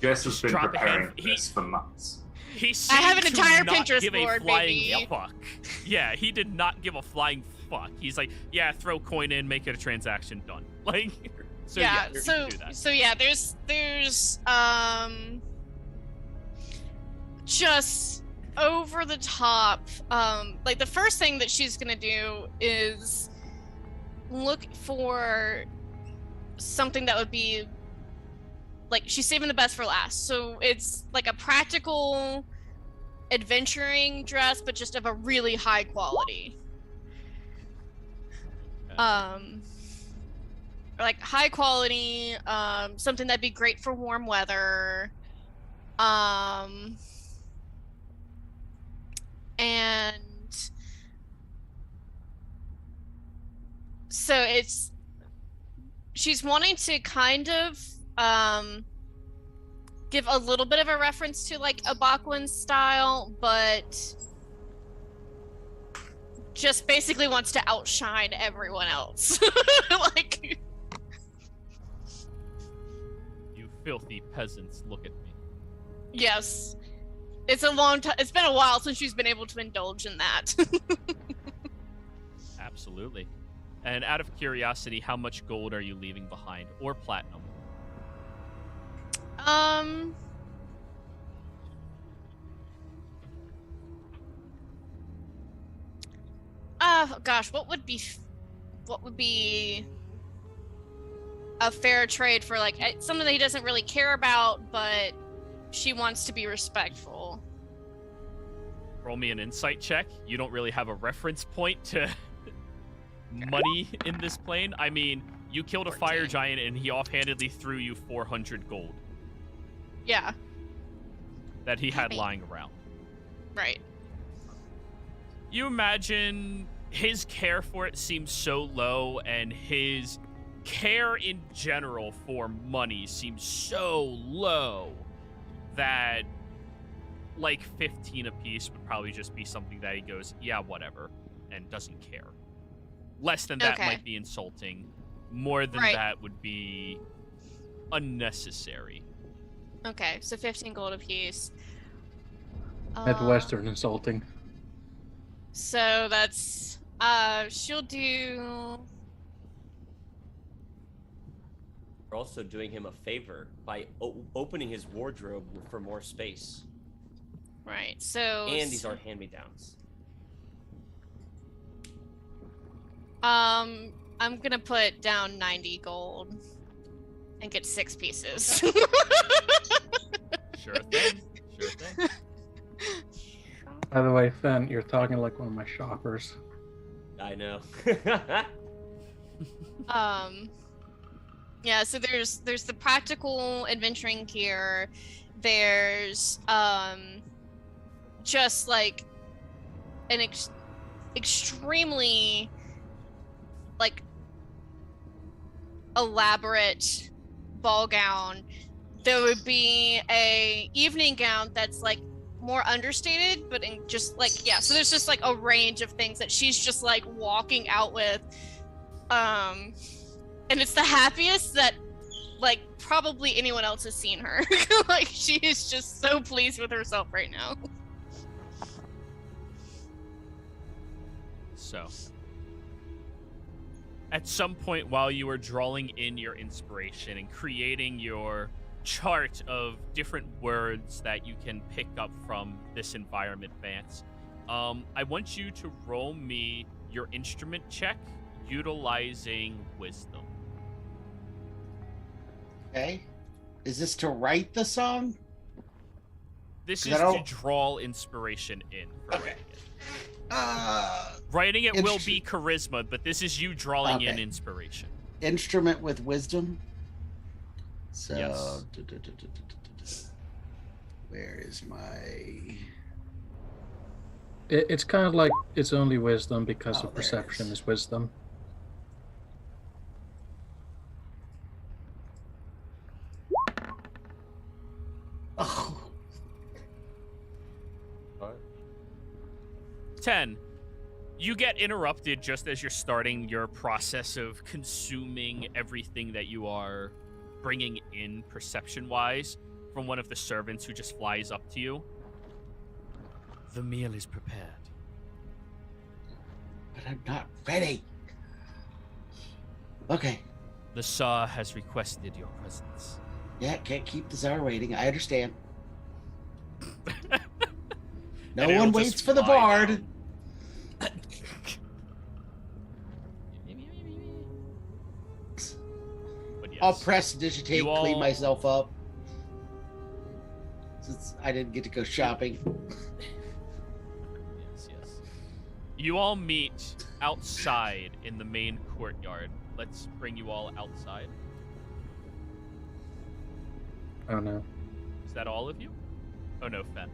C: Jess has been
A: drop
C: preparing
A: him.
C: for this for months.
A: He
B: I have an
A: seemed to
B: entire
A: not
B: Pinterest
A: give
B: board,
A: a flying
B: baby.
A: fuck. Yeah, he did not give a flying fuck. He's like, yeah, throw coin in, make it a transaction, done. Like, so yeah, you can do that.
B: So yeah, there's just over the top. Like the first thing that she's gonna do is look for something that would be like she's saving the best for last. So it's like a practical adventuring dress, but just of a really high quality. Like high quality, something that'd be great for warm weather. And so she's wanting to kind of give a little bit of a reference to like a Bakuan style, but just basically wants to outshine everyone else. Like,
A: You filthy peasants, look at me.
B: yes. It's a long time. It's been a while since she's been able to indulge in that.
A: Absolutely. And out of curiosity, how much gold are you leaving behind, or platinum?
B: Gosh, what would be a fair trade for like something that he doesn't really care about, but she wants to be respectful?
A: Roll me an insight check. You don't really have a reference point to money in this plane. I mean, you killed a
B: 14.
A: fire giant and he offhandedly threw you 400 gold
B: Yeah,
A: that he had
B: Right.
A: lying around.
B: right.
A: You imagine his care for it seems so low, and his care in general for money seems so low that like 15 apiece would probably just be something that he goes, yeah, whatever, and doesn't care. Less than that
B: Okay.
A: might be insulting. More than
B: Right.
A: that would be unnecessary.
B: Okay, so 15 gold apiece.
E: Midwestern insulting.
B: So that's she'll do.
F: We're also doing him a favor by opening his wardrobe for more space.
B: Right, so
F: And these are hand-me-downs.
B: I'm gonna put down 90 gold and get 6 pieces.
A: Sure thing. Sure thing.
E: By the way, Fen, you're talking like one of my shoppers.
F: I know.
B: Yeah, so there's the practical adventuring gear. There's just like an extremely like elaborate ball gown. There would be a evening gown that's like more understated, but in just like, yeah, so there's just like a range of things that she's just like walking out with, and it's the happiest that like probably anyone else has seen her. Like she is just so pleased with herself right now.
A: So, at some point while you are drawing in your inspiration and creating your chart of different words that you can pick up from this environment, Vance, I want you to roll me your instrument check utilizing wisdom.
D: Okay. Is this to write the song?
A: This
D: 'Cause
A: is
D: I
A: to
D: don't-
A: draw inspiration in for
D: Okay.
A: writing it.
D: Uh,
A: Writing it will
D: Instru-
A: be charisma, but this is you drawing in
D: Okay.
A: inspiration.
D: instrument with wisdom. So,
A: Yes.
D: Where is my?
E: It's kind of like it's only wisdom because
D: Oh,
E: of
D: there it
E: perception
D: is.
E: is wisdom.
D: Oh,
A: 10. You get interrupted just as you're starting your process of consuming everything that you are bringing in perception-wise from one of the servants who just flies up to you. The meal is prepared.
D: but I'm not ready. Okay.
A: The Tsar has requested your presence.
D: Yeah, can't keep the czar waiting. I understand. No
A: And it'll
D: one
A: just
D: waits for the
A: fly
D: bard.
A: down. But yes.
D: I'll press digitate,
A: You all-
D: clean myself up. Since I didn't get to go shopping.
A: Yes, yes. You all meet outside in the main courtyard. Let's bring you all outside.
E: Oh no.
A: Is that all of you? Oh no, Fen.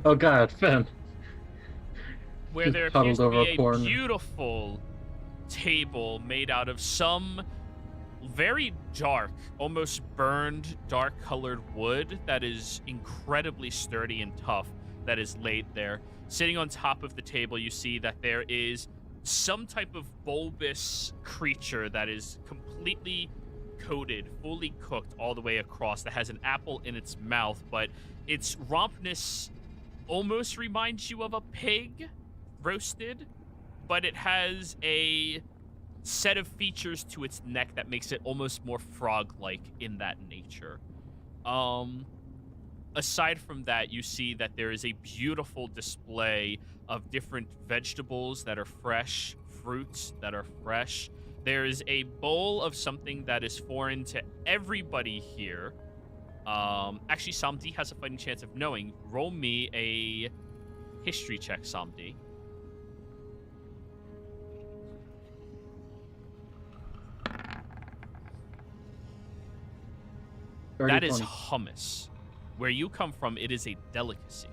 E: Oh god, Finn.
A: Where
E: Just
A: there appears
E: huddled
A: to
E: over
A: be
E: a
A: a
E: corner.
A: beautiful table made out of some very dark, almost burned, dark-colored wood that is incredibly sturdy and tough that is laid there. Sitting on top of the table, you see that there is some type of bulbous creature that is completely coated, fully cooked all the way across, that has an apple in its mouth, but its rompness almost reminds you of a pig roasted, but it has a set of features to its neck that makes it almost more frog-like in that nature. Aside from that, you see that there is a beautiful display of different vegetables that are fresh, fruits that are fresh. There is a bowl of something that is foreign to everybody here. Actually, Samdi has a fighting chance of knowing. Roll me a history check, Samdi. That is
E: 30,
A: hummus. Where you come from, it is a delicacy.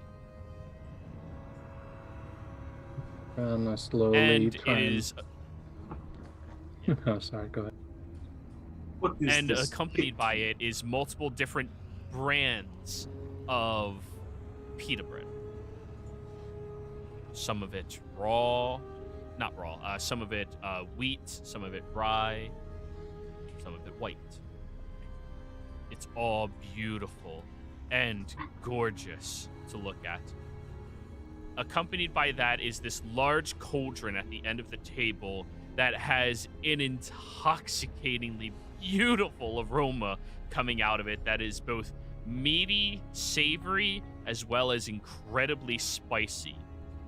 E: and I slowly
A: And
E: try
A: it is
E: Oh, sorry, go ahead.
C: What is
A: and
C: this?
A: accompanied by it is multiple different brands of pita bread. Some of it raw, not raw, some of it wheat, some of it rye, some of it white. It's all beautiful and gorgeous to look at. Accompanied by that is this large cauldron at the end of the table that has an intoxicatingly beautiful aroma coming out of it that is both meaty, savory, as well as incredibly spicy.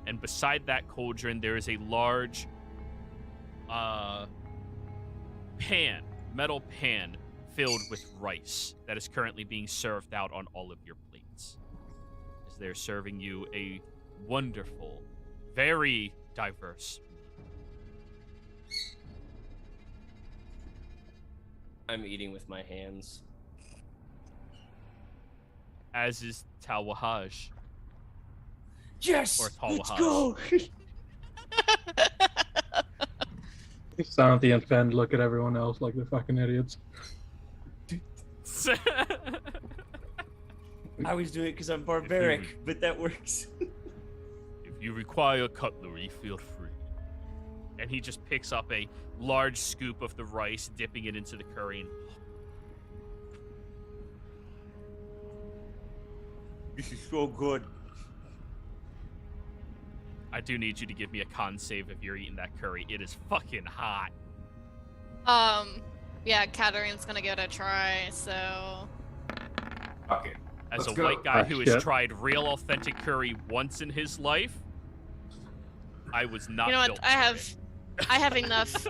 A: And beside that cauldron, there is a large metal pan filled with rice that is currently being served out on all of your plates. As they're serving you a wonderful, very diverse.
F: I'm eating with my hands.
A: As is Talwahaj.
F: Yes,
A: Or
F: let's
A: Talwahaj.
F: go.
E: Santi and Fen look at everyone else like they're fucking idiots.
F: I always do it because I'm barbaric, but that works.
A: If you require cutlery, feel free. And he just picks up a large scoop of the rice, dipping it into the curry. And
F: This is so good.
A: I do need you to give me a con save if you're eating that curry. It is fucking hot.
B: Yeah, Katarine's gonna give it a try, so...
C: Okay.
A: As
C: Let's
A: a
C: go.
A: white guy who has
E: Shit.
A: tried real authentic curry once in his life, I was not
B: You know what?
A: built
B: I
A: for it.
B: have enough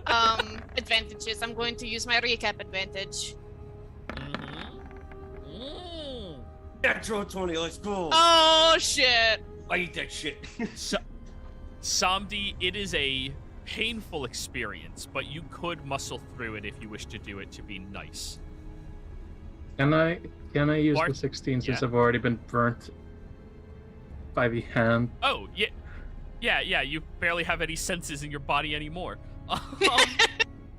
B: advantages. I'm going to use my recap advantage.
F: Natural 20, let's go.
B: Oh shit!
F: I eat that shit.
A: Samdi, it is a painful experience, but you could muscle through it if you wish to do it to be nice.
E: Can I use
A: Bart-
E: the 16 since
A: yeah.
E: I've already been burnt by the hand?
A: Oh, yeah, you barely have any senses in your body anymore.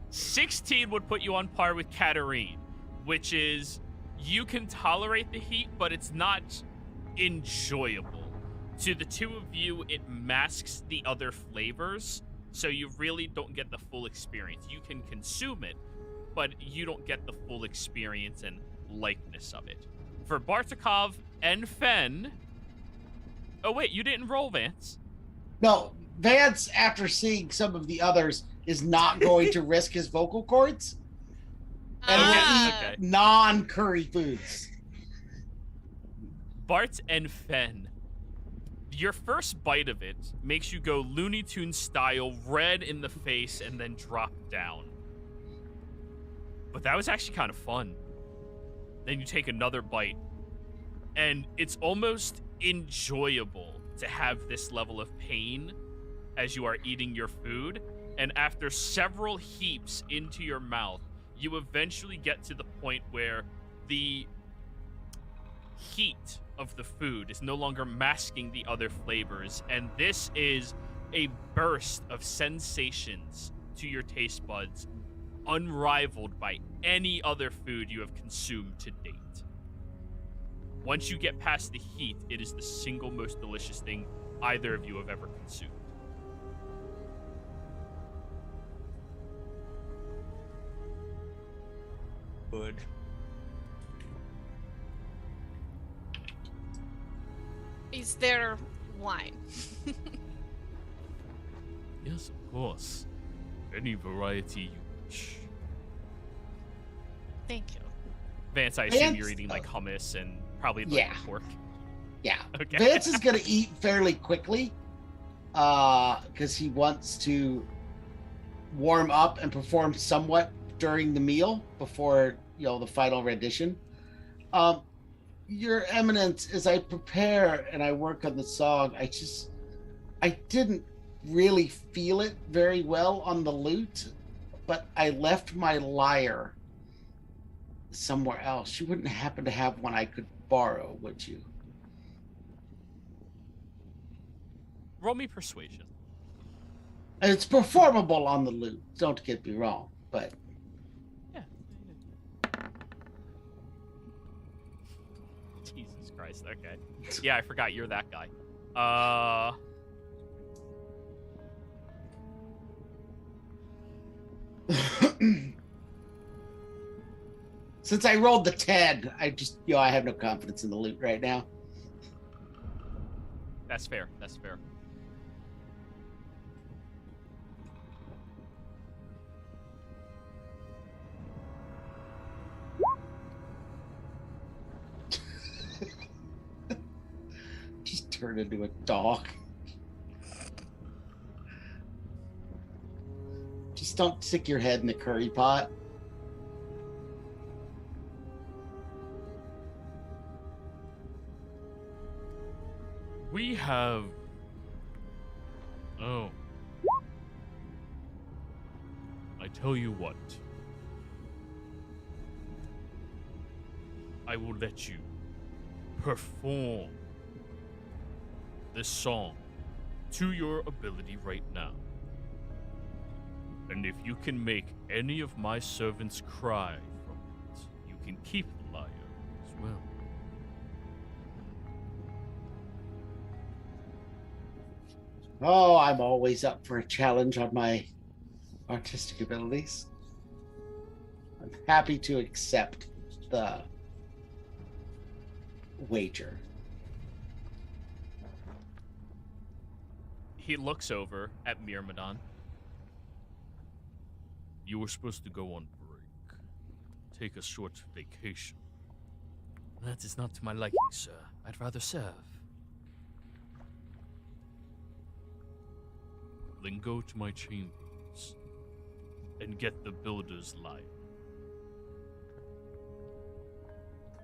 A: 16 would put you on par with Katarine, which is you can tolerate the heat, but it's not enjoyable. To the two of you, it masks the other flavors, so you really don't get the full experience. You can consume it, but you don't get the full experience and likeness of it. For Bartikov and Fen... Oh, wait, you didn't roll, Vance.
D: No, Vance, after seeing some of the others, is not going to risk his vocal cords and will eat
A: Okay.
D: non-curry foods.
A: Bart and Fen. Your first bite of it makes you go Looney Tunes style, red in the face, and then drop down. But that was actually kind of fun. Then you take another bite, and it's almost enjoyable to have this level of pain as you are eating your food. And after several heaps into your mouth, you eventually get to the point where the heat of the food is no longer masking the other flavors, and this is a burst of sensations to your taste buds unrivaled by any other food you have consumed to date. Once you get past the heat, it is the single most delicious thing either of you have ever consumed.
F: Good.
B: Is there wine?
A: Yes, of course. Any variety you wish.
B: Thank you.
A: Vance, I assume
D: Vance-
A: you're eating like hummus and probably like
D: Yeah.
A: pork.
D: Yeah.
A: Okay.
D: Vance is going to eat fairly quickly because he wants to warm up and perform somewhat during the meal before, the final rendition. Your Eminence, as I prepare and I work on the song, I didn't really feel it very well on the lute, but I left my lyre somewhere else. You wouldn't happen to have one I could borrow, would you?
A: Roll me persuasion.
D: And it's performable on the lute, don't get me wrong, but
A: Yeah. Jesus Christ. Okay. Yeah, I forgot you're that guy.
D: since I rolled the 10, I have no confidence in the lute right now.
A: That's fair. That's fair.
D: Just turn into a dog. Just don't stick your head in the curry pot.
A: We have... Oh. I tell you what. I will let you perform this song to your ability right now. And if you can make any of my servants cry from it, you can keep the lyre as well.
D: Oh, I'm always up for a challenge on my artistic abilities. I'm happy to accept the wager.
A: he looks over at Myrmidon. You were supposed to go on break. Take a short vacation. That is not to my liking, sir. I'd rather serve. Then go to my chambers and get the builder's light.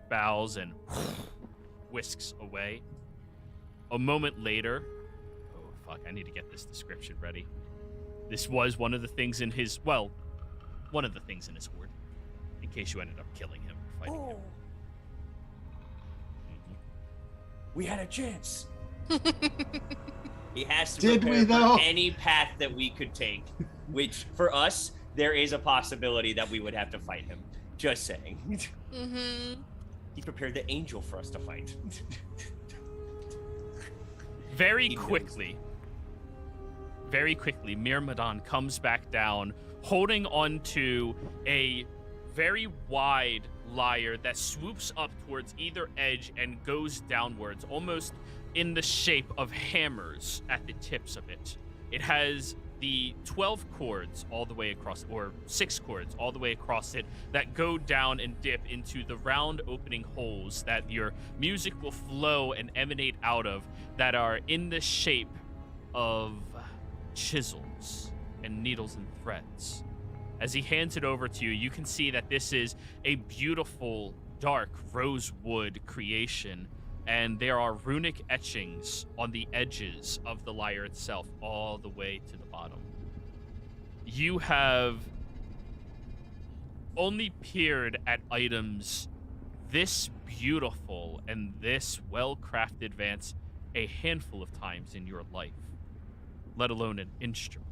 A: Bows and whisks away. A moment later, oh fuck, I need to get this description ready. This was one of the things in his, well, one of the things in his horde, in case you ended up killing him or fighting him.
F: We had a chance. He has to
D: Did
F: prepare
D: we, though?
F: for any path that we could take, which for us, there is a possibility that we would have to fight him. Just saying.
B: Mm-hmm.
F: He prepared the angel for us to fight.
A: Very quickly, Myrmidon comes back down, holding onto a very wide lyre that swoops up towards either edge and goes downwards, almost in the shape of hammers at the tips of it. It has the 12 chords all the way across, or 6 chords all the way across it, that go down and dip into the round opening holes that your music will flow and emanate out of, that are in the shape of chisels and needles and threads. As he hands it over to you, you can see that this is a beautiful, dark rosewood creation, and there are runic etchings on the edges of the lyre itself all the way to the bottom. You have only peered at items this beautiful and this well-crafted, Vance, a handful of times in your life, let alone an instrument.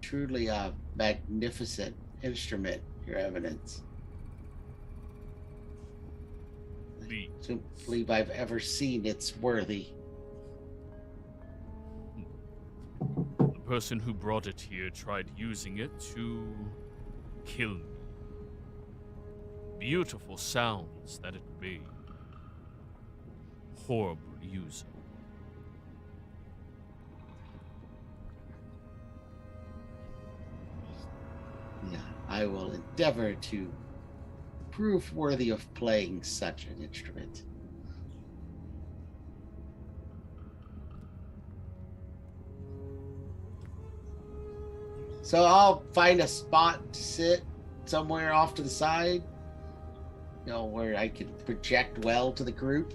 D: Truly a magnificent instrument, Your Eminence. I don't believe I've ever seen its worthy.
A: The person who brought it here tried using it to kill me. Beautiful sounds that it made. Horrible user.
D: Yeah, I will endeavor to prove worthy of playing such an instrument. So I'll find a spot to sit somewhere off to the side, you know, where I can project well to the group.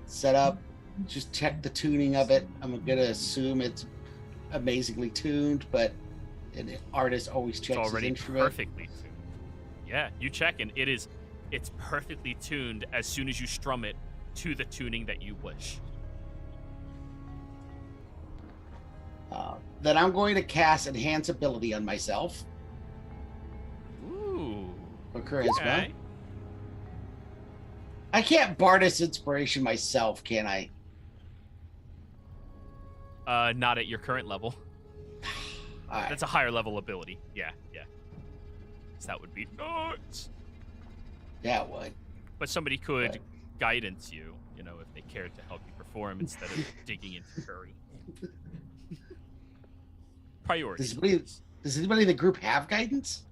D: Set up, just check the tuning of it. I'm gonna assume it's amazingly tuned, but an artist always checks
A: It's
D: his
A: already
D: instrument.
A: perfectly tuned. Yeah, you check and it's perfectly tuned as soon as you strum it to the tuning that you wish.
D: Then I'm going to cast Enhance Ability on myself
A: Ooh.
D: for charisma.
A: Okay.
D: I can't Bardus Inspiration myself, can I?
A: Not at your current level.
D: All right.
A: That's a higher level ability. Yeah. So that would be nuts.
D: That would.
A: But somebody could
D: Right.
A: guidance you, you know, if they cared to help you perform instead of digging into curry. Priorities.
D: Does anybody in the group have guidance?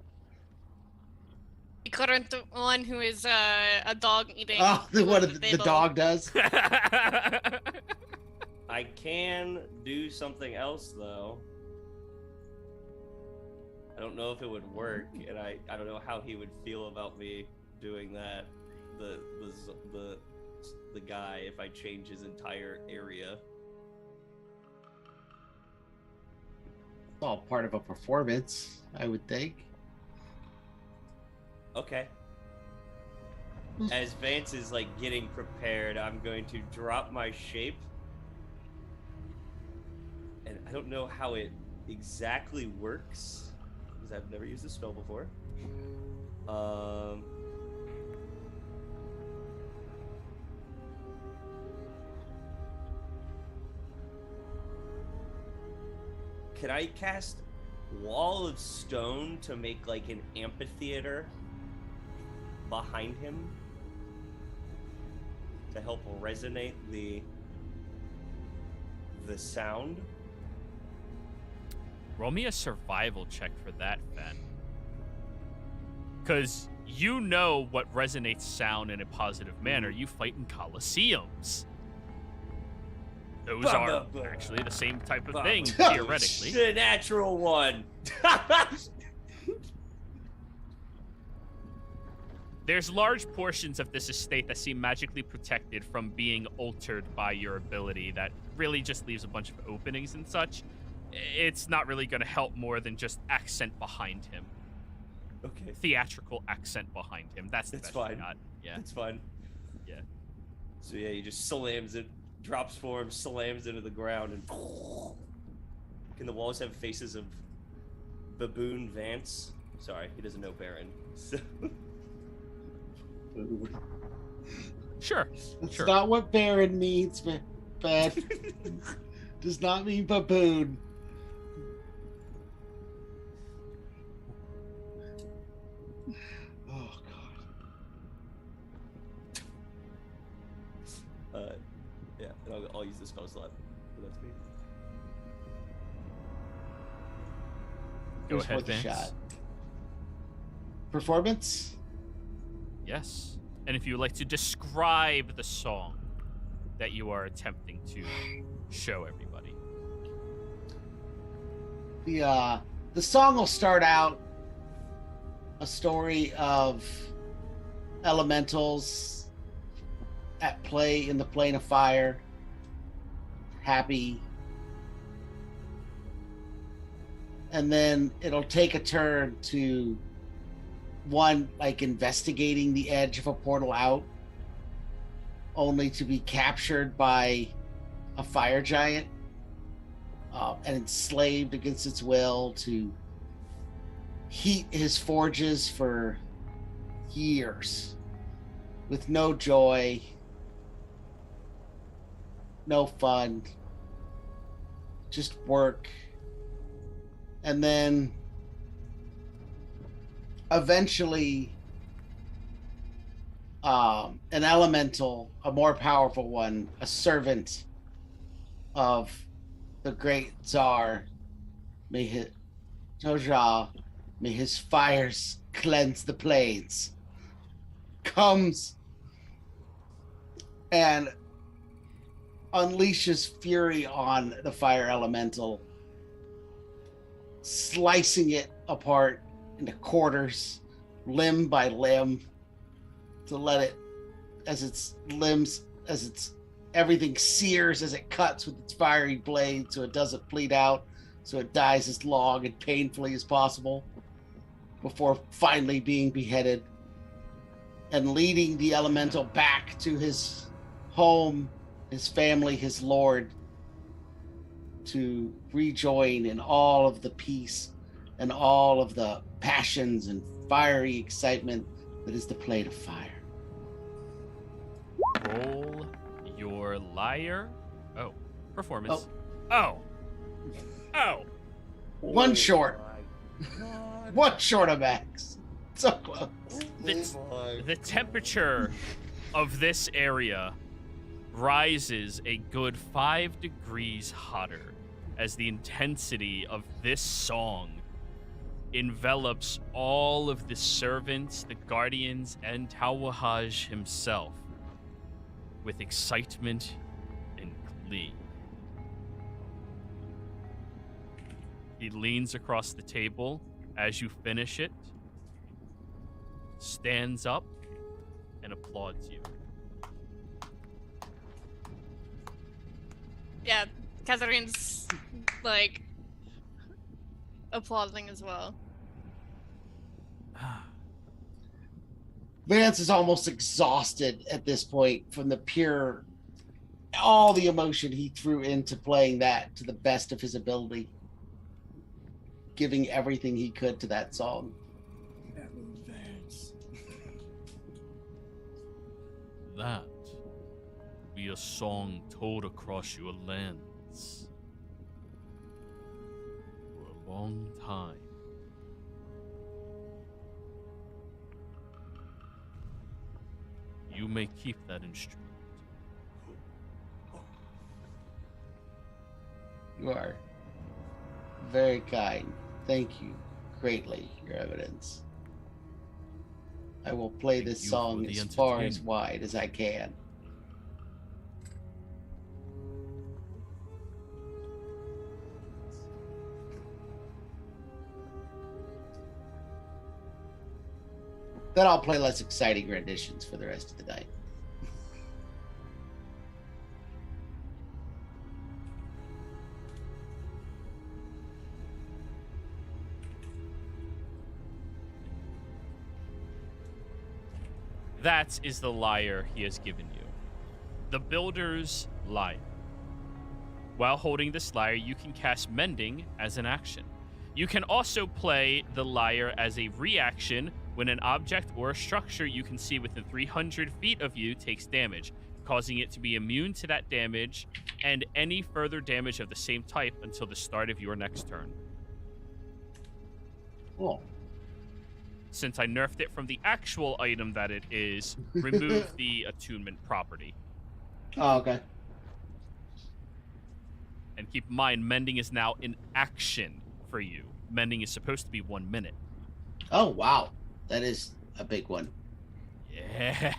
B: The current one who is a dog eating.
D: Oh, the one the
B: table.
D: dog does.
F: I can do something else though. I don't know if it would work, and I don't know how he would feel about me doing that. The guy, if I change his entire area.
D: It's all part of a performance, I would think.
F: Okay. As Vance is like getting prepared, I'm going to drop my shape. And I don't know how it exactly works, because I've never used this spell before. Can I cast Wall of Stone to make like an amphitheater behind him? to help resonate the sound.
A: Roll me a survival check for that, Fen. Because you know what resonates sound in a positive manner. You fight in coliseums. Those are actually the same type of thing, theoretically.
F: The natural one.
A: There's large portions of this estate that seem magically protected from being altered by your ability that really just leaves a bunch of openings and such. It's not really going to help more than just accent behind him.
F: Okay.
A: Theatrical accent behind him. That's
F: It's
A: best
F: fine.
A: you got. Yeah.
F: It's fine.
A: Yeah.
F: So yeah, he just slams it, drops form, slams into the ground, and can the walls have faces of baboon Vance? Sorry, he doesn't know Baron. So...
A: Sure.
D: That's
A: Sure.
D: not what Baron means, man. Does not mean baboon. Oh god.
F: Yeah, and I'll use this spell slot for that speed.
A: Go
D: Here's
A: ahead,
D: worth a
A: Vance.
D: shot. Performance?
A: Yes. And if you would like to describe the song that you are attempting to show everybody.
D: The song will start out a story of elementals at play in the plane of fire, happy, and then it'll take a turn to one like investigating the edge of a portal out, only to be captured by a fire giant and enslaved against its will to heat his forges for years with no joy, no fun, just work. And then eventually an elemental, a more powerful one, a servant of the great Tsar, may his Doja, may his fires cleanse the plains, comes and unleashes fury on the fire elemental, slicing it apart into quarters, limb by limb, to let it, as its limbs, as its everything sears as it cuts with its fiery blade, so it doesn't bleed out, so it dies as long and painfully as possible, before finally being beheaded and leading the elemental back to his home, his family, his lord, to rejoin in all of the peace and all of the passions and fiery excitement that is the plane of fire.
A: Roll your lyre. Oh, performance. Oh.
D: One short.
F: God.
D: One short of Max. So close.
A: The temperature of this area rises a good 5 degrees hotter as the intensity of this song envelops all of the servants, the guardians, and Tawahaj himself with excitement and glee. He leans across the table as you finish it, stands up, and applauds you.
B: Yeah, Catherine's like applauding as well.
D: Vance is almost exhausted at this point from the pure, all the emotion he threw into playing that to the best of his ability, giving everything he could to that song.
A: That will be a song told across your lands for a long time. You may keep that instrument.
D: You are very kind. Thank you greatly, Your Evidence. I will play
A: Thank
D: this
A: you
D: song
A: for the
D: as far as
A: entertainment.
D: wide as I can. Then I'll play less exciting renditions for the rest of the night.
A: That is the lyre he has given you. The Builder's Lyre. While holding this lyre, you can cast Mending as an action. You can also play the lyre as a reaction when an object or a structure you can see within 300 feet of you takes damage, causing it to be immune to that damage and any further damage of the same type until the start of your next turn.
D: Cool.
A: Since I nerfed it from the actual item that it is, remove the attunement property.
D: Oh, okay.
A: And keep in mind, Mending is now an action for you. Mending is supposed to be 1 minute.
D: Oh, wow. That is a big one.
A: Yeah.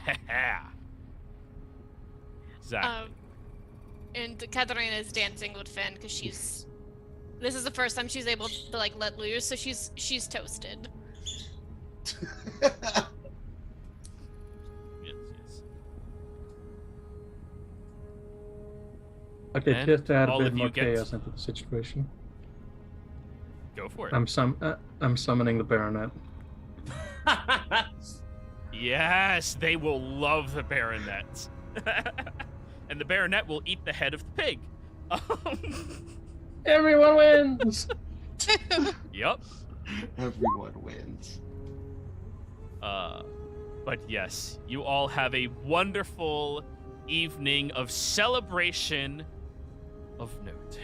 A: Exactly.
B: And Katarina is dancing with Finn because she's. This is the first time she's able to like let loose, so she's toasted.
A: Yes, yes.
E: Okay,
A: And
E: just to add a
A: all
E: bit
A: of you
E: more
A: get-
E: chaos into the situation.
A: Go for it.
E: I'm summoning the Baronet.
A: Yes, they will love the Baronet. And the Baronet will eat the head of the pig.
E: Everyone wins.
A: Yep.
D: Everyone wins.
A: But yes, you all have a wonderful evening of celebration of note.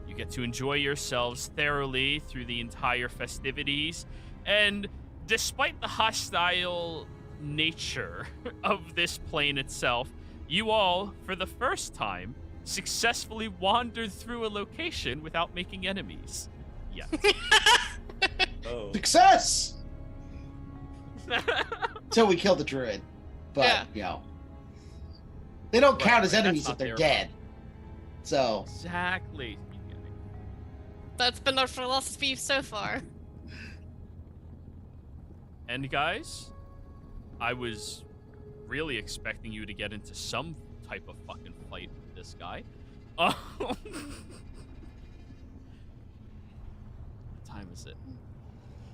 A: You get to enjoy yourselves thoroughly through the entire festivities, and despite the hostile nature of this plane itself, you all, for the first time, successfully wandered through a location without making enemies. Yet.
F: Oh.
D: Success! Until we kill the druid. But,
B: Yeah.
D: you know. They don't count as
A: right, that's
D: enemies
A: not
D: if they're
A: their
D: dead. So,
A: Exactly.
B: That's been our philosophy so far.
A: And guys, I was really expecting you to get into some type of fucking fight with this guy. What time is it?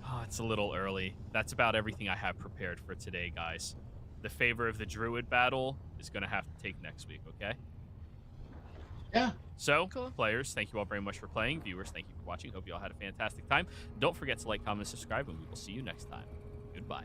A: Oh, it's a little early. That's about everything I have prepared for today, guys. The favor of the druid battle is going to have to take next week, okay?
D: yeah.
A: So,
B: Cool.
A: players, thank you all very much for playing. Viewers, thank you for watching. Hope you all had a fantastic time. Don't forget to like, comment, and subscribe, and we will see you next time. Goodbye.